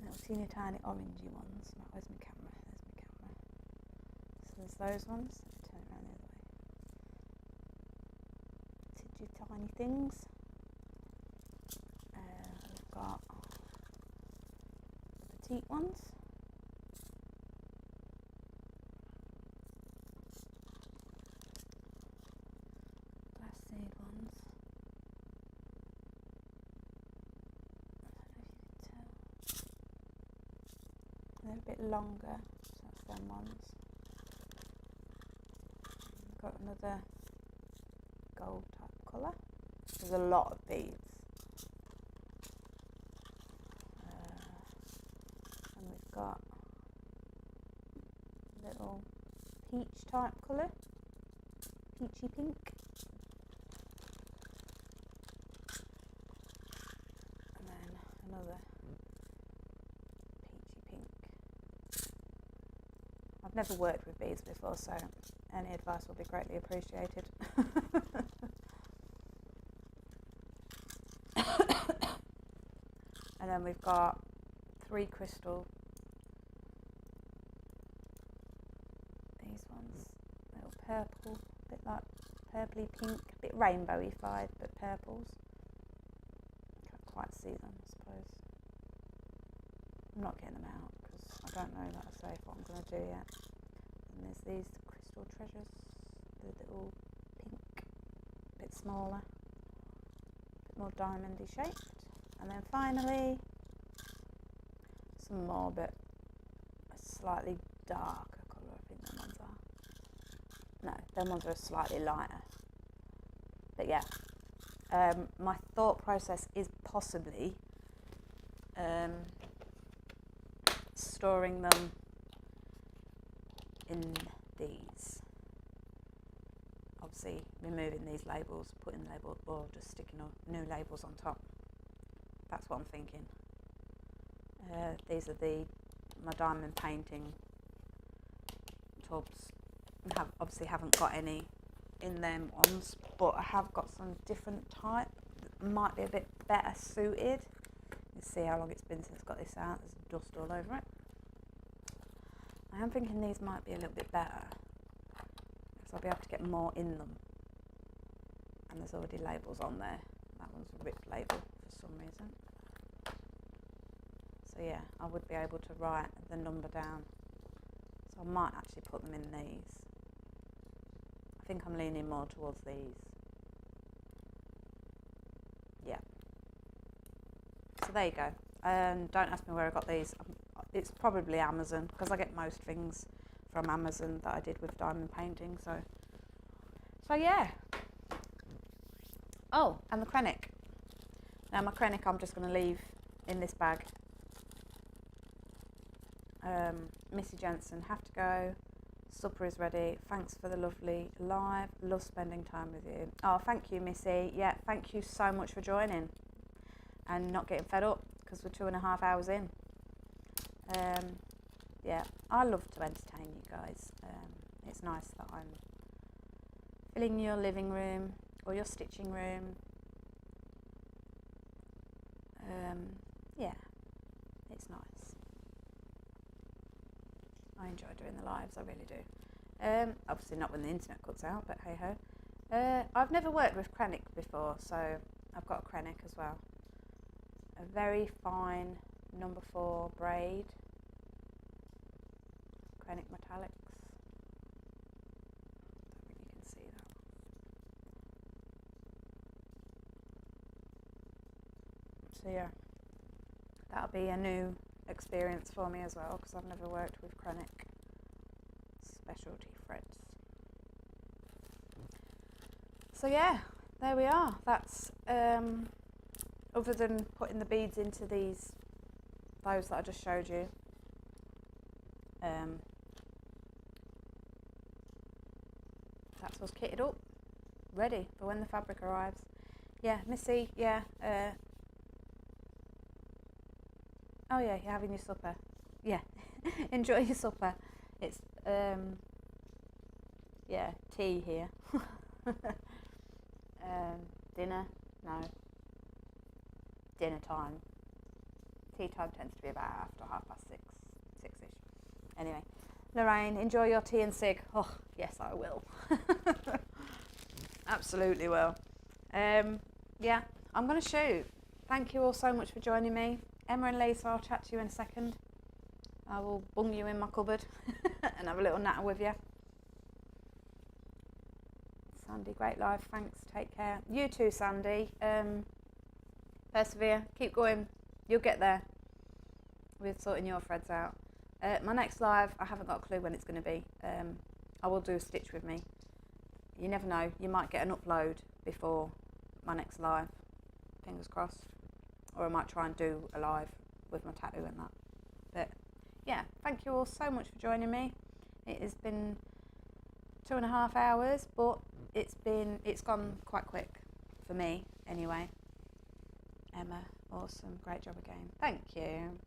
little teeny tiny orangey ones. Right, where's my camera? There's my camera. So there's those ones. Turn it around the other way. Tidgy tiny things. We've got the petite ones. Glass seed ones. I don't know if you can tell. They're a bit longer, so that's them ones. We've got another gold type colour. There's a lot of beads. And we've got little peach type colour, peachy pink. And then another peachy pink. I've never worked with beads before, so any advice will be greatly appreciated. And then we've got 3 crystal. These ones, little purple, a bit like purpley pink, a bit rainbowy-fied, but purples. Can't quite see them, I suppose. I'm not getting them out because I don't know, like I say, what I'm going to do yet. And there's these crystal treasures, the little pink, a bit smaller. more diamondy shaped. And then finally, some more, but a slightly darker colour. I think them ones are. No, them ones are slightly lighter. But yeah, my thought process is possibly storing them in these. Obviously, removing these labels, putting labels, or just sticking new labels on top. That's what I'm thinking. These are my diamond painting tubs. Obviously haven't got any in them ones, but I have got some different type that might be a bit better suited. You see how long it's been since I got this out. There's dust all over it. I am thinking these might be a little bit better, because I'll be able to get more in them. And there's already labels on there. That one's a ripped label for some reason. So yeah, I would be able to write the number down. So I might actually put them in these. I think I'm leaning more towards these. Yeah. So there you go. Don't ask me where I got these. It's probably Amazon, because I get most things from Amazon that I did with diamond painting. So yeah. Oh, and the Krennic. Now my Krennic I'm just going to leave in this bag. Missy Jensen, have to go. Supper is ready. Thanks for the lovely live. Love spending time with you. Oh, thank you, Missy. Yeah, thank you so much for joining and not getting fed up, because we're 2.5 hours in. Yeah, I love to entertain you guys. It's nice that I'm filling your living room or your stitching room. Yeah, it's nice. I enjoy doing the lives, I really do. Obviously not when the internet cuts out, but hey ho. I've never worked with Krennic before, so I've got a Krennic as well. A very fine number 4 braid. Krennic metallics. I don't think you can see that. So yeah, that'll be a new experience for me as well, because I've never worked with Krennic specialty threads. So yeah, there we are. That's other than putting the beads into those that I just showed you. That's us kitted up, ready for when the fabric arrives. Yeah, Missy, yeah. Oh yeah, you're having your supper. Yeah, enjoy your supper. It's yeah, tea here. Dinner? No. Dinner time. Tea time tends to be about after 6:30, 6ish. Anyway, Lorraine, enjoy your tea and cig. Oh, yes, I will. Absolutely will. Yeah, I'm going to shoot. Thank you all so much for joining me. Emma and Lisa, I'll chat to you in a second. I will bung you in my cupboard and have a little natter with you. Sandy, great live. Thanks. Take care. You too, Sandy. Persevere. Keep going. You'll get there with sorting your threads out. My next live, I haven't got a clue when it's going to be. I will do a stitch with me. You never know. You might get an upload before my next live. Fingers crossed. Or I might try and do a live with my tattoo and that. But yeah, thank you all so much for joining me. It has been 2.5 hours, but it's gone quite quick for me anyway. Emma, awesome, great job again. Thank you.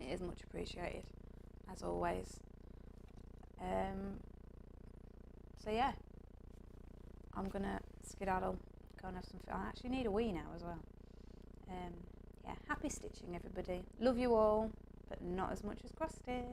It is much appreciated, as always. So yeah, I'm gonna skedaddle, go and have some fun. I actually need a wee now as well. Yeah, happy stitching, everybody. Love you all, but not as much as cross stitch.